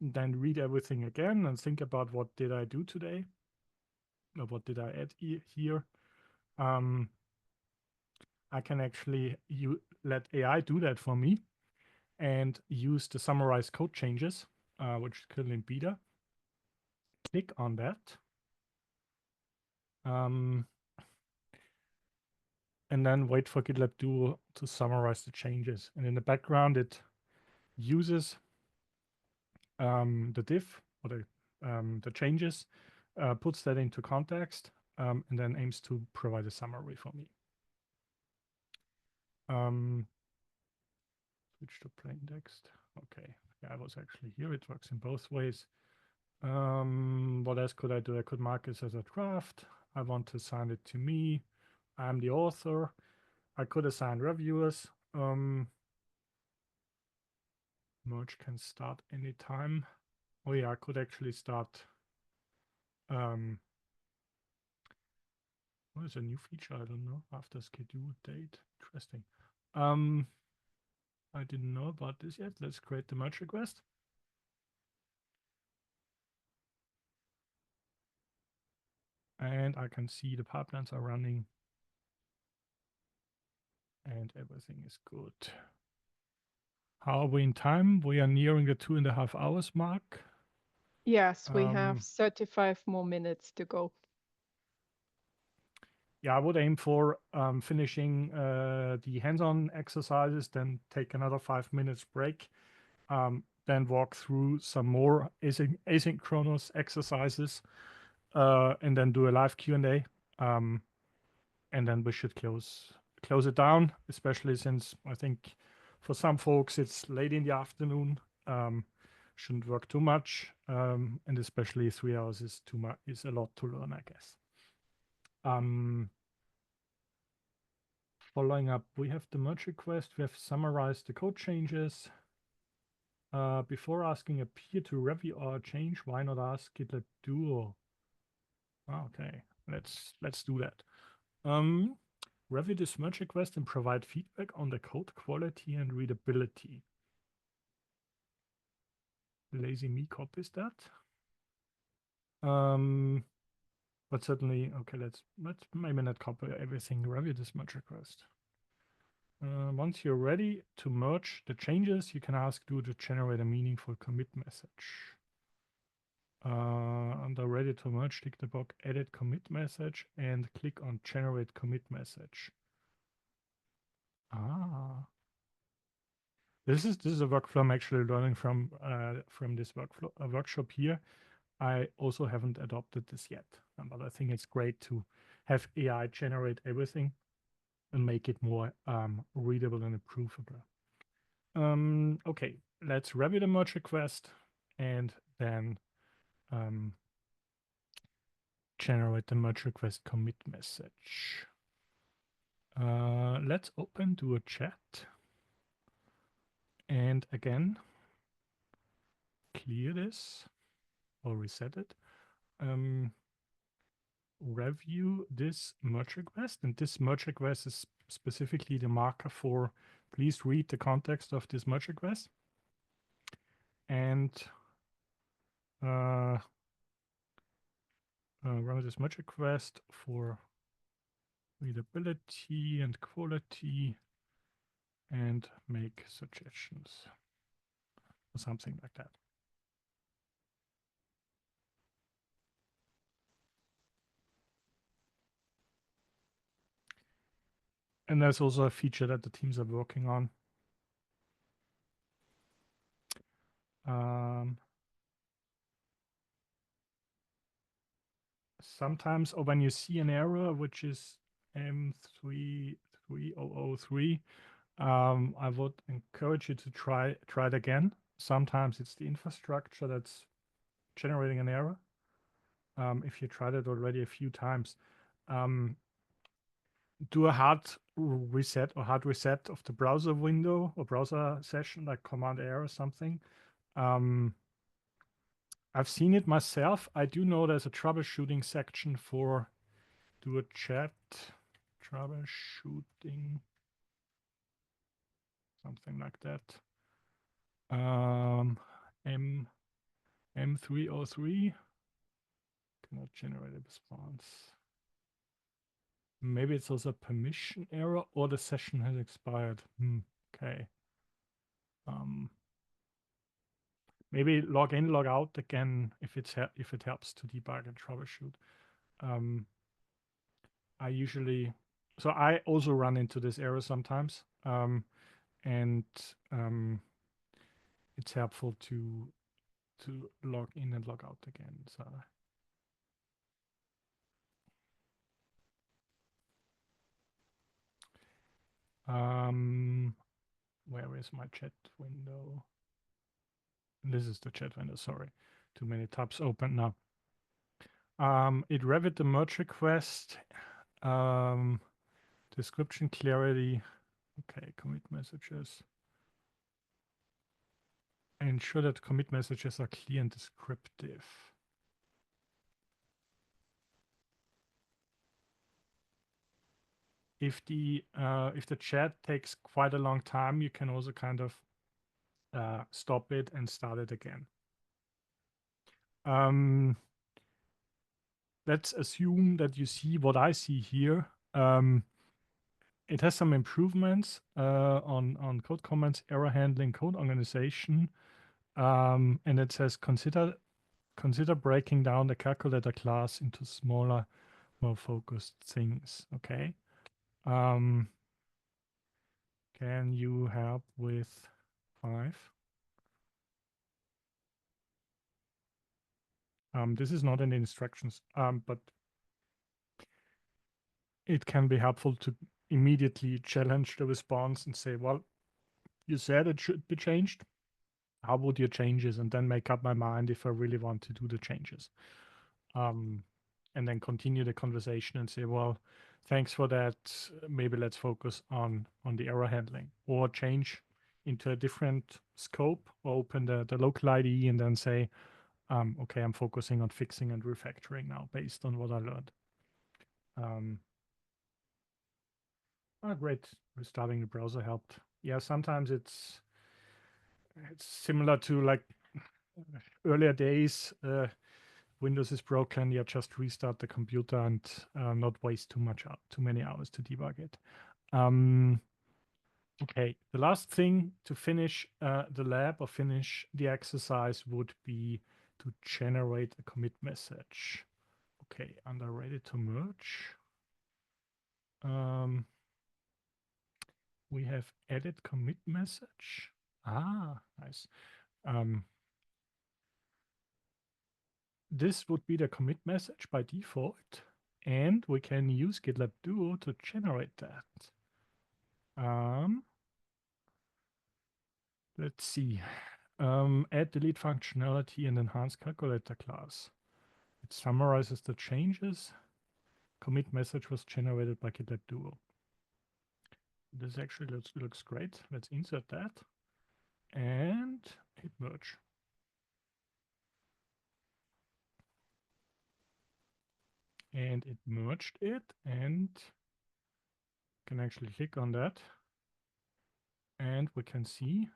and then read everything again and think about what did I do today, or what did I add here. I can actually let AI do that for me and use the summarize code changes, which is currently in beta. Click on that. And then wait for GitLab Duo to summarize the changes. And in the background, it uses the diff or the changes, puts that into context, and then aims to provide a summary for me. Switch to plain text. Okay, yeah, I was actually here. It works in both ways. What else could I do? I could mark this as a draft. I want to assign it to me. I'm the author. I could assign reviewers. Merge can start anytime. Oh yeah, I could actually start. What is a new feature? I don't know. After schedule date. Interesting. I didn't know about this yet. Let's create the merge request. And I can see the pipelines are running. And everything is good. How are we in time? We are nearing the 2.5 hours mark. Yes, we have 35 more minutes to go. Yeah, I would aim for finishing the hands-on exercises, then take another 5 minutes break, then walk through some more asynchronous exercises, and then do a live Q&A. And then we should close it down, especially since I think for some folks it's late in the afternoon. Shouldn't work too much, and especially 3 hours is too much. Is a lot to learn, I guess. Following up, we have the merge request. We have summarized the code changes. Before asking a peer to review our change, why not ask GitLab Duo? Okay, let's do that. Review this merge request and provide feedback on the code quality and readability. Lazy me copies that. But certainly, okay, let's maybe not copy everything. Review this merge request. Once you're ready to merge the changes, you can ask Duo to generate a meaningful commit message. Under ready to merge, tick the box edit commit message and click on generate commit message. This is a workflow I'm actually learning from this workshop here. I also haven't adopted this yet, but I think it's great to have AI generate everything and make it more readable and improvable. Okay, let's review the merge request and then generate the merge request commit message. Let's open to a chat. And again, clear this or reset it. Review this merge request, and this merge request is specifically the marker for please read the context of this merge request and run this merge request for readability and quality and make suggestions or something like that. And there's also a feature that the teams are working on. Sometimes, or when you see an error, which is M33003, I would encourage you to try it again. Sometimes it's the infrastructure that's generating an error. If you tried it already a few times, do a hard reset of the browser window or browser session, like Command R or something. I've seen it myself. I do know there's a troubleshooting section for do a chat troubleshooting, something like that. M303 cannot generate a response. Maybe it's also a permission error or the session has expired. Okay. Maybe log in, log out again if it helps to debug and troubleshoot. I also run into this error sometimes, and it's helpful to log in and log out again. So. Where is my chat window? This is the chat window, sorry. Too many tabs open now. It reviewed the merge request. Description clarity. Okay, commit messages. Ensure that commit messages are clear and descriptive. If the chat takes quite a long time, you can also kind of stop it and start it again. Let's assume that you see what I see here. It has some improvements on code comments, error handling, code organization, and it says consider breaking down the calculator class into smaller, more focused things. Okay. Can you help with 5? This is not in the instructions, but it can be helpful to immediately challenge the response and say, well, you said it should be changed. How would you change it? And then make up my mind if I really want to do the changes. And then continue the conversation and say, well, thanks for that. Maybe let's focus on the error handling, or change into a different scope, or open the local IDE and then say, okay, I'm focusing on fixing and refactoring now based on what I learned. Great. Restarting the browser helped. Yeah, sometimes it's similar to like earlier days. Windows is broken. You just restart the computer and not waste too many hours to debug it. Okay, the last thing to finish the lab or finish the exercise would be to generate a commit message. Okay, under ready to merge. We have edit commit message. Nice. This would be the commit message by default, and we can use GitLab Duo to generate that. Let's see. add delete functionality in enhanced calculator class. It summarizes the changes. Commit message was generated by GitLab Duo. This actually looks great. Let's insert that and hit merge. And it merged it, and can actually click on that, and we can see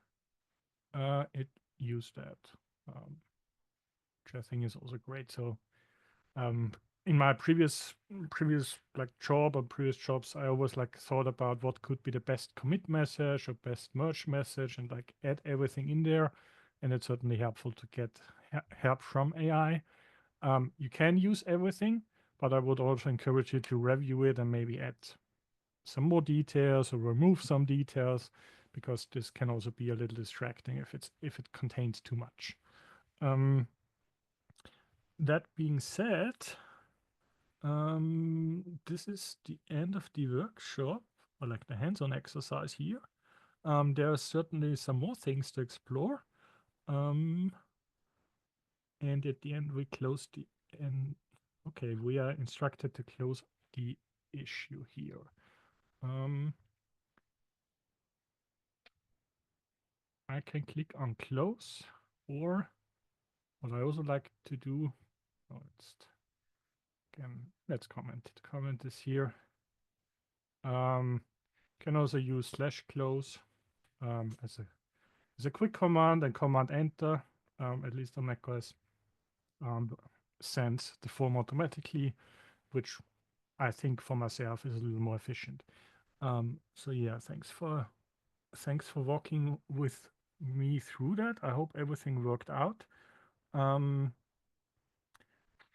it used that, which I think is also great. So in my previous like job or previous jobs, I always like thought about what could be the best commit message or best merge message, and like add everything in there. And it's certainly helpful to get help from AI. You can use everything, but I would also encourage you to review it and maybe add some more details or remove some details, because this can also be a little distracting if it contains too much. That being said, this is the end of the workshop, or like the hands-on exercise here. There are certainly some more things to explore. And at the end, we close the end. Okay, we are instructed to close the issue here. I can click on close, or what I also like to do, let's comment. The comment is here. Can also use /close as a quick command, and command enter, at least on macOS, sends the form automatically, which I think for myself is a little more efficient. So yeah, thanks for walking with me through that. I hope everything worked out.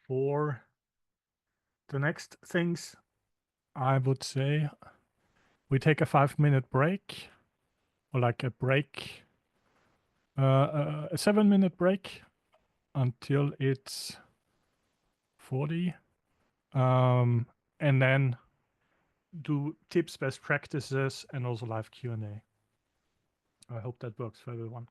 For the next things, I would say we take a 5-minute break, or like a 7-minute break until it's 40, and then do tips, best practices, and also live Q&A. I hope that works for everyone.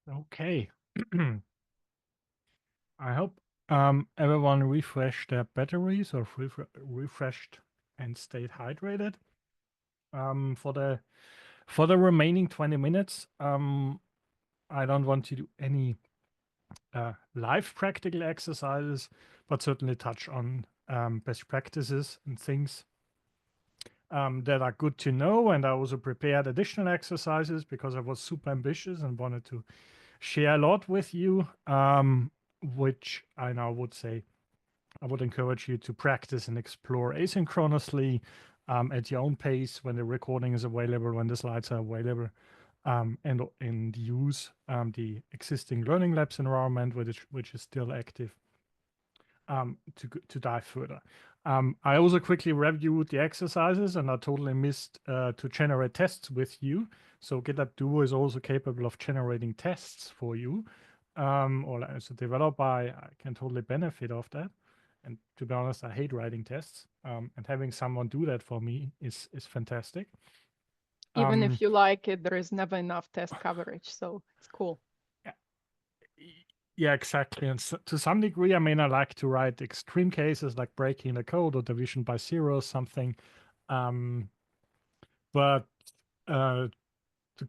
Okay. I hope everyone refreshed their batteries or refreshed and stayed hydrated. For the remaining 20 minutes, I don't want to do any live practical exercises, but certainly touch on best practices and things that are good to know. And I also prepared additional exercises because I was super ambitious and wanted to share a lot with you, which I now would say I would encourage you to practice and explore asynchronously at your own pace when the recording is available, when the slides are available, and use the existing Learning Labs environment, which is still active, to dive further. I also quickly reviewed the exercises, and I totally missed to generate tests with you. So GitLab Duo is also capable of generating tests for you. Or as a developer, I can totally benefit of that. And to be honest, I hate writing tests. And having someone do that for me is fantastic. Even if you like it, there is never enough test coverage, so it's cool. Yeah, exactly. And so, to some degree, I mean, I like to write extreme cases like breaking the code or division by zero or something. But to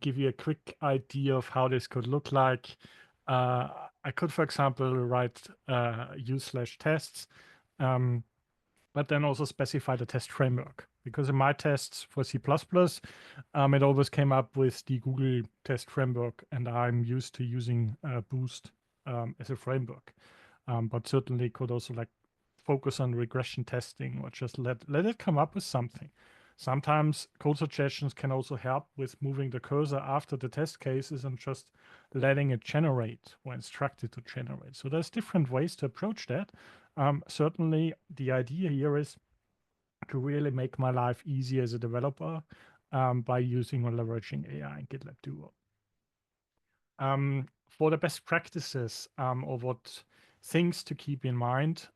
give you a quick idea of how this could look like, I could, for example, write use/tests, but then also specify the test framework. Because in my tests for C++, it always came up with the Google test framework, and I'm used to using Boost as a framework. But certainly could also like focus on regression testing or just let it come up with something. Sometimes code suggestions can also help with moving the cursor after the test cases and just letting it generate or instructed to generate. So there's different ways to approach that. Certainly the idea here is to really make my life easier as a developer by using or leveraging AI in GitLab Duo. For the best practices or what things to keep in mind,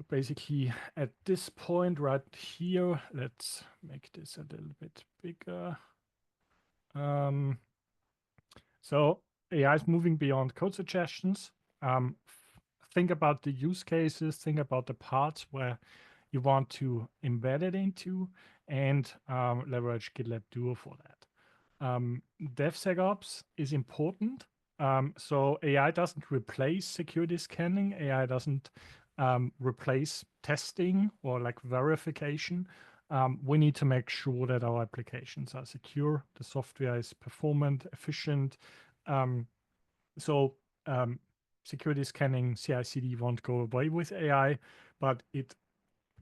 basically at this point right here, let's make this a little bit bigger. So AI is moving beyond code suggestions. Think about the use cases, think about the parts where you want to embed it into, and leverage GitLab Duo for that. DevSecOps is important. So AI doesn't replace security scanning. AI doesn't replace testing or like verification. We need to make sure that our applications are secure, the software is performant, efficient. So security scanning, CI/CD won't go away with AI, but it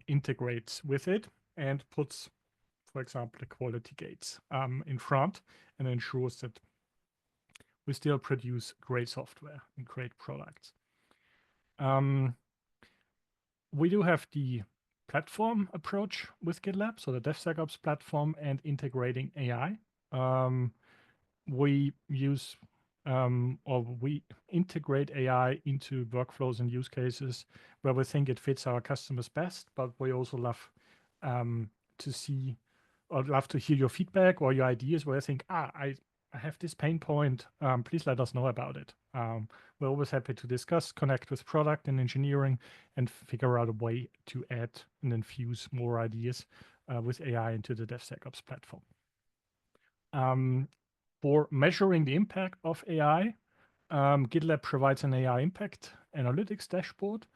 integrates with it and puts, for example, the quality gates in front and ensures that we still produce great software and great products. We do have the platform approach with GitLab, so the DevSecOps platform and integrating AI. We use or we integrate AI into workflows and use cases where we think it fits our customers best, but we also love to see or love to hear your feedback or your ideas where I think, I have this pain point, please let us know about it. We're always happy to discuss, connect with product and engineering, and figure out a way to add and infuse more ideas with AI into the DevSecOps platform. For measuring the impact of AI, GitLab provides an AI impact analytics dashboard,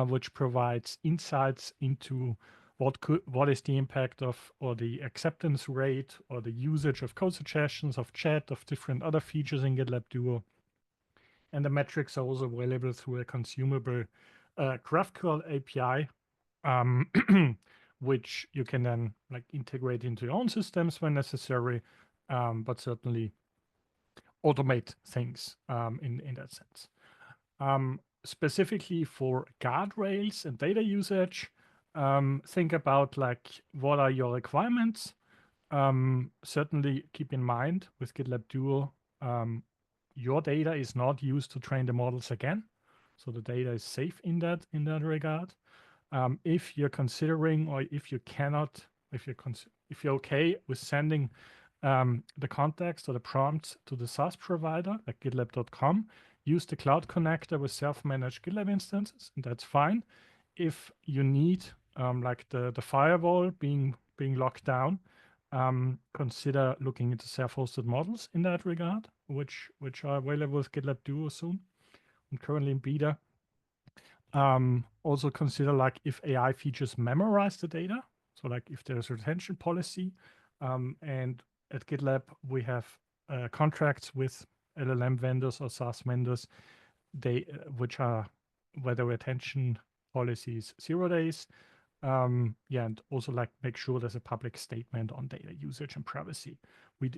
which provides insights into what is the impact of, or the acceptance rate, or the usage of code suggestions, of chat, of different other features in GitLab Duo. And the metrics are also available through a consumable GraphQL API, which you can then like integrate into your own systems when necessary, but certainly automate things in that sense. Specifically for guardrails and data usage, think about like what are your requirements. Certainly keep in mind with GitLab Duo, your data is not used to train the models again. So the data is safe in that regard. If you're considering, or if you cannot, if you're okay with sending the context or the prompts to the SaaS provider, like GitLab.com. Use the cloud connector with self-managed GitLab instances, and that's fine. If you need like the firewall being locked down, consider looking into self-hosted models in that regard, which are available with GitLab Duo soon and currently in beta. Also consider like if AI features memorize the data. So like if there's a retention policy, and at GitLab we have contracts with LLM vendors or SaaS vendors, which are where the retention policy is 0 days. And also like make sure there's a public statement on data usage and privacy.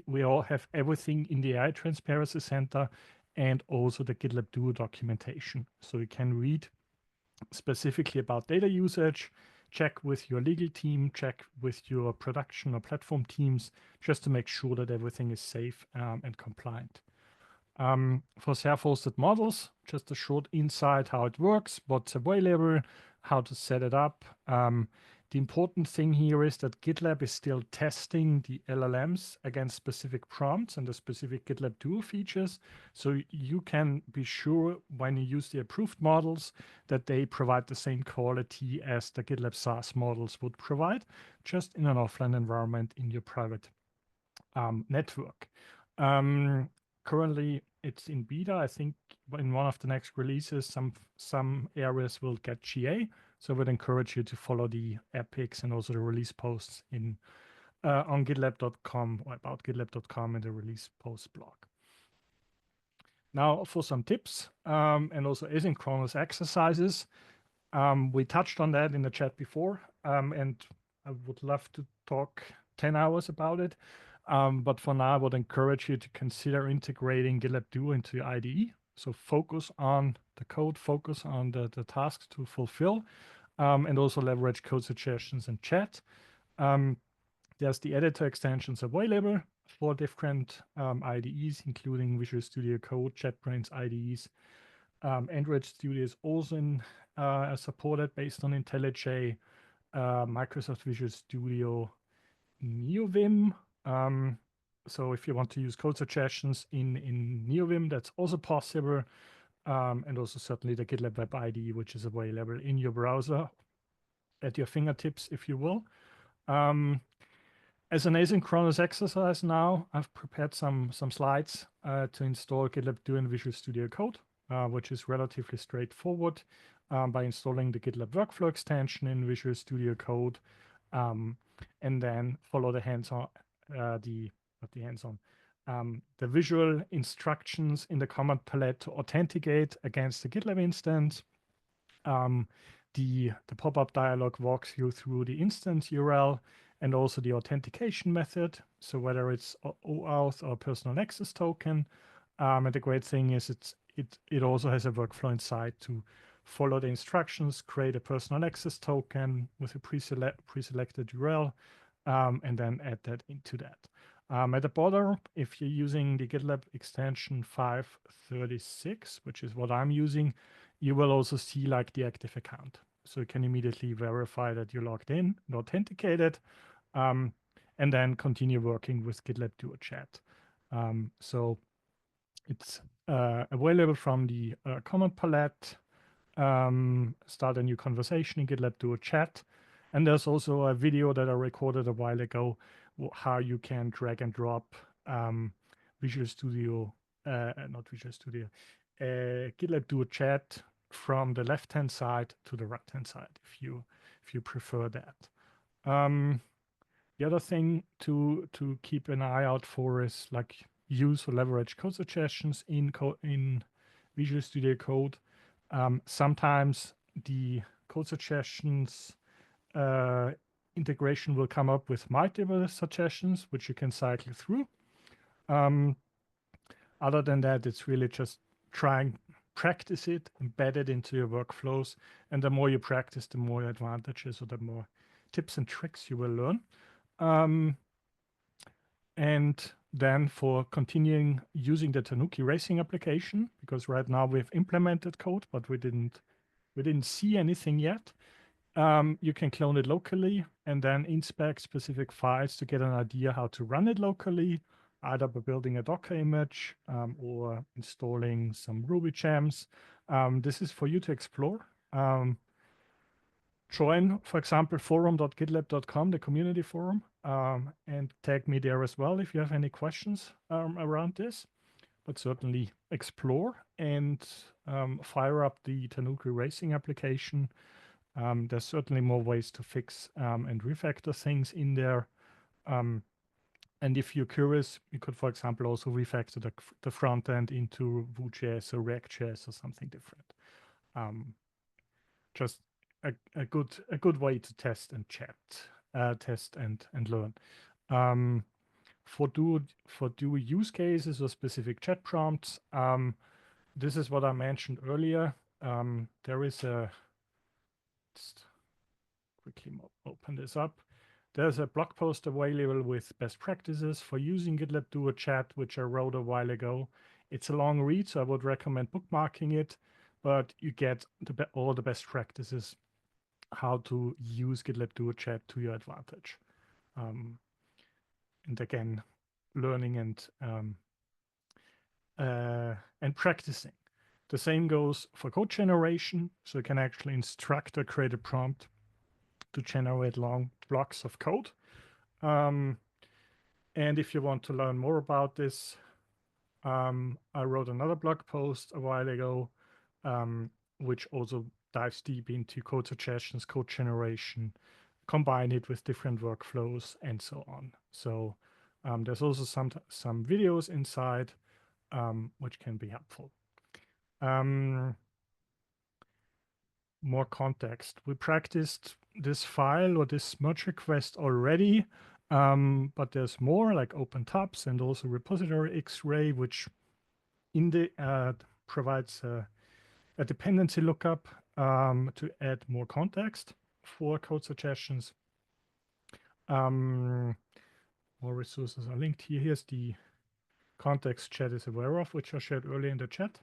We all have everything in the AI Transparency Center and also the GitLab Duo documentation. So you can read specifically about data usage, check with your legal team, check with your production or platform teams, just to make sure that everything is safe and compliant. For self-hosted models, just a short insight how it works, what's available, how to set it up. The important thing here is that GitLab is still testing the LLMs against specific prompts and the specific GitLab Duo features. So you can be sure when you use the approved models that they provide the same quality as the GitLab SaaS models would provide, just in an offline environment in your private network. Currently, it's in beta. I think in one of the next releases, some areas will get GA. So I would encourage you to follow the epics and also the release posts on GitLab.com or about GitLab.com in the release post blog. Now for some tips and also asynchronous exercises. We touched on that in the chat before, and I would love to talk 10 hours about it. But for now, I would encourage you to consider integrating GitLab Duo into your IDE. So focus on the code, focus on the tasks to fulfill, and also leverage code suggestions and chat. There's the editor extensions available for different IDEs, including Visual Studio Code, JetBrains IDEs. Android Studio is also supported based on IntelliJ, Microsoft Visual Studio, NeoVim. So if you want to use code suggestions in NeoVim, that's also possible. And also certainly the GitLab Web IDE, which is available in your browser at your fingertips, if you will. As an asynchronous exercise now, I've prepared some slides to install GitLab Duo in Visual Studio Code, which is relatively straightforward by installing the GitLab workflow extension in Visual Studio Code, and then follow the the visual instructions in the command palette to authenticate against the GitLab instance. The pop-up dialog walks you through the instance URL and also the authentication method. So whether it's OAuth or personal access token. And the great thing is it also has a workflow inside to follow the instructions, create a personal access token with a pre-selected URL, and then add that into that. At the bottom, if you're using the GitLab extension 536, which is what I'm using, you will also see like the active account. So you can immediately verify that you're logged in and authenticated, and then continue working with GitLab Duo Chat. So it's available from the command palette. Start a new conversation in GitLab Duo Chat. And there's also a video that I recorded a while ago, how you can drag and drop Visual Studio, not Visual Studio, GitLab Duo Chat from the left-hand side to the right-hand side, if you prefer that. The other thing to keep an eye out for is like use or leverage code suggestions in Visual Studio Code. Sometimes the code suggestions integration will come up with multiple suggestions, which you can cycle through. Other than that, it's really just trying practice it, embed it into your workflows, and the more you practice, the more advantages or the more tips and tricks you will learn. And then for continuing using the Tanuki racing application, because right now we've implemented code, but we didn't see anything yet. You can clone it locally and then inspect specific files to get an idea how to run it locally, either by building a Docker image or installing some Ruby gems. This is for you to explore. Join, for example, forum.gitlab.com, the community forum, and tag me there as well if you have any questions around this. But certainly explore and fire up the Tanuki racing application. There's certainly more ways to fix and refactor things in there. And if you're curious, you could, for example, also refactor the front end into Vue.js or React.js or something different. Just a good way to test and test and learn. For Duo use cases or specific chat prompts, this is what I mentioned earlier. There is just quickly open this up. There's a blog post available with best practices for using GitLab Duo Chat, which I wrote a while ago. It's a long read, so I would recommend bookmarking it, but you get all the best practices how to use GitLab Duo Chat to your advantage. And again, learning and practicing. The same goes for code generation. So you can actually instruct or create a prompt to generate long blocks of code. And if you want to learn more about this, I wrote another blog post a while ago, which also dives deep into code suggestions, code generation, combine it with different workflows, and so on. So there's also some videos inside, which can be helpful. More context. We practiced this file or this merge request already, but there's more like OpenTabs and also repository X-ray, which provides a dependency lookup to add more context for code suggestions. More resources are linked here. Here's the context chat is aware of, which I shared earlier in the chat.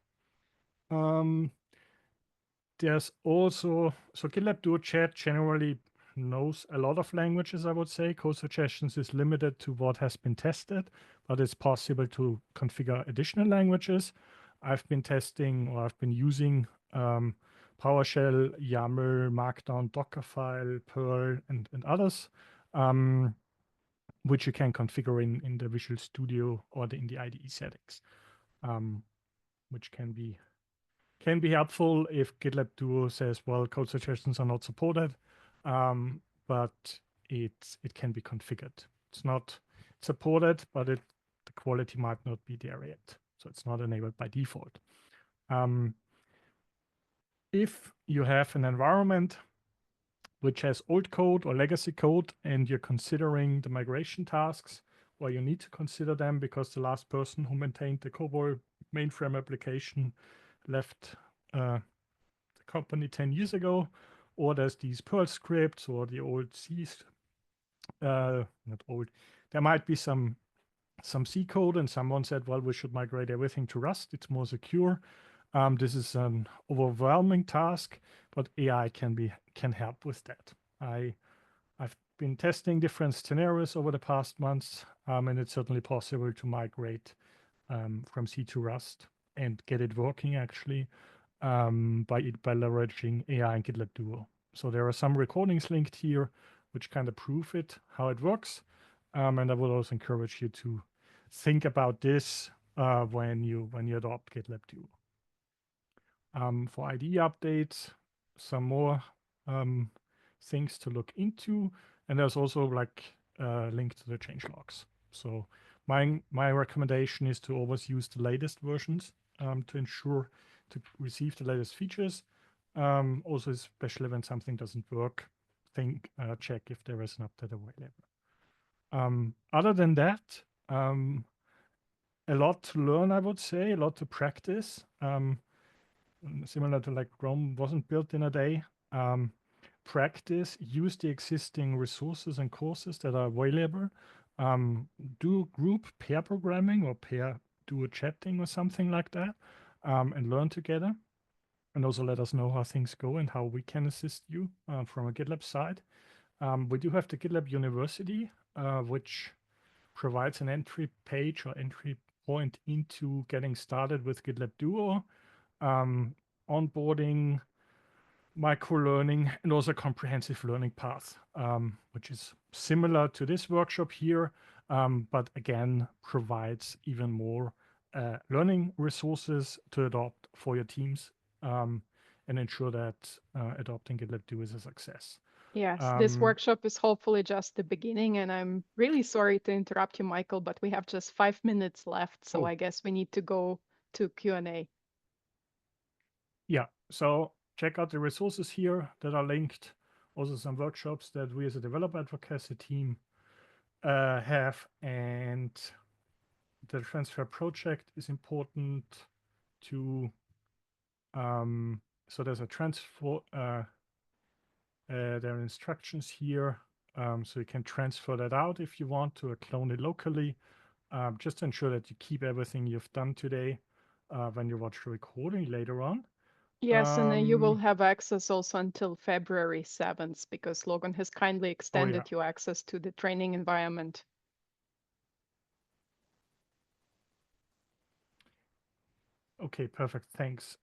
There's also, so GitLab Duo Chat generally knows a lot of languages, I would say. Code suggestions is limited to what has been tested, but it's possible to configure additional languages. I've been testing or I've been using PowerShell, YAML, Markdown, Dockerfile, Perl, and others, which you can configure in the Visual Studio or in the IDE settings, which can be helpful if GitLab Duo says, well, code suggestions are not supported, but it can be configured. It's not supported, but the quality might not be there yet. So it's not enabled by default. If you have an environment which has old code or legacy code and you're considering the migration tasks, or you need to consider them because the last person who maintained the COBOL mainframe application left the company 10 years ago, or there's these Perl scripts or the old C, not old, there might be some C code and someone said, well, we should migrate everything to Rust. It's more secure. This is an overwhelming task, but AI can help with that. I've been testing different scenarios over the past months, and it's certainly possible to migrate from C to Rust and get it working actually by leveraging AI and GitLab Duo. So there are some recordings linked here which kind of prove it, how it works. And I would also encourage you to think about this when you adopt GitLab Duo. For IDE updates, some more things to look into. And there's also like a link to the changelogs. So my recommendation is to always use the latest versions to ensure to receive the latest features. Also, especially when something doesn't work, check if there is an update available. Other than that, a lot to learn, I would say, a lot to practice. Similar to like Chrome wasn't built in a day. Practice, use the existing resources and courses that are available. Do group pair programming or pair duo chatting or something like that, and learn together. and also let us know how things go and how we can assist you from a GitLab side. We do have the GitLab University, which provides an entry page or entry point into getting started with GitLab Duo, onboarding, micro-learning, and also a comprehensive learning path, which is similar to this workshop here, but again, provides even more learning resources to adopt for your teams and ensure that adopting GitLab Duo is a success. Yes, this workshop is hopefully just the beginning, and I'm really sorry to interrupt you, Michael, but we have just 5 minutes left, so I guess we need to go to Q&A. Yeah, so check out the resources here that are linked. Also some workshops that we as a developer advocacy team have, and the transfer project is important to so there's a transfer there are instructions here, so you can transfer that out if you want to, or clone it locally. Just to ensure that you keep everything you've done today when you watch the recording later on. Yes, and then you will have access also until February 7th, because Logan has kindly extended you access to the training environment. Okay, perfect. Thanks.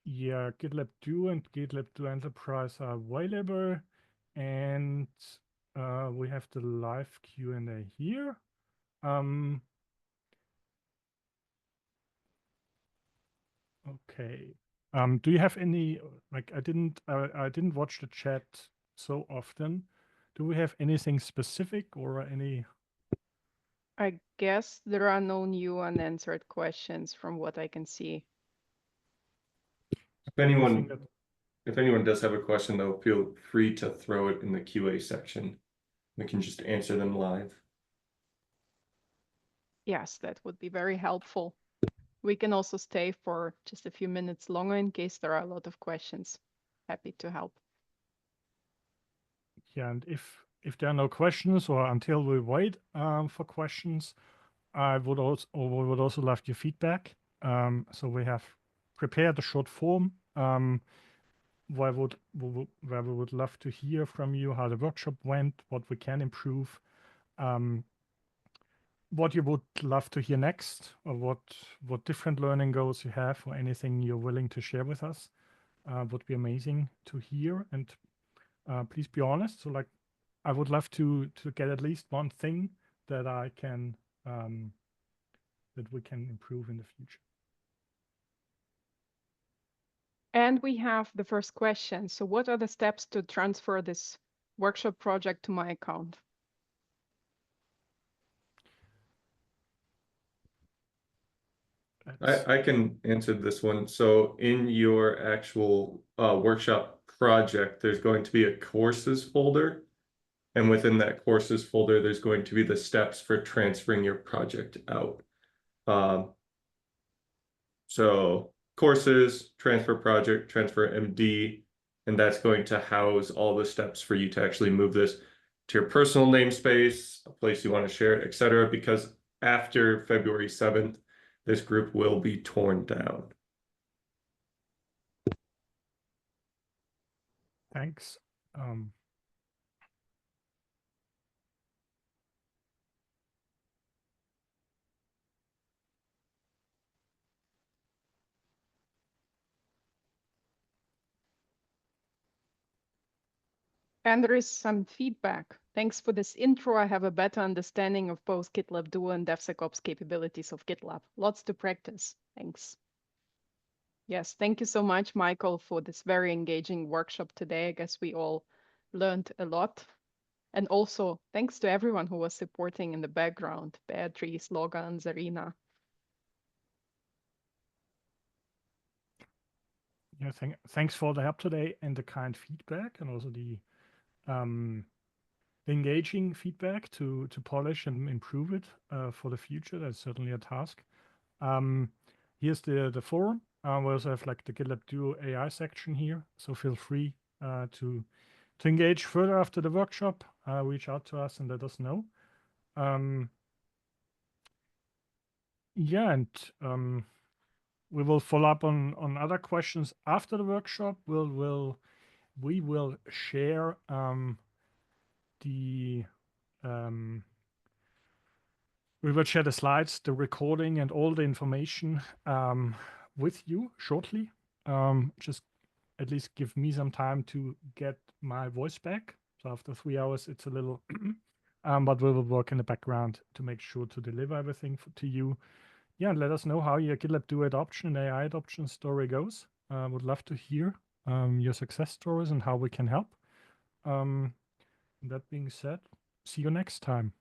Yeah, GitLab Duo and GitLab Duo Enterprise are available, and we have the live Q&A here. Okay. Do you have any, like, I didn't watch the chat so often. Do we have anything specific or any? I guess there are no new unanswered questions from what I can see. If anyone does have a question, though, feel free to throw it in the QA section. We can just answer them live. Yes, that would be very helpful. We can also stay for just a few minutes longer in case there are a lot of questions. Happy to help. Yeah, and if there are no questions, or until we wait for questions, I would also love your feedback. So we have prepared a short form where we would love to hear from you how the workshop went, what we can improve, what you would love to hear next, or what different learning goals you have, or anything you're willing to share with us. Would be amazing to hear, and please be honest. So, like, I would love to get at least one thing that I can that we can improve in the future. And we have the first question. So what are the steps to transfer this workshop project to my account? I can answer this one. So in your actual workshop project, there's going to be a courses folder. And within that courses folder, there's going to be the steps for transferring your project out. So courses, transfer project, transfer MD, and that's going to house all the steps for you to actually move this to your personal namespace, a place you want to share it, etc. Because after February 7th, this group will be torn down. Thanks. And there is some feedback. Thanks for this intro. I have a better understanding of both GitLab Duo and DevSecOps capabilities of GitLab. Lots to practice. Thanks. Yes, thank you so much, Michael, for this very engaging workshop today. I guess we all learned a lot. And also, thanks to everyone who was supporting in the background, Beatrice, Logan, Zarina. Yeah, thanks for the help today and the kind feedback, and also the engaging feedback to polish and improve it for the future. That's certainly a task. Here's the forum. We also have like the GitLab Duo AI section here, so feel free to engage further after the workshop. Reach out to us and let us know. Yeah, and we will follow up on other questions after the workshop. We will share we will share the slides, the recording, and all the information with you shortly. Just at least give me some time to get my voice back. So after 3 hours, it's a little, but we will work in the background to make sure to deliver everything to you. Yeah, let us know how your GitLab Duo adoption and AI adoption story goes. Would love to hear your success stories and how we can help. That being said, see you next time.